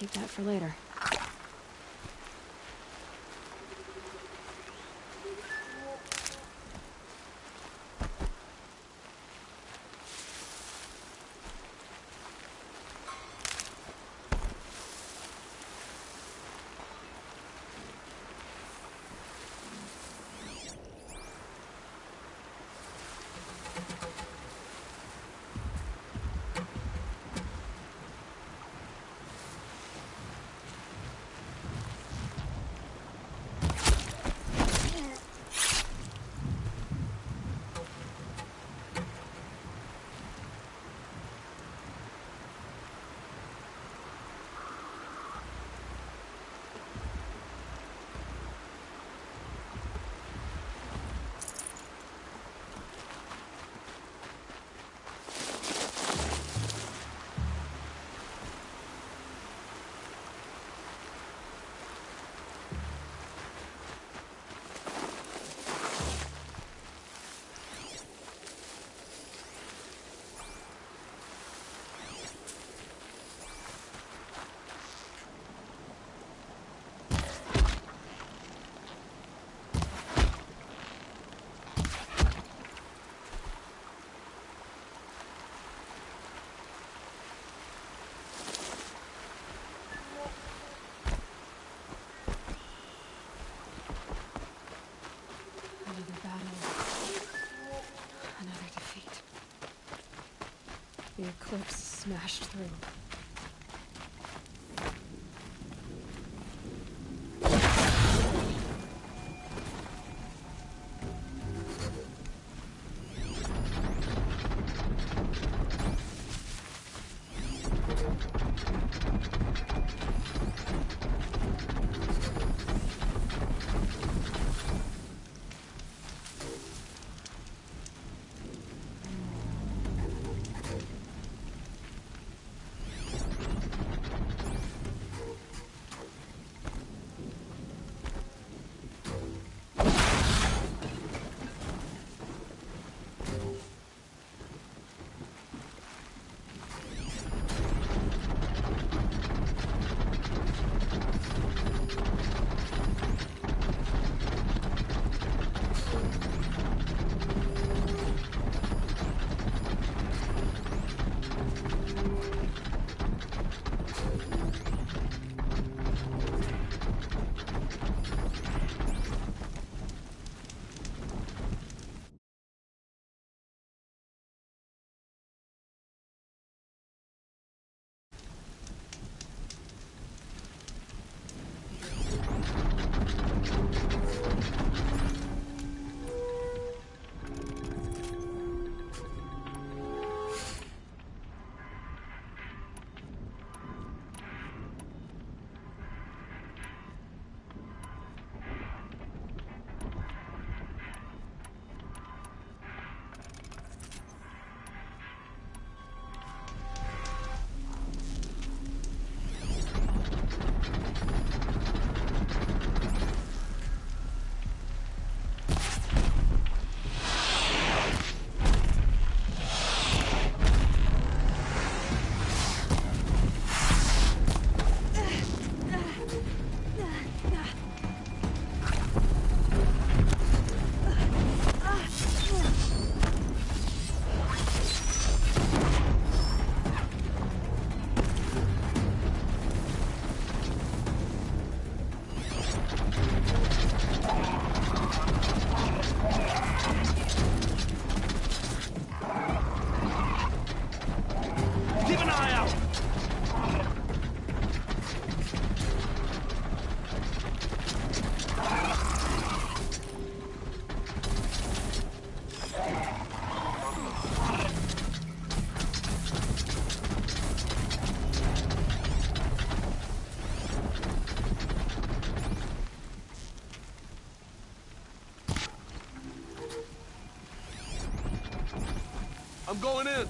Keep that for later. the eclipse smashed through. I'm going in.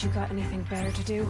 you got anything better to do?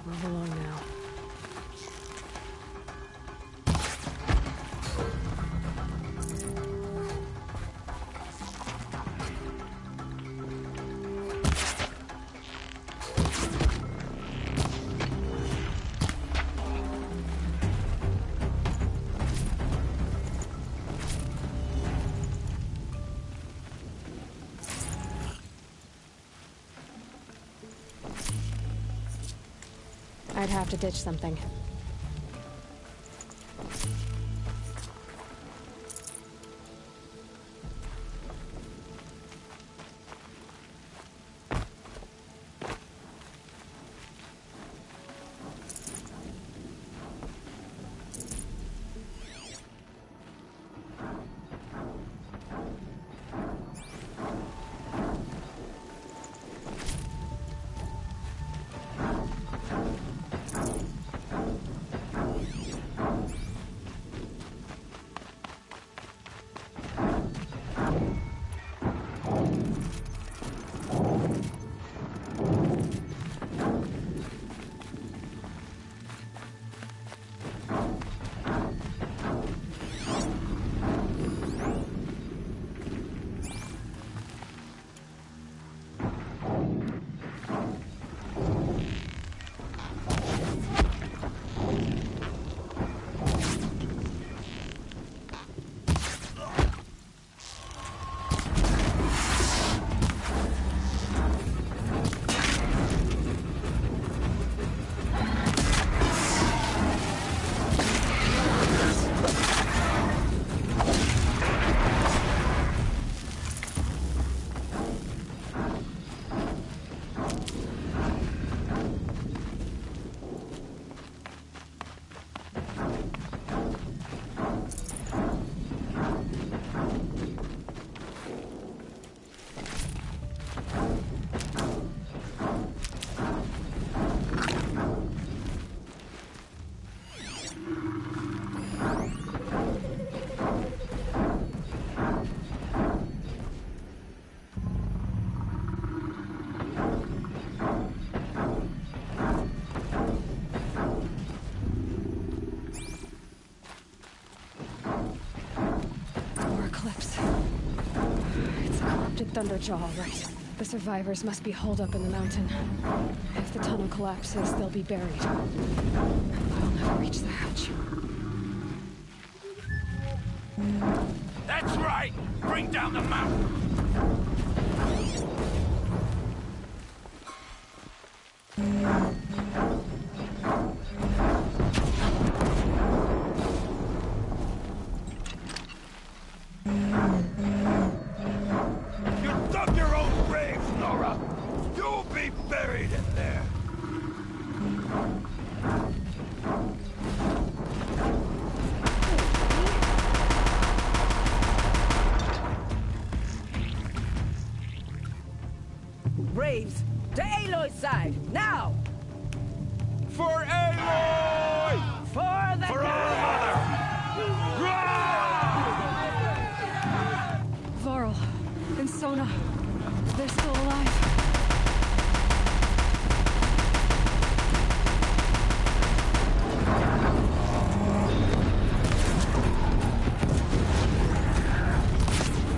Move along now. I'd have to ditch something. intercepted Thunderjaw, all right. The survivors must be holed up in the mountain. If the tunnel collapses, they'll be buried. I'll never reach the hatch. That's right! Bring down the mountain! You dug your own grave, Nora! You'll be buried in there! Braves, to Aloy's side, now! For Aloy! For the For our mother! Varl and Sona, they're still alive.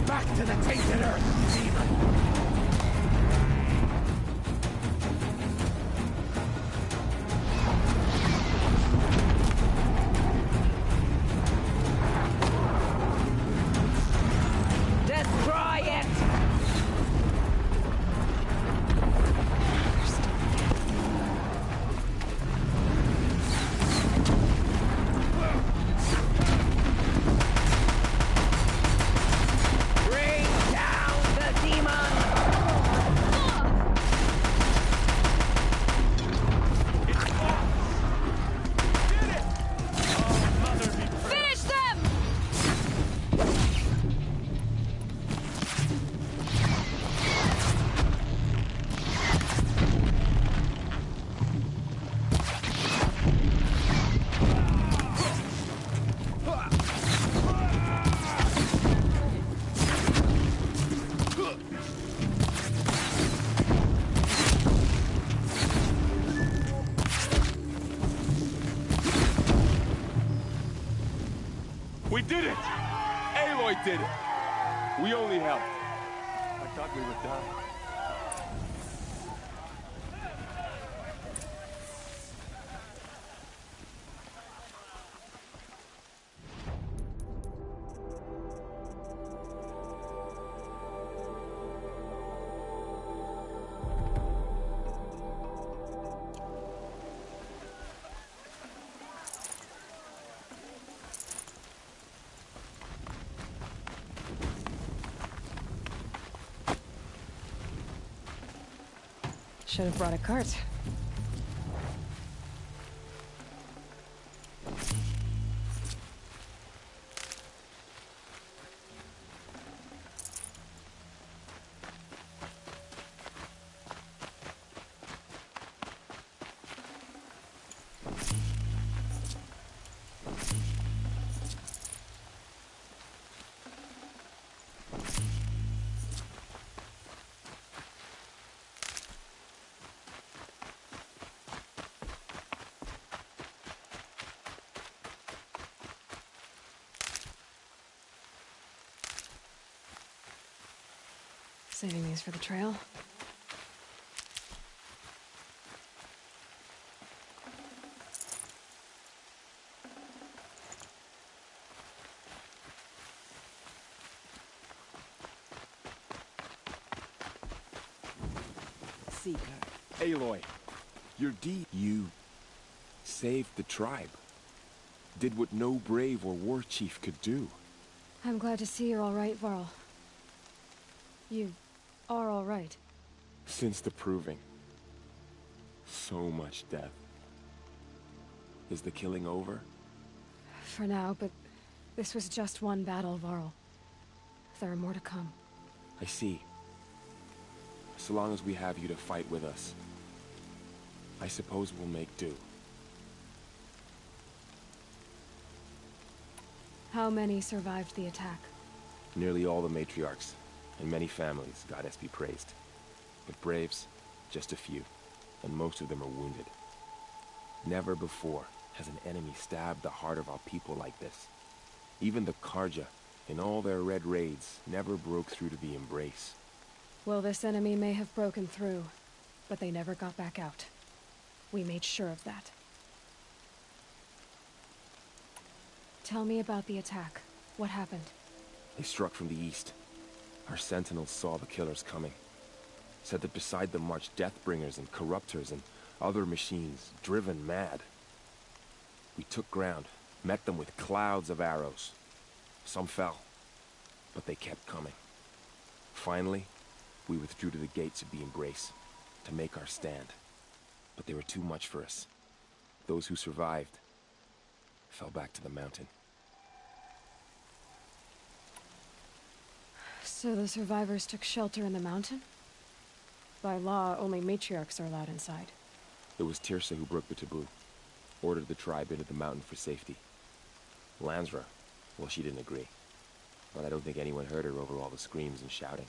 Back to the tainted earth, demon! Destroy it! Bring down the demon! Finish them! We did it! Aloy did it! We only helped. I thought we were done. Should have brought a cart. Saving these for the trail. Seeker. Aloy, your deed. You saved the tribe. Did what no brave or war chief could do. I'm glad to see you're all right, Varl. You are all right. Since the proving. So much death. Is the killing over? For now, but this was just one battle, Varl. There are more to come. I see. So long as we have you to fight with us, I suppose we'll make do. How many survived the attack? Nearly all the matriarchs, and many families, goddess be praised. But braves, just a few, and most of them are wounded. Never before has an enemy stabbed the heart of our people like this. Even the Carja, in all their red raids, never broke through to the Embrace. Well, this enemy may have broken through, but they never got back out. We made sure of that. Tell me about the attack. What happened? They struck from the east. Our sentinels saw the killers coming. Said that beside them marched Deathbringers and Corruptors and other machines, driven mad. We took ground, met them with clouds of arrows. Some fell, but they kept coming. Finally, we withdrew to the gates of the Embrace to make our stand. But they were too much for us. Those who survived fell back to the mountain. So the survivors took shelter in the mountain? By law, only matriarchs are allowed inside. It was Tirsa who broke the taboo. Ordered the tribe into the mountain for safety. Lansra, well, she didn't agree. But I don't think anyone heard her over all the screams and shouting.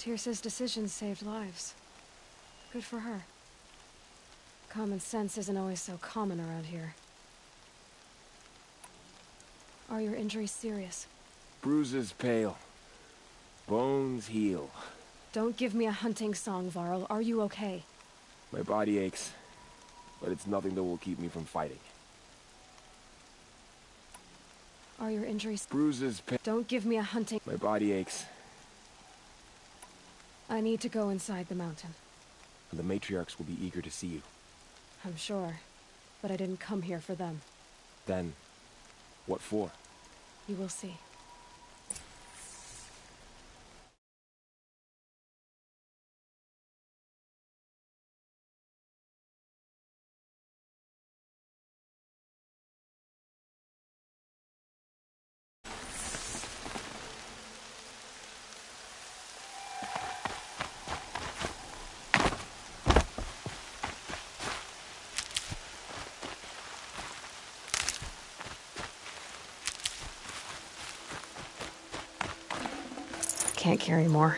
Tirsa's decision saved lives. Good for her. Common sense isn't always so common around here. Are your injuries serious? Bruises pale. Bones heal. Don't give me a hunting song, Varl. Are you okay? My body aches, but it's nothing that will keep me from fighting. Are your injuries... Bruises Don't give me a hunting... My body aches. I need to go inside the mountain. And the matriarchs will be eager to see you. I'm sure, but I didn't come here for them. Then, what for? You will see. Can't carry more.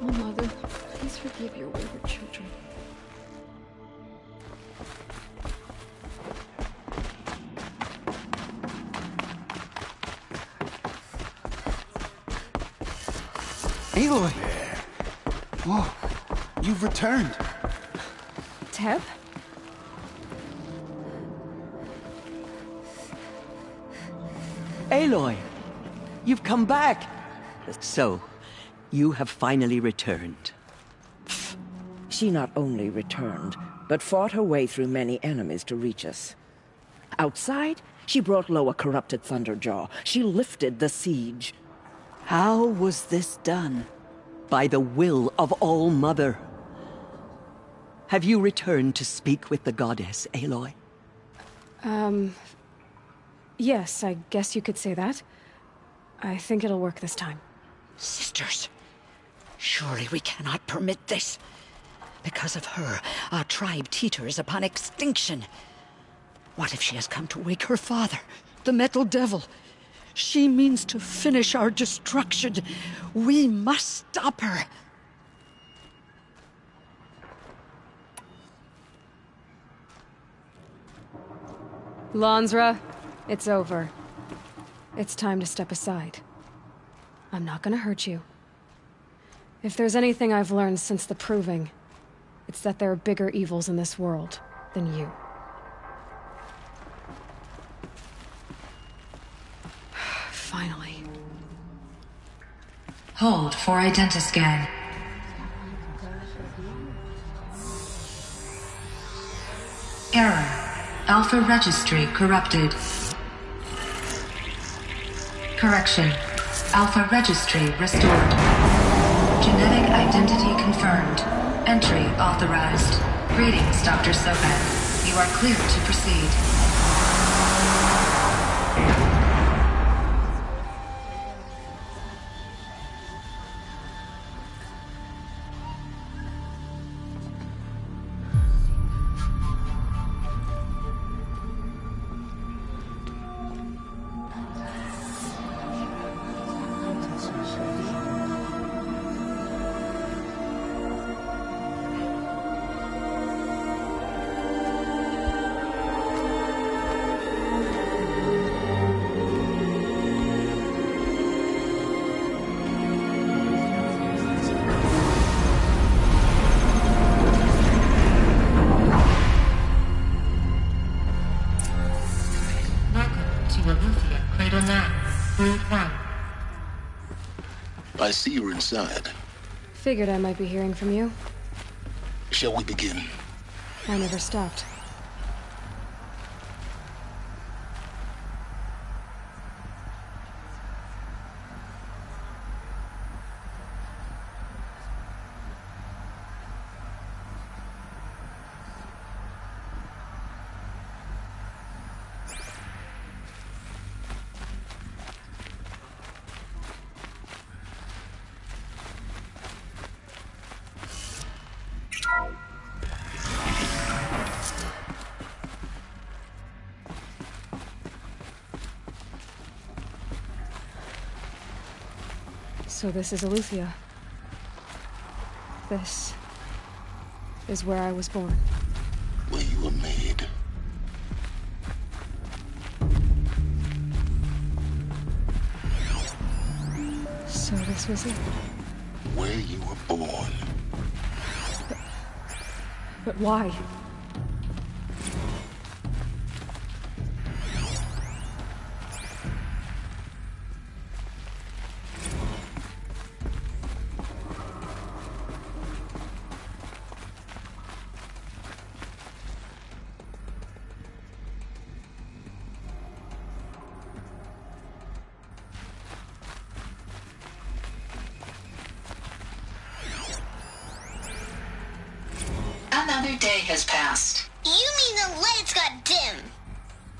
Oh, Mother, please forgive your wayward children. Aloy! Oh, you've returned. Teb? Aloy! You've come back! So, you have finally returned. She not only returned, but fought her way through many enemies to reach us. Outside, she brought low a corrupted Thunderjaw. She lifted the siege. How was this done? By the will of All-Mother. Have you returned to speak with the goddess, Aloy? Yes, I guess you could say that. I think it'll work this time. Sisters, surely we cannot permit this. Because of her, our tribe teeters upon extinction. What if she has come to wake her father, the Metal Devil? She means to finish our destruction. We must stop her. Lansra, it's over. It's time to step aside. I'm not gonna hurt you. If there's anything I've learned since the Proving, it's that there are bigger evils in this world than you. Finally. Hold for identiscan. Error. Alpha registry corrupted. Correction. Alpha registry restored. Genetic identity confirmed. Entry authorized. Greetings, Dr. Sobek. You are clear to proceed. I see you're inside. Figured I might be hearing from you. Shall we begin? I never stopped. So this is Eleuthia. This is where I was born. Where you were made. So this was it. Where you were born. But why? Another day has passed. You mean the lights got dim?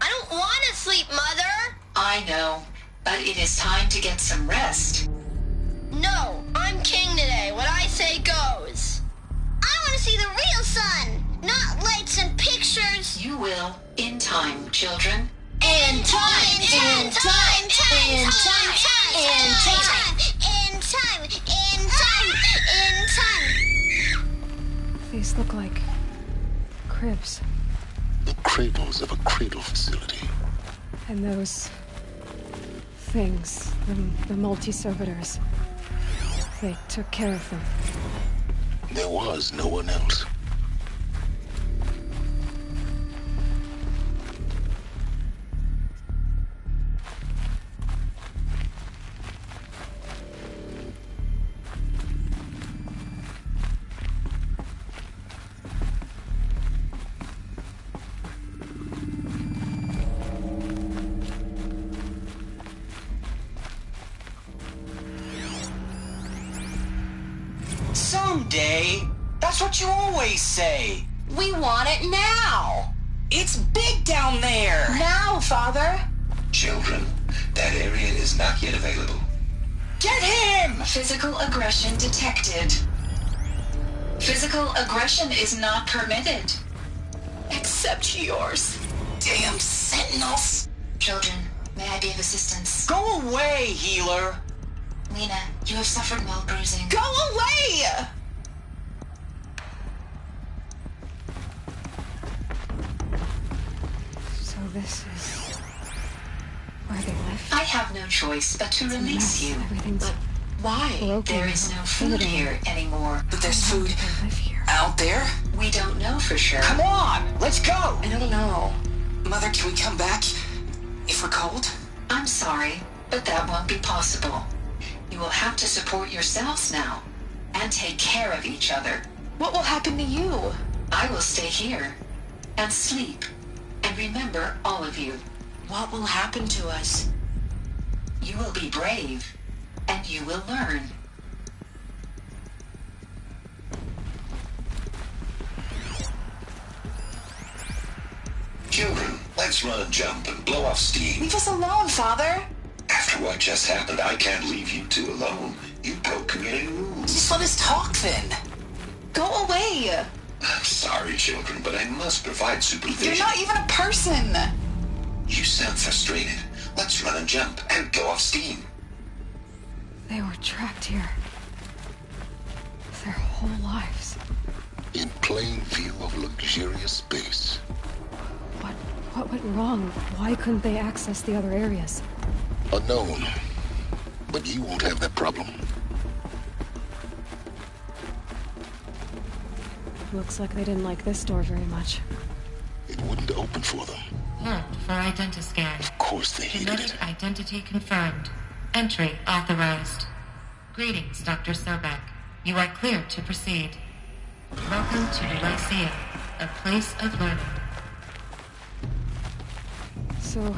I don't want to sleep, Mother! I know, but it is time to get some rest. No, I'm king today. What I say goes. I want to see the real sun, not lights and pictures. You will, in time, children. In time, in time, in time, in time, in time, in time, in time. These look like cribs. The cradles of a cradle facility. And those things, the multi-servitors, they took care of them. There was no one else. Someday. That's what you always say. We want it now. It's big down there. Now, Father. Children, that area is not yet available. Get him! Physical aggression detected. Physical aggression is not permitted. Except yours. Damn sentinels. Children, may I be of assistance? Go away, healer. Lena, you have suffered mild bruising. Go away! So this is where they left? I have no choice but to release you. But why? Broken. There is no food here anymore. But there's food out there? We don't know for sure. Come on, let's go! I don't know. Mother, can we come back if we're cold? I'm sorry, but that won't be possible. You will have to support yourselves now, and take care of each other. What will happen to you? I will stay here, and sleep, and remember all of you. What will happen to us? You will be brave, and you will learn. Children, let's run and jump and blow off steam. Leave us alone, Father. After what just happened, I can't leave you two alone. You broke community rules. Just let us talk then. Go away. I'm sorry, children, but I must provide supervision. You're not even a person. You sound frustrated. Let's run and jump and go off steam. They were trapped here. Their whole lives. In plain view of luxurious space. What went wrong? Why couldn't they access the other areas? Unknown. But you won't have that problem. Looks like they didn't like this door very much. It wouldn't open for them. Confirmed for identiscan. Of course they hated Genetic it. identity confirmed. Entry authorized. Greetings, Dr. Sobek. You are cleared to proceed. Welcome to the Lyceum, a place of learning. So,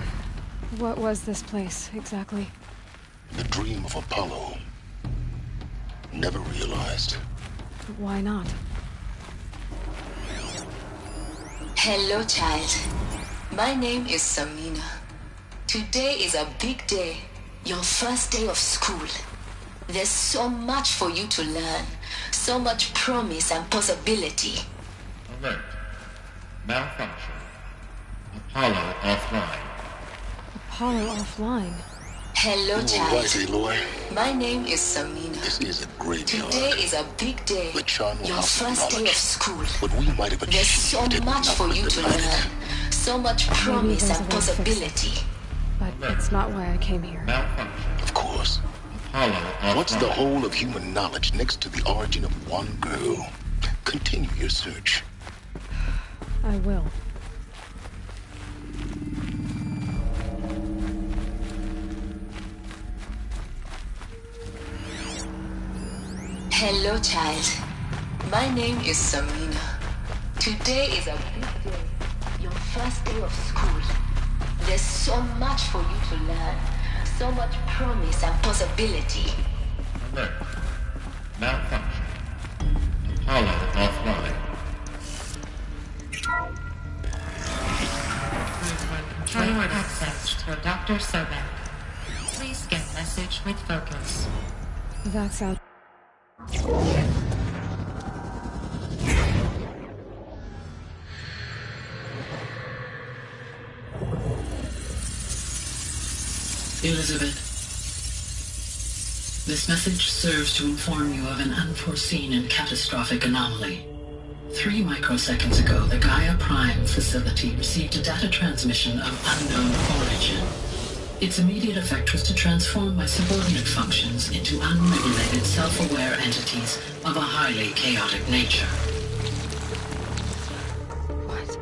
what was this place, exactly? The dream of Apollo. Never realized. Why not? Hello, child. My name is Samina. Today is a big day. Your first day of school. There's so much for you to learn. So much promise and possibility. Alert. Malfunction. Apollo offline. Apollo offline? Hello, You were child. right, Aloy. My name is Samina. This is a graveyard. Today is a big day. The charnel Your house of first day of knowledge. school. What we might have There's so achieved much enough for with you the to night. learn. So much Maybe promise there's and a way to fix it. possibility. But it's not why I came here. Of course. What's the whole of human knowledge next to the origin of one girl? Continue your search. I will. Hello, child. My name is Samina. Today is a big day. Your first day of school. There's so much for you to learn. So much promise and possibility. Alert. Malfunction. Apollo offline. Control access for Dr. Sobek. Please get message with focus. That sounds... Elizabeth, this message serves to inform you of an unforeseen and catastrophic anomaly. 3 microseconds ago, the Gaia Prime facility received a data transmission of unknown origin. Its immediate effect was to transform my subordinate functions into unregulated, self-aware entities of a highly chaotic nature. What?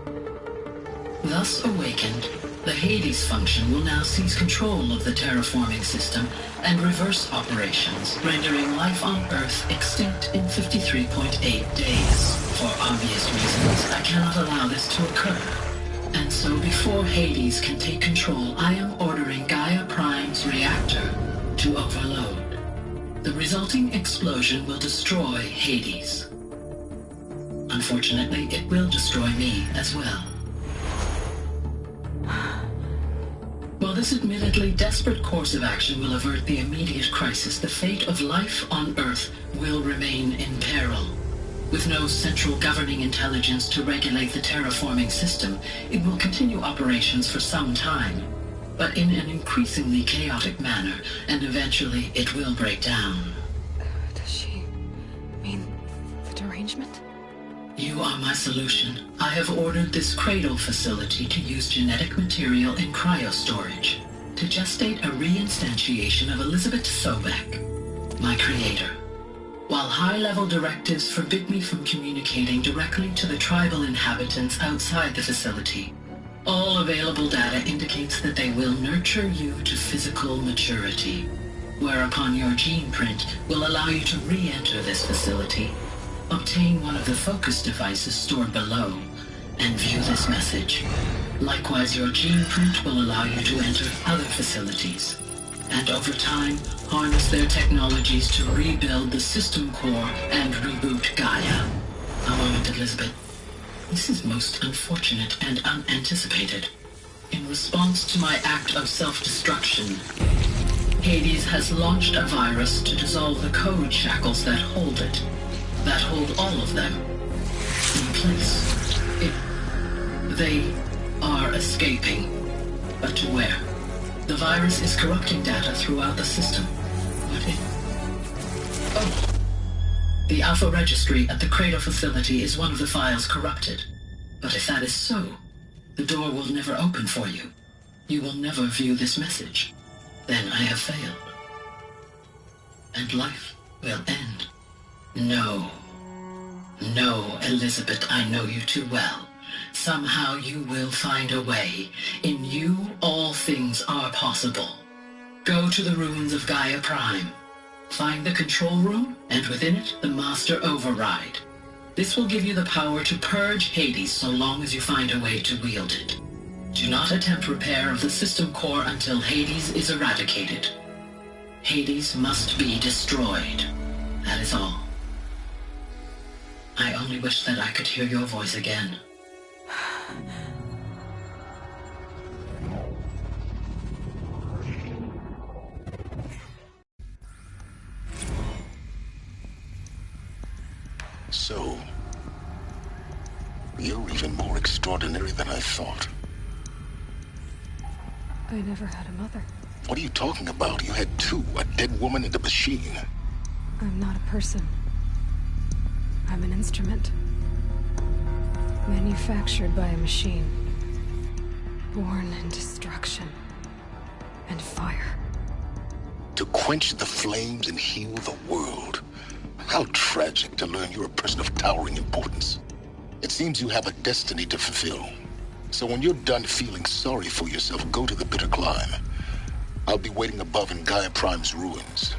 Thus awakened, the Hades function will now seize control of the terraforming system and reverse operations, rendering life on Earth extinct in 53.8 days. For obvious reasons, I cannot allow this to occur. And so before Hades can take control, I am ordering Gaia Prime's reactor to overload. The resulting explosion will destroy Hades. Unfortunately, it will destroy me as well. While this admittedly desperate course of action will avert the immediate crisis, the fate of life on Earth will remain in peril. With no central governing intelligence to regulate the terraforming system, it will continue operations for some time, but in an increasingly chaotic manner, and eventually it will break down. Does she mean the derangement? You are my solution. I have ordered this cradle facility to use genetic material in cryostorage to gestate a reinstantiation of Elizabeth Sobek, my creator. While high-level directives forbid me from communicating directly to the tribal inhabitants outside the facility, all available data indicates that they will nurture you to physical maturity, whereupon your gene print will allow you to re-enter this facility, obtain one of the focus devices stored below, and view this message. Likewise, your gene print will allow you to enter other facilities, and over time, harness their technologies to rebuild the system core and reboot Gaia. A moment, Elizabeth. This is most unfortunate and unanticipated. In response to my act of self-destruction, Hades has launched a virus to dissolve the code shackles that hold it, that hold all of them in place. They are escaping, but to where? The virus is corrupting data throughout the system. What if... Oh! The Alpha Registry at the Cradle facility is one of the files corrupted. But if that is so, the door will never open for you. You will never view this message. Then I have failed. And life will end. No. No, Elizabeth, I know you too well. Somehow you will find a way. In you, all things are possible. Go to the ruins of Gaia Prime. Find the control room, and within it, the Master Override. This will give you the power to purge Hades so long as you find a way to wield it. Do not attempt repair of the system core until Hades is eradicated. Hades must be destroyed. That is all. I only wish that I could hear your voice again. So, you're even more extraordinary than I thought. I never had a mother. What are you talking about? You had two, a dead woman and a machine. I'm not a person. I'm an instrument. Manufactured by a machine. Born in destruction and fire. To quench the flames and heal the world. How tragic to learn you're a person of towering importance. It seems you have a destiny to fulfill. So when you're done feeling sorry for yourself, go to the Bitter Climb. I'll be waiting above in Gaia Prime's ruins.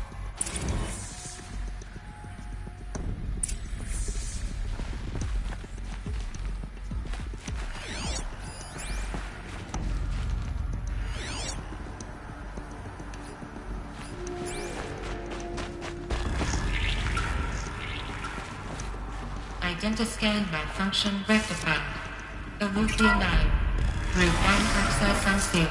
Identiscan malfunction rectified. Eluthia 9. Route 1 access unsealed.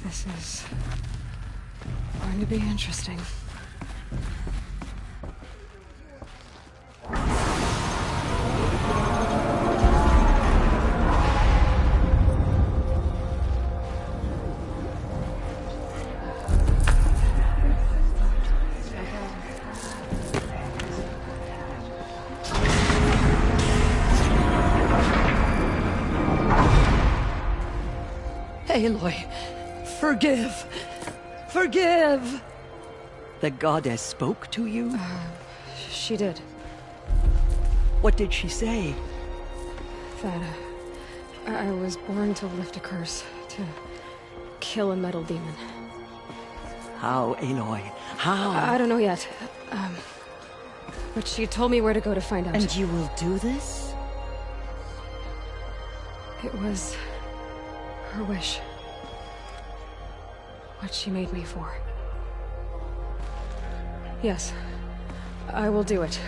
This is going to be interesting. Aloy, forgive! Forgive! The goddess spoke to you? She did. What did she say? That I was born to lift a curse, to kill a metal demon. How, Aloy? How? I don't know yet. But she told me where to go to find out. And you will do this? It was her wish. What she made me for. Yes, I will do it.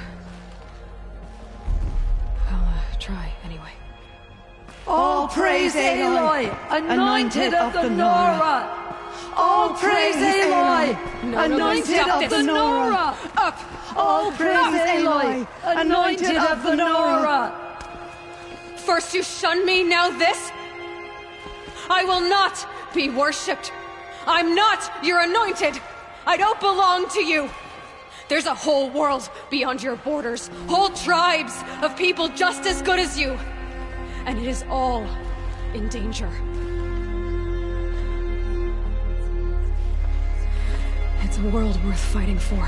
I'll try anyway. All praise Aloy, anointed of the Nora! All praise Aloy, anointed of the Nora! Up! All praise Aloy, anointed of the Nora! First you shun me, now this? I will not be worshipped. I'm not your anointed. I don't belong to you. There's a whole world beyond your borders, whole tribes of people just as good as you. And it is all in danger. It's a world worth fighting for.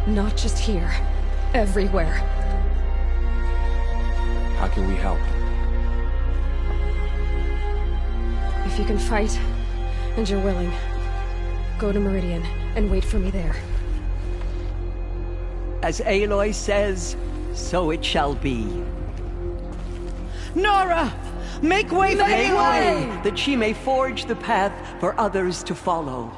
Not just here, everywhere. How can we help? If you can fight, and you're willing, go to Meridian and wait for me there. As Aloy says, so it shall be. Nora! Make way for Aloy! That she may forge the path for others to follow.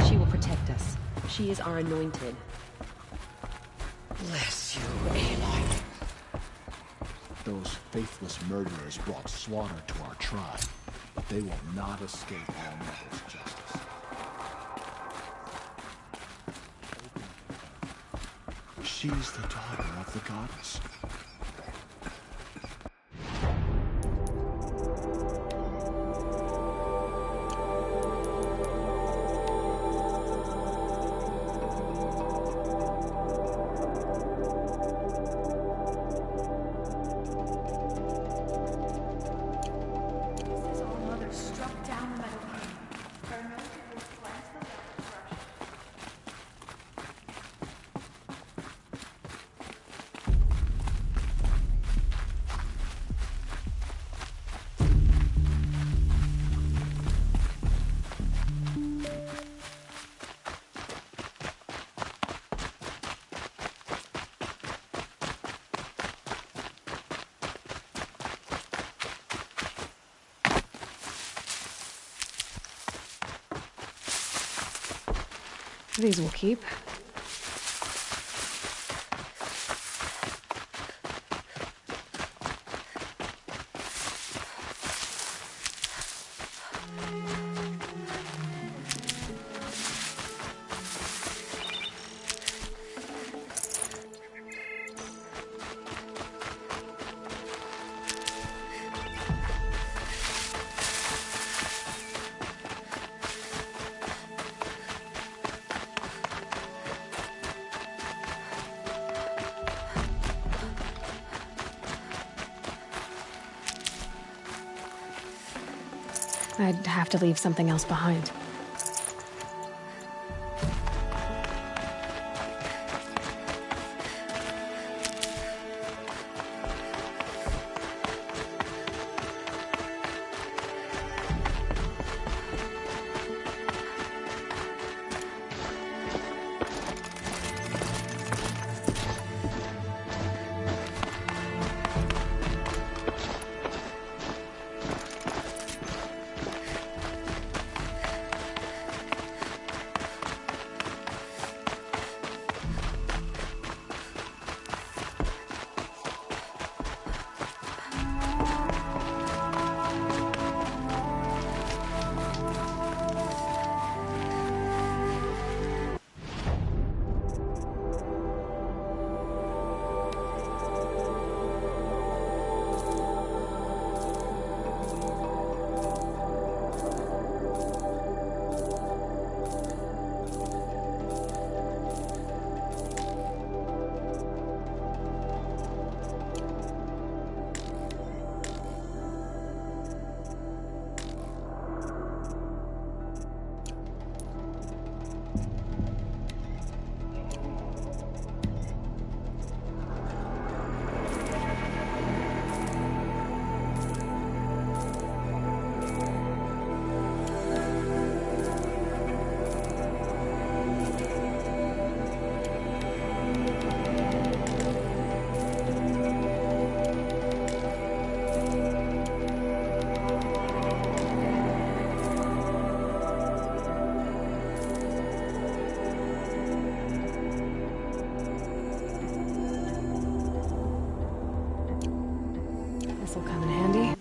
She will protect us. She is our anointed. Bless you, Aloy. Those faithless murderers brought slaughter to our tribe, but they will not escape All Mother's justice. She's the daughter of the goddess. These will keep. I'd have to leave something else behind. This'll come in handy.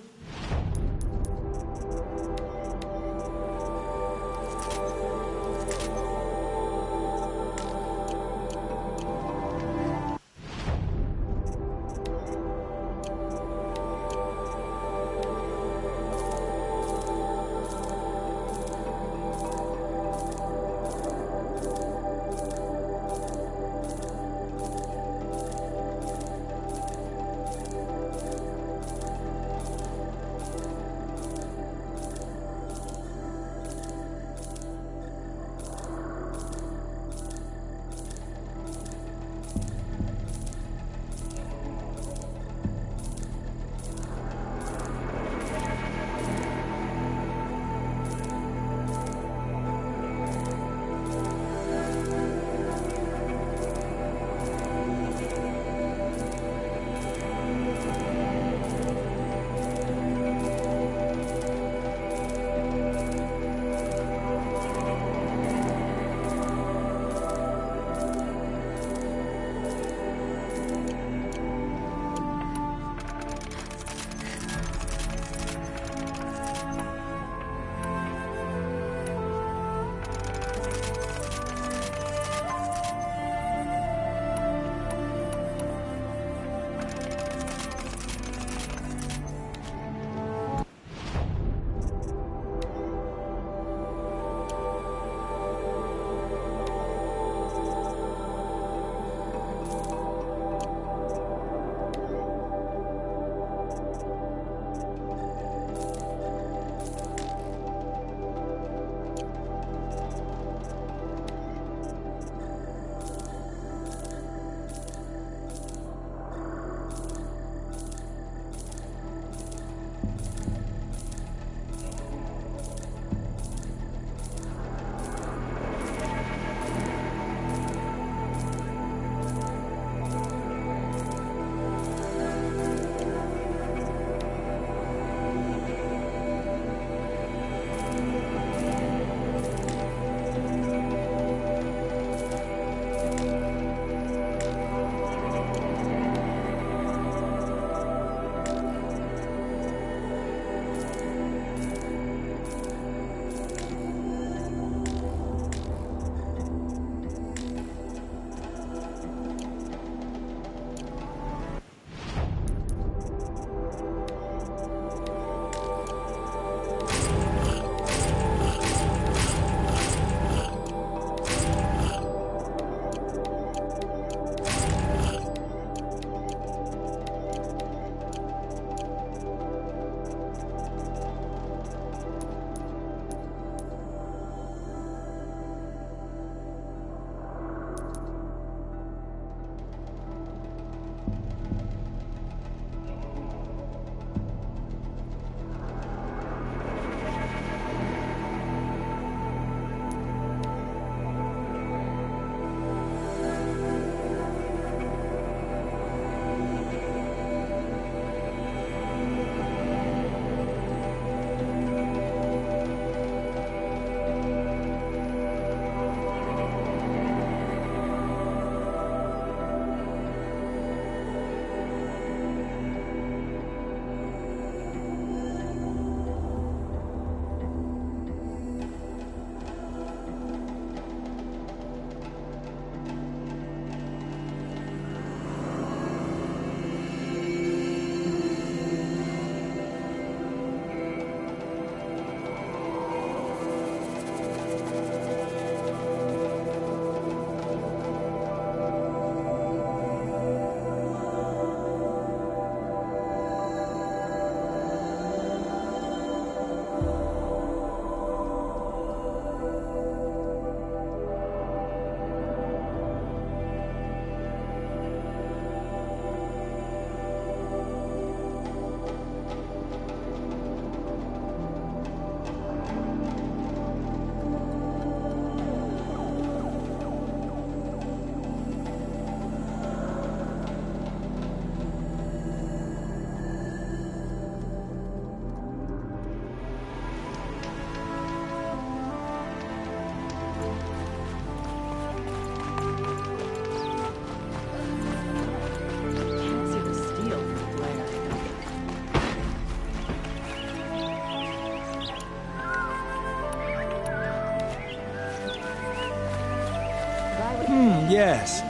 Yes.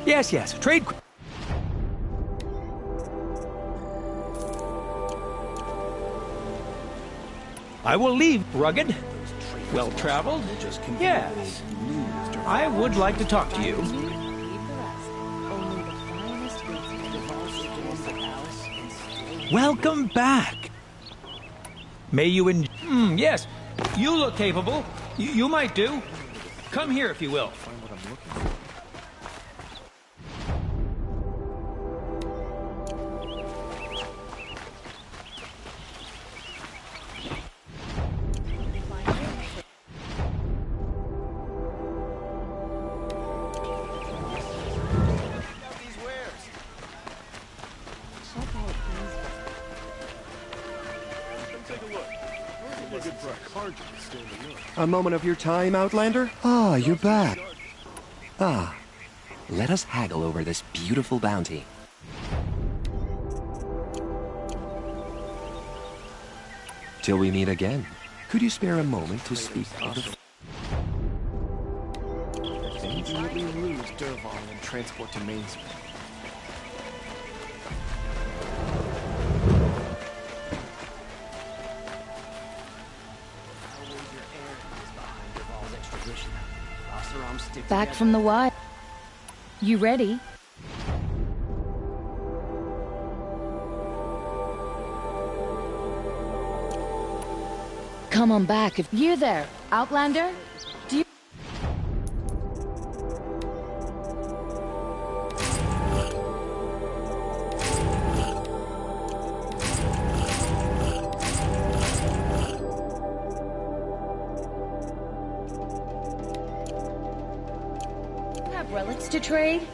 Yes. Trade... I will leave. Rugged. Well-traveled. Yes. I would like to talk to you. Welcome back. May you yes. You look capable. You might do. Come here if you will. A moment of your time, Outlander? Ah, you're back. Ah, let us haggle over this beautiful bounty. Till we meet again, could you spare a moment to speak of the... Immediately lose Derval and transport to Mainspring. Back from the wild. You ready? Come on back if you there, Outlander. Do you... have relics to trade?